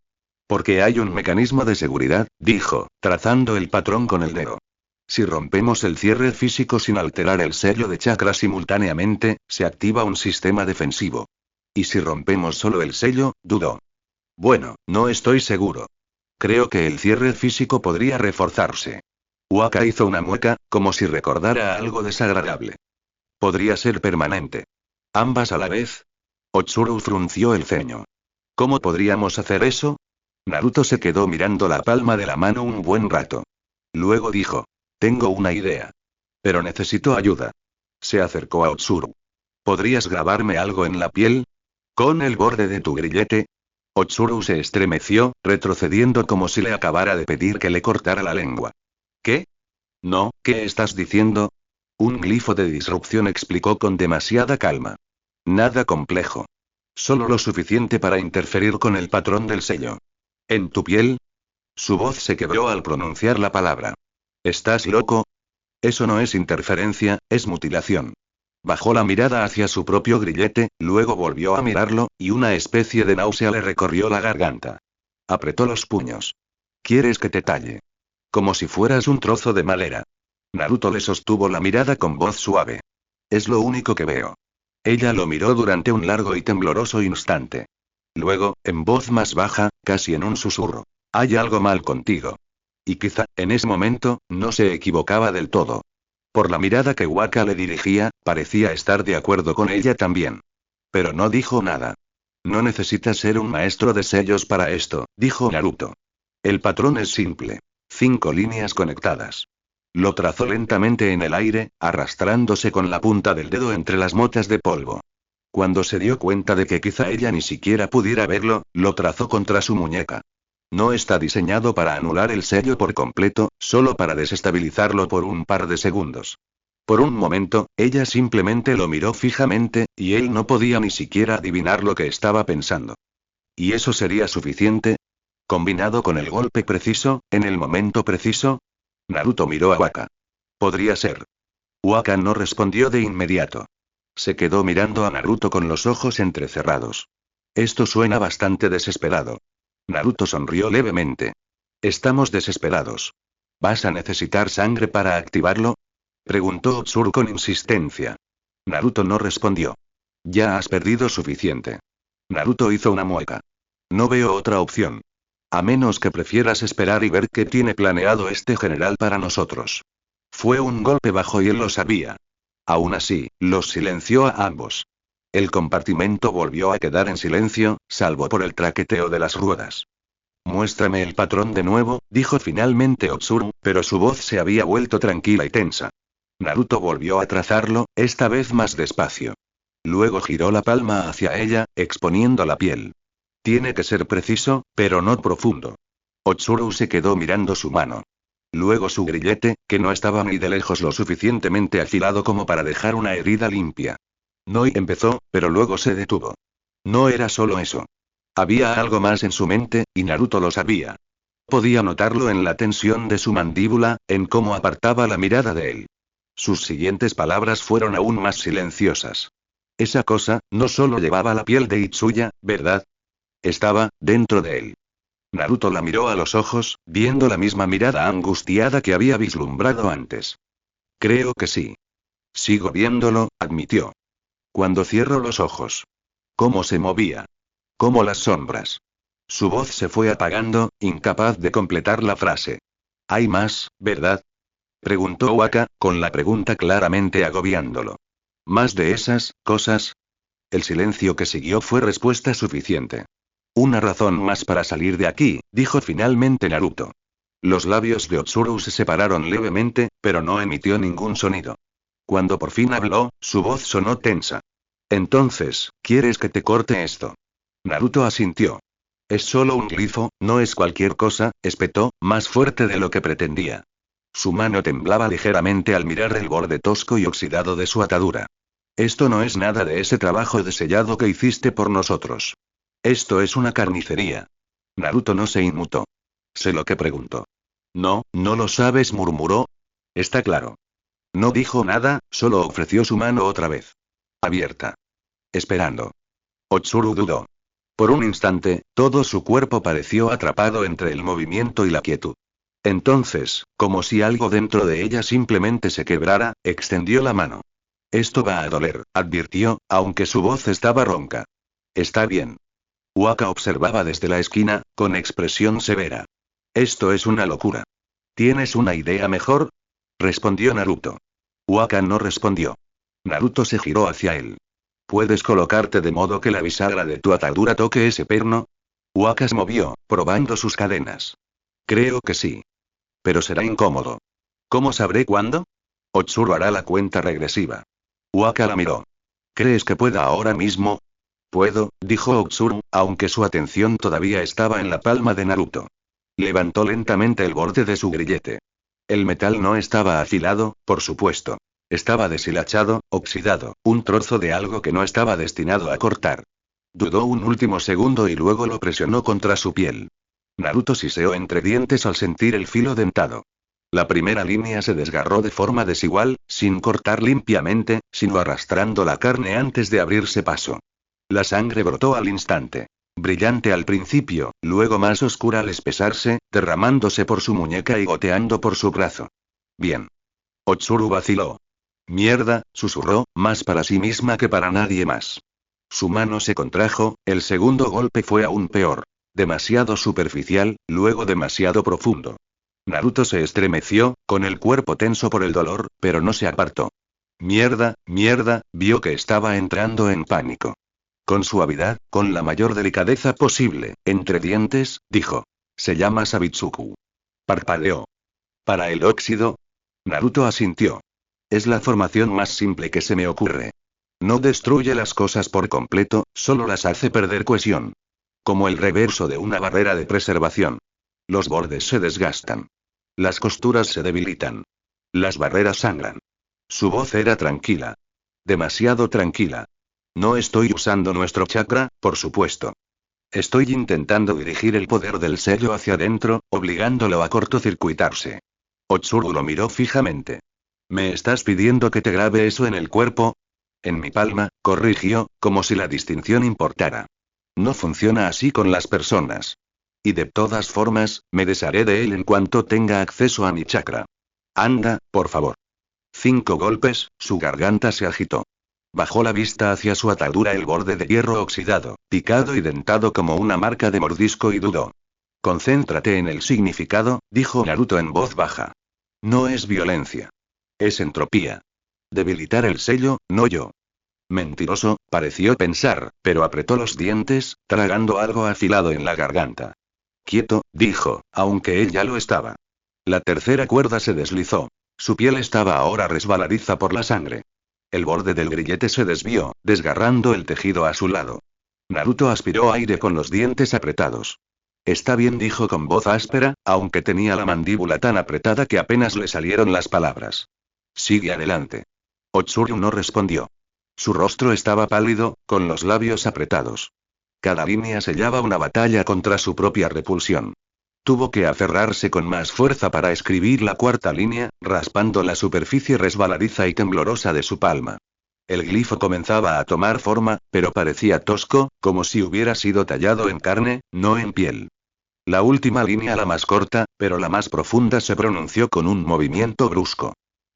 Porque hay un mecanismo de seguridad, dijo, trazando el patrón con el dedo. Si rompemos el cierre físico sin alterar el sello de chakra simultáneamente, se activa un sistema defensivo. ¿Y si rompemos solo el sello? Dudó. Bueno, no estoy seguro. Creo que el cierre físico podría reforzarse. Waka hizo una mueca, como si recordara algo desagradable. Podría ser permanente. ¿Ambas a la vez? Otsuru frunció el ceño. ¿Cómo podríamos hacer eso? Naruto se quedó mirando la palma de la mano un buen rato. Luego dijo. Tengo una idea. Pero necesito ayuda. Se acercó a Otsuru. ¿Podrías grabarme algo en la piel? ¿Con el borde de tu grillete? Otsuru se estremeció, retrocediendo como si le acabara de pedir que le cortara la lengua. ¿Qué? No, ¿qué estás diciendo? Un glifo de disrupción, explicó con demasiada calma. Nada complejo. Solo lo suficiente para interferir con el patrón del sello. ¿En tu piel? Su voz se quebró al pronunciar la palabra. ¿Estás loco? Eso no es interferencia, es mutilación. Bajó la mirada hacia su propio grillete, luego volvió a mirarlo, y una especie de náusea le recorrió la garganta. Apretó los puños. ¿Quieres que te talle? Como si fueras un trozo de madera. Naruto le sostuvo la mirada con voz suave. Es lo único que veo. Ella lo miró durante un largo y tembloroso instante. Luego, en voz más baja, casi en un susurro. Hay algo mal contigo. Y quizá, en ese momento, no se equivocaba del todo. Por la mirada que Waka le dirigía, parecía estar de acuerdo con ella también. Pero no dijo nada. No necesitas ser un maestro de sellos para esto, dijo Naruto. El patrón es simple. 5 líneas conectadas. Lo trazó lentamente en el aire, arrastrándose con la punta del dedo entre las motas de polvo. Cuando se dio cuenta de que quizá ella ni siquiera pudiera verlo, lo trazó contra su muñeca. No está diseñado para anular el sello por completo, solo para desestabilizarlo por un par de segundos. Por un momento, ella simplemente lo miró fijamente, y él no podía ni siquiera adivinar lo que estaba pensando. ¿Y eso sería suficiente? ¿Combinado con el golpe preciso, en el momento preciso? Naruto miró a Waka. Podría ser. Waka no respondió de inmediato. Se quedó mirando a Naruto con los ojos entrecerrados. Esto suena bastante desesperado. Naruto sonrió levemente. Estamos desesperados. ¿Vas a necesitar sangre para activarlo? Preguntó Tsuru con insistencia. Naruto no respondió. Ya has perdido suficiente. Naruto hizo una mueca. No veo otra opción. A menos que prefieras esperar y ver qué tiene planeado este general para nosotros. Fue un golpe bajo y él lo sabía. Aún así, los silenció a ambos. El compartimento volvió a quedar en silencio, salvo por el traqueteo de las ruedas. Muéstrame el patrón de nuevo, dijo finalmente Otsuru, pero su voz se había vuelto tranquila y tensa. Naruto volvió a trazarlo, esta vez más despacio. Luego giró la palma hacia ella, exponiendo la piel. Tiene que ser preciso, pero no profundo. Otsuru se quedó mirando su mano. Luego su grillete, que no estaba ni de lejos lo suficientemente afilado como para dejar una herida limpia. Noi empezó, pero luego se detuvo. No era solo eso. Había algo más en su mente, y Naruto lo sabía. Podía notarlo en la tensión de su mandíbula, en cómo apartaba la mirada de él. Sus siguientes palabras fueron aún más silenciosas. Esa cosa, no solo llevaba la piel de Itsuya, ¿verdad? Estaba, dentro de él. Naruto la miró a los ojos, viendo la misma mirada angustiada que había vislumbrado antes. Creo que sí. Sigo viéndolo, admitió. Cuando cierro los ojos. ¿Cómo se movía? Como las sombras. Su voz se fue apagando, incapaz de completar la frase. Hay más, ¿verdad? Preguntó Waka, con la pregunta claramente agobiándolo. ¿Más de esas cosas? El silencio que siguió fue respuesta suficiente. Una razón más para salir de aquí, dijo finalmente Naruto. Los labios de Otsuru se separaron levemente, pero no emitió ningún sonido. Cuando por fin habló, su voz sonó tensa. Entonces, ¿quieres que te corte esto? Naruto asintió. Es solo un glifo, no es cualquier cosa, espetó, más fuerte de lo que pretendía. Su mano temblaba ligeramente al mirar el borde tosco y oxidado de su atadura. Esto no es nada de ese trabajo de sellado que hiciste por nosotros. Esto es una carnicería. Naruto no se inmutó. Sé lo que preguntó. No, no lo sabes, murmuró. Está claro. No dijo nada, solo ofreció su mano otra vez. Abierta. Esperando. Otsuru dudó. Por un instante, todo su cuerpo pareció atrapado entre el movimiento y la quietud. Entonces, como si algo dentro de ella simplemente se quebrara, extendió la mano. Esto va a doler, advirtió, aunque su voz estaba ronca. Está bien. Waka observaba desde la esquina, con expresión severa. Esto es una locura. ¿Tienes una idea mejor? Respondió Naruto. Waka no respondió. Naruto se giró hacia él. ¿Puedes colocarte de modo que la bisagra de tu atadura toque ese perno? Waka se movió, probando sus cadenas. Creo que sí. Pero será incómodo. ¿Cómo sabré cuándo? Otsuru hará la cuenta regresiva. Waka la miró. ¿Crees que pueda ahora mismo? Puedo, dijo Otsuru, aunque su atención todavía estaba en la palma de Naruto. Levantó lentamente el borde de su grillete. El metal no estaba afilado, por supuesto. Estaba deshilachado, oxidado, un trozo de algo que no estaba destinado a cortar. Dudó un último segundo y luego lo presionó contra su piel. Naruto siseó entre dientes al sentir el filo dentado. La primera línea se desgarró de forma desigual, sin cortar limpiamente, sino arrastrando la carne antes de abrirse paso. La sangre brotó al instante. Brillante al principio, luego más oscura al espesarse, derramándose por su muñeca y goteando por su brazo. Bien. Otsuru vaciló. Mierda, susurró, más para sí misma que para nadie más. Su mano se contrajo, el segundo golpe fue aún peor. Demasiado superficial, luego demasiado profundo. Naruto se estremeció, con el cuerpo tenso por el dolor, pero no se apartó. Mierda, vio que estaba entrando en pánico. Con suavidad, con la mayor delicadeza posible, entre dientes, dijo. Se llama Sabitsuku. Parpadeó. ¿Para el óxido? Naruto asintió. Es la formación más simple que se me ocurre. No destruye las cosas por completo, solo las hace perder cohesión. Como el reverso de una barrera de preservación. Los bordes se desgastan. Las costuras se debilitan. Las barreras sangran. Su voz era tranquila. Demasiado tranquila. No estoy usando nuestro chakra, por supuesto. Estoy intentando dirigir el poder del sello hacia adentro, obligándolo a cortocircuitarse. Otsuru lo miró fijamente. ¿Me estás pidiendo que te grabe eso en el cuerpo? En mi palma, corrigió, como si la distinción importara. No funciona así con las personas. Y de todas formas, me desharé de él en cuanto tenga acceso a mi chakra. Anda, por favor. 5 golpes, su garganta se agitó. Bajó la vista hacia su atadura, el borde de hierro oxidado, picado y dentado como una marca de mordisco, y dudó. Concéntrate en el significado, dijo Naruto en voz baja. No es violencia. Es entropía. Debilitar el sello, no yo. Mentiroso, pareció pensar, pero apretó los dientes, tragando algo afilado en la garganta. Quieto, dijo, aunque él ya lo estaba. La tercera cuerda se deslizó. Su piel estaba ahora resbaladiza por la sangre. El borde del grillete se desvió, desgarrando el tejido a su lado. Naruto aspiró aire con los dientes apretados. Está bien, dijo con voz áspera, aunque tenía la mandíbula tan apretada que apenas le salieron las palabras. Sigue adelante. Otsuru no respondió. Su rostro estaba pálido, con los labios apretados. Cada línea sellaba una batalla contra su propia repulsión. Tuvo que aferrarse con más fuerza para escribir la cuarta línea, raspando la superficie resbaladiza y temblorosa de su palma. El glifo comenzaba a tomar forma, pero parecía tosco, como si hubiera sido tallado en carne, no en piel. La última línea, la más corta, pero la más profunda, se pronunció con un movimiento brusco.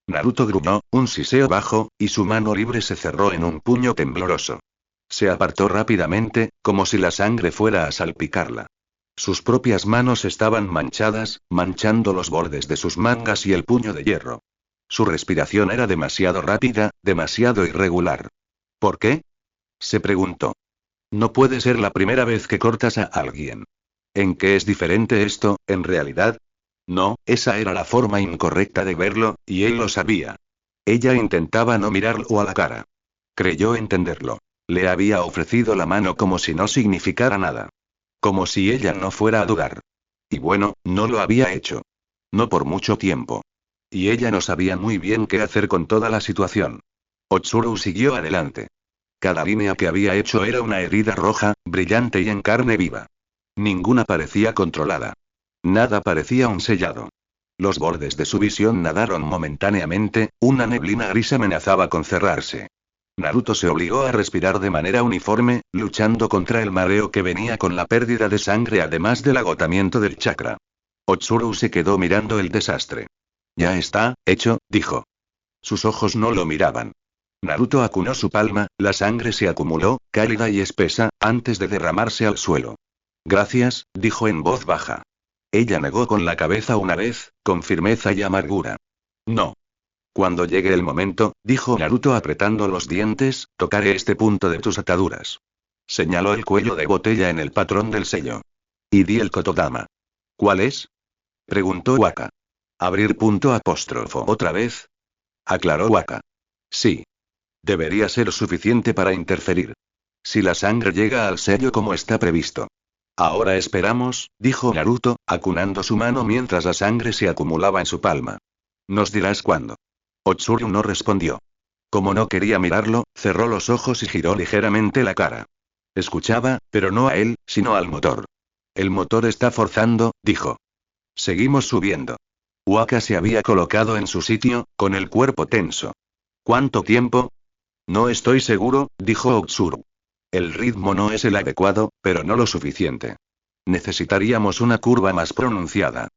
Naruto gruñó, un siseo bajo, y su mano libre se cerró en un puño tembloroso. Se apartó rápidamente, como si la sangre fuera a salpicarla. Sus propias manos estaban manchadas, manchando los bordes de sus mangas y el puño de hierro. Su respiración era demasiado rápida, demasiado irregular. ¿Por qué? Se preguntó. No puede ser la primera vez que cortas a alguien. ¿En qué es diferente esto, en realidad? No, esa era la forma incorrecta de verlo, y él lo sabía. Ella intentaba no mirarlo a la cara. Creyó entenderlo. Le había ofrecido la mano como si no significara nada. Como si ella no fuera a dudar. Y bueno, no lo había hecho. No por mucho tiempo. Y ella no sabía muy bien qué hacer con toda la situación. Otsuru siguió adelante. Cada línea que había hecho era una herida roja, brillante y en carne viva. Ninguna parecía controlada. Nada parecía un sellado. Los bordes de su visión nadaron momentáneamente, una neblina gris amenazaba con cerrarse. Naruto se obligó a respirar de manera uniforme, luchando contra el mareo que venía con la pérdida de sangre además del agotamiento del chakra. Otsuru se quedó mirando el desastre. Ya está, hecho, dijo. Sus ojos no lo miraban. Naruto acunó su palma, la sangre se acumuló, cálida y espesa, antes de derramarse al suelo. Gracias, dijo en voz baja. Ella negó con la cabeza una vez, con firmeza y amargura. No. Cuando llegue el momento, dijo Naruto apretando los dientes, tocaré este punto de tus ataduras. Señaló el cuello de botella en el patrón del sello. Y di el kotodama. ¿Cuál es? Preguntó Waka. Abrir punto apóstrofo otra vez. Aclaró Waka. Sí. Debería ser suficiente para interferir. Si la sangre llega al sello como está previsto. Ahora esperamos, dijo Naruto, acunando su mano mientras la sangre se acumulaba en su palma. Nos dirás cuándo. Otsuru no respondió. Como no quería mirarlo, cerró los ojos y giró ligeramente la cara. Escuchaba, pero no a él, sino al motor. El motor está forzando, dijo. Seguimos subiendo. Waka se había colocado en su sitio, con el cuerpo tenso. ¿Cuánto tiempo? No estoy seguro, dijo Otsuru. El ritmo no es el adecuado, pero no lo suficiente. Necesitaríamos una curva más pronunciada.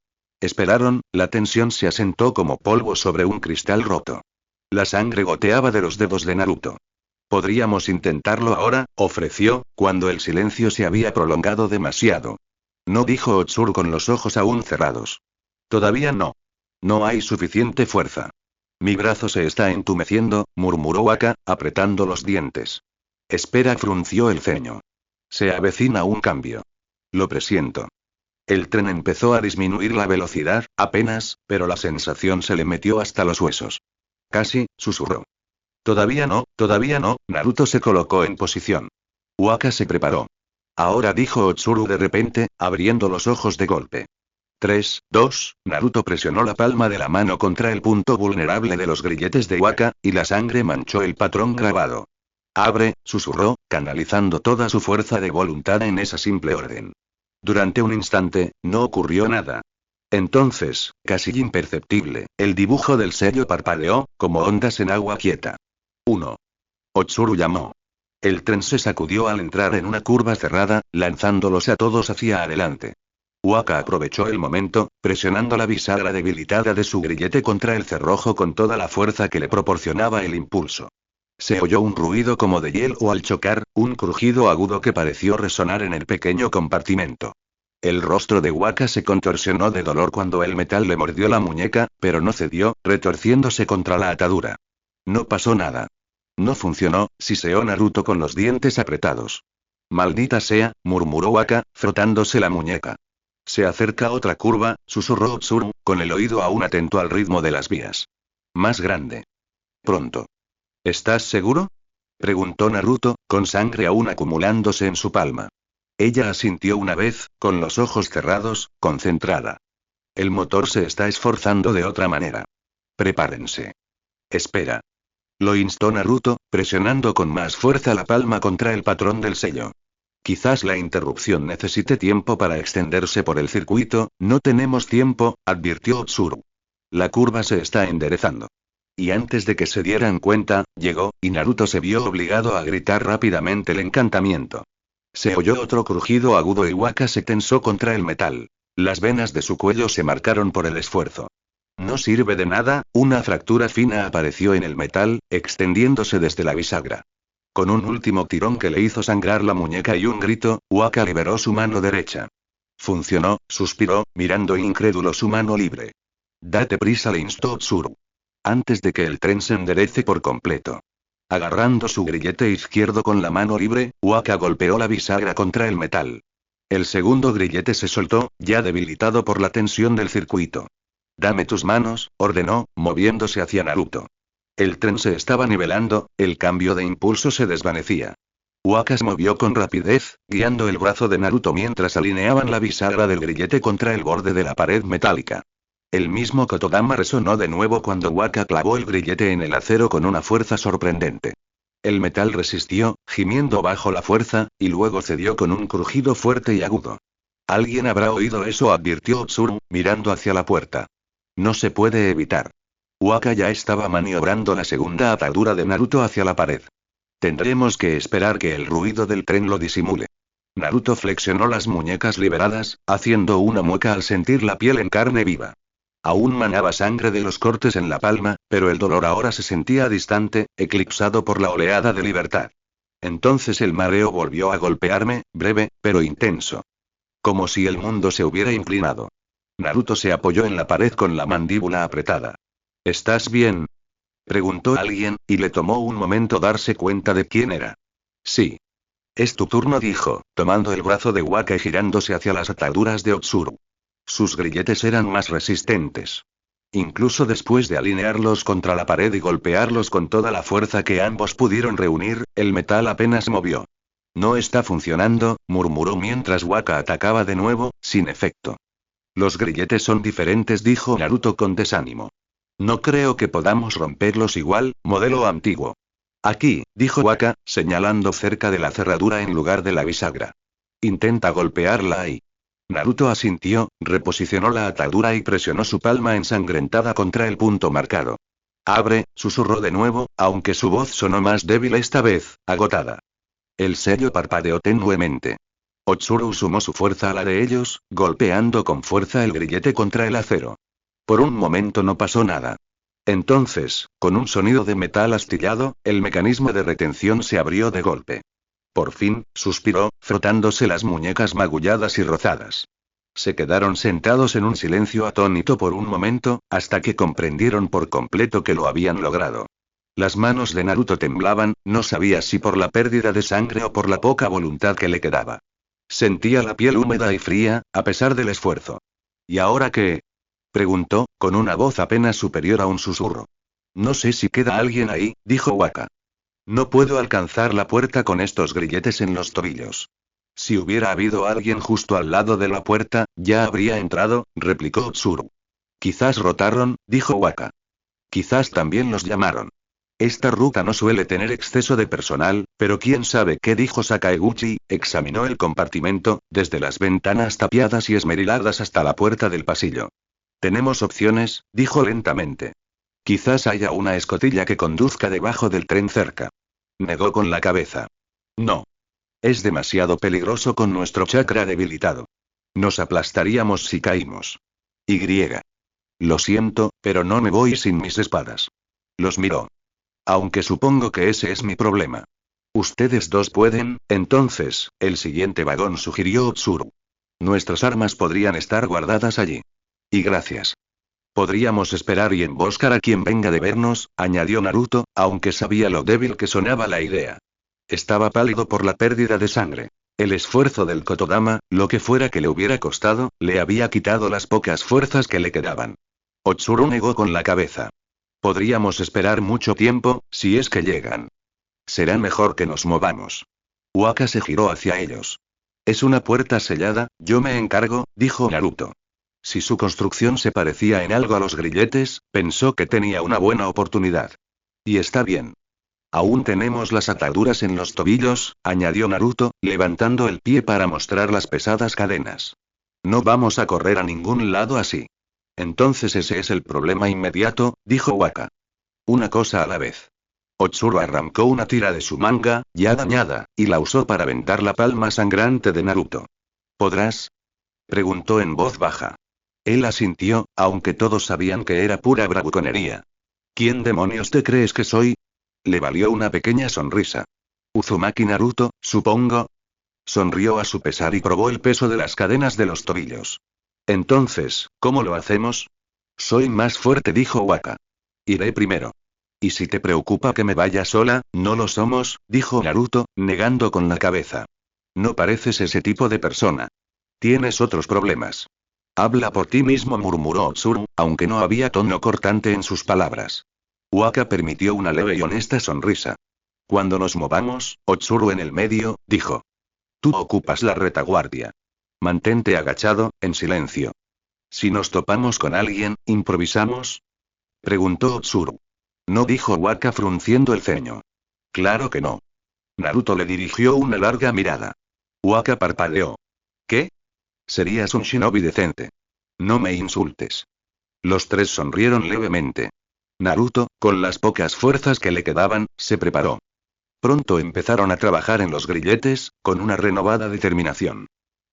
Esperaron, la tensión se asentó como polvo sobre un cristal roto. La sangre goteaba de los dedos de Naruto. Podríamos intentarlo ahora, ofreció, cuando el silencio se había prolongado demasiado. No, dijo Otsuru con los ojos aún cerrados. Todavía no. No hay suficiente fuerza. Mi brazo se está entumeciendo, murmuró Waka, apretando los dientes. Espera, frunció el ceño. Se avecina un cambio. Lo presiento. El tren empezó a disminuir la velocidad, apenas, pero la sensación se le metió hasta los huesos. Casi, susurró. Todavía no, Naruto se colocó en posición. Waka se preparó. Ahora, dijo Otsuru de repente, abriendo los ojos de golpe. 3, 2, Naruto presionó la palma de la mano contra el punto vulnerable de los grilletes de Waka, y la sangre manchó el patrón grabado. Abre, susurró, canalizando toda su fuerza de voluntad en esa simple orden. Durante un instante, no ocurrió nada. Entonces, casi imperceptible, el dibujo del sello parpadeó, como ondas en agua quieta. 1. Otsuru llamó. El tren se sacudió al entrar en una curva cerrada, lanzándolos a todos hacia adelante. Waka aprovechó el momento, presionando la bisagra debilitada de su grillete contra el cerrojo con toda la fuerza que le proporcionaba el impulso. Se oyó un ruido como de hielo al chocar, un crujido agudo que pareció resonar en el pequeño compartimento. El rostro de Waka se contorsionó de dolor cuando el metal le mordió la muñeca, pero no cedió, retorciéndose contra la atadura. No pasó nada. No funcionó, siseó Naruto con los dientes apretados. Maldita sea, murmuró Waka, frotándose la muñeca. Se acerca otra curva, susurró Tsuru, con el oído aún atento al ritmo de las vías. Más grande. Pronto. ¿Estás seguro? Preguntó Naruto, con sangre aún acumulándose en su palma. Ella asintió una vez, con los ojos cerrados, concentrada. El motor se está esforzando de otra manera. Prepárense. Espera. Lo instó Naruto, presionando con más fuerza la palma contra el patrón del sello. Quizás la interrupción necesite tiempo para extenderse por el circuito, no tenemos tiempo, advirtió Tsuru. La curva se está enderezando. Y antes de que se dieran cuenta, llegó, y Naruto se vio obligado a gritar rápidamente el encantamiento. Se oyó otro crujido agudo y Waka se tensó contra el metal. Las venas de su cuello se marcaron por el esfuerzo. No sirve de nada, una fractura fina apareció en el metal, extendiéndose desde la bisagra. Con un último tirón que le hizo sangrar la muñeca y un grito, Waka liberó su mano derecha. Funcionó, suspiró, mirando incrédulo su mano libre. Date prisa, le instó Tsuru. Antes de que el tren se enderece por completo. Agarrando su grillete izquierdo con la mano libre, Waka golpeó la bisagra contra el metal. El segundo grillete se soltó, ya debilitado por la tensión del circuito. Dame tus manos, ordenó, moviéndose hacia Naruto. El tren se estaba nivelando, el cambio de impulso se desvanecía. Waka se movió con rapidez, guiando el brazo de Naruto mientras alineaban la bisagra del grillete contra el borde de la pared metálica. El mismo Kotodama resonó de nuevo cuando Waka clavó el grillete en el acero con una fuerza sorprendente. El metal resistió, gimiendo bajo la fuerza, y luego cedió con un crujido fuerte y agudo. Alguien habrá oído eso, advirtió Tsuru, mirando hacia la puerta. No se puede evitar. Waka ya estaba maniobrando la segunda atadura de Naruto hacia la pared. Tendremos que esperar que el ruido del tren lo disimule. Naruto flexionó las muñecas liberadas, haciendo una mueca al sentir la piel en carne viva. Aún manaba sangre de los cortes en la palma, pero el dolor ahora se sentía distante, eclipsado por la oleada de libertad. Entonces el mareo volvió a golpearme, breve, pero intenso. Como si el mundo se hubiera inclinado. Naruto se apoyó en la pared con la mandíbula apretada. ¿Estás bien?, preguntó alguien, y le tomó un momento darse cuenta de quién era. Sí. Es tu turno, dijo, tomando el brazo de Waka y girándose hacia las ataduras de Otsuru. Sus grilletes eran más resistentes. Incluso después de alinearlos contra la pared y golpearlos con toda la fuerza que ambos pudieron reunir, el metal apenas movió. No está funcionando, murmuró mientras Waka atacaba de nuevo, sin efecto. Los grilletes son diferentes, dijo Naruto con desánimo. No creo que podamos romperlos igual, modelo antiguo. Aquí, dijo Waka, señalando cerca de la cerradura en lugar de la bisagra. Intenta golpearla ahí. Naruto asintió, reposicionó la atadura y presionó su palma ensangrentada contra el punto marcado. Abre, susurró de nuevo, aunque su voz sonó más débil esta vez, agotada. El sello parpadeó tenuemente. Otsuru sumó su fuerza a la de ellos, golpeando con fuerza el grillete contra el acero. Por un momento no pasó nada. Entonces, con un sonido de metal astillado, el mecanismo de retención se abrió de golpe. Por fin, suspiró, frotándose las muñecas magulladas y rozadas. Se quedaron sentados en un silencio atónito por un momento, hasta que comprendieron por completo que lo habían logrado. Las manos de Naruto temblaban, no sabía si por la pérdida de sangre o por la poca voluntad que le quedaba. Sentía la piel húmeda y fría, a pesar del esfuerzo. ¿Y ahora qué?, preguntó, con una voz apenas superior a un susurro. No sé si queda alguien ahí, dijo Waka. No puedo alcanzar la puerta con estos grilletes en los tobillos. Si hubiera habido alguien justo al lado de la puerta, ya habría entrado, replicó Tsuru. Quizás rotaron, dijo Waka. Quizás también los llamaron. Esta ruta no suele tener exceso de personal, pero quién sabe qué, dijo Sakaguchi, examinó el compartimento, desde las ventanas tapiadas y esmeriladas hasta la puerta del pasillo. Tenemos opciones, dijo lentamente. Quizás haya una escotilla que conduzca debajo del tren cerca. Negó con la cabeza. No. Es demasiado peligroso con nuestro chakra debilitado. Nos aplastaríamos si caímos. Y. Lo siento, pero no me voy sin mis espadas. Los miró. Aunque supongo que ese es mi problema. Ustedes dos pueden, entonces, el siguiente vagón, sugirió Otsuru. Nuestras armas podrían estar guardadas allí. Y gracias. Podríamos esperar y emboscar a quien venga de vernos, añadió Naruto, aunque sabía lo débil que sonaba la idea. Estaba pálido por la pérdida de sangre. El esfuerzo del Kotodama, lo que fuera que le hubiera costado, le había quitado las pocas fuerzas que le quedaban. Otsuru negó con la cabeza. Podríamos esperar mucho tiempo, si es que llegan. Será mejor que nos movamos. Waka se giró hacia ellos. Es una puerta sellada, yo me encargo, dijo Naruto. Si su construcción se parecía en algo a los grilletes, pensó que tenía una buena oportunidad. Y está bien. Aún tenemos las ataduras en los tobillos, añadió Naruto, levantando el pie para mostrar las pesadas cadenas. No vamos a correr a ningún lado así. Entonces ese es el problema inmediato, dijo Waka. Una cosa a la vez. Otsuru arrancó una tira de su manga, ya dañada, y la usó para vendar la palma sangrante de Naruto. ¿Podrás? Preguntó en voz baja. Él asintió, aunque todos sabían que era pura bravuconería. ¿Quién demonios te crees que soy? Le valió una pequeña sonrisa. Uzumaki Naruto, supongo. Sonrió a su pesar y probó el peso de las cadenas de los tobillos. Entonces, ¿cómo lo hacemos? Soy más fuerte, dijo Waka. Iré primero. Y si te preocupa que me vaya sola, no lo somos, dijo Naruto, negando con la cabeza. No pareces ese tipo de persona. Tienes otros problemas. Habla por ti mismo, murmuró Otsuru, aunque no había tono cortante en sus palabras. Waka permitió una leve y honesta sonrisa. Cuando nos movamos, Otsuru en el medio, dijo. Tú ocupas la retaguardia. Mantente agachado, en silencio. Si nos topamos con alguien, ¿improvisamos? Preguntó Otsuru. No, dijo Waka frunciendo el ceño. Claro que no. Naruto le dirigió una larga mirada. Waka parpadeó. ¿Qué? Serías un shinobi decente. No me insultes. Los tres sonrieron levemente. Naruto, con las pocas fuerzas que le quedaban, se preparó. Pronto empezaron a trabajar en los grilletes, con una renovada determinación.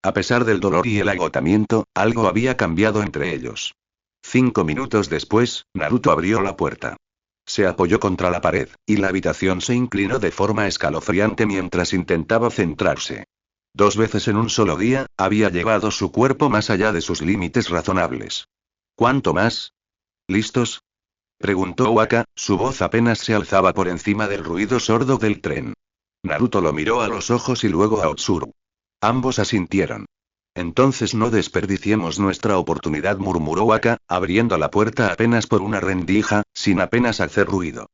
A pesar del dolor y el agotamiento, algo había cambiado entre ellos. 5 minutos después, Naruto abrió la puerta. Se apoyó contra la pared, y la habitación se inclinó de forma escalofriante mientras intentaba centrarse. 2 veces en un solo día, había llevado su cuerpo más allá de sus límites razonables. ¿Cuánto más? ¿Listos? Preguntó Waka, su voz apenas se alzaba por encima del ruido sordo del tren. Naruto lo miró a los ojos y luego a Otsuru. Ambos asintieron. Entonces no desperdiciemos nuestra oportunidad, murmuró Waka, abriendo la puerta apenas por una rendija, sin apenas hacer ruido.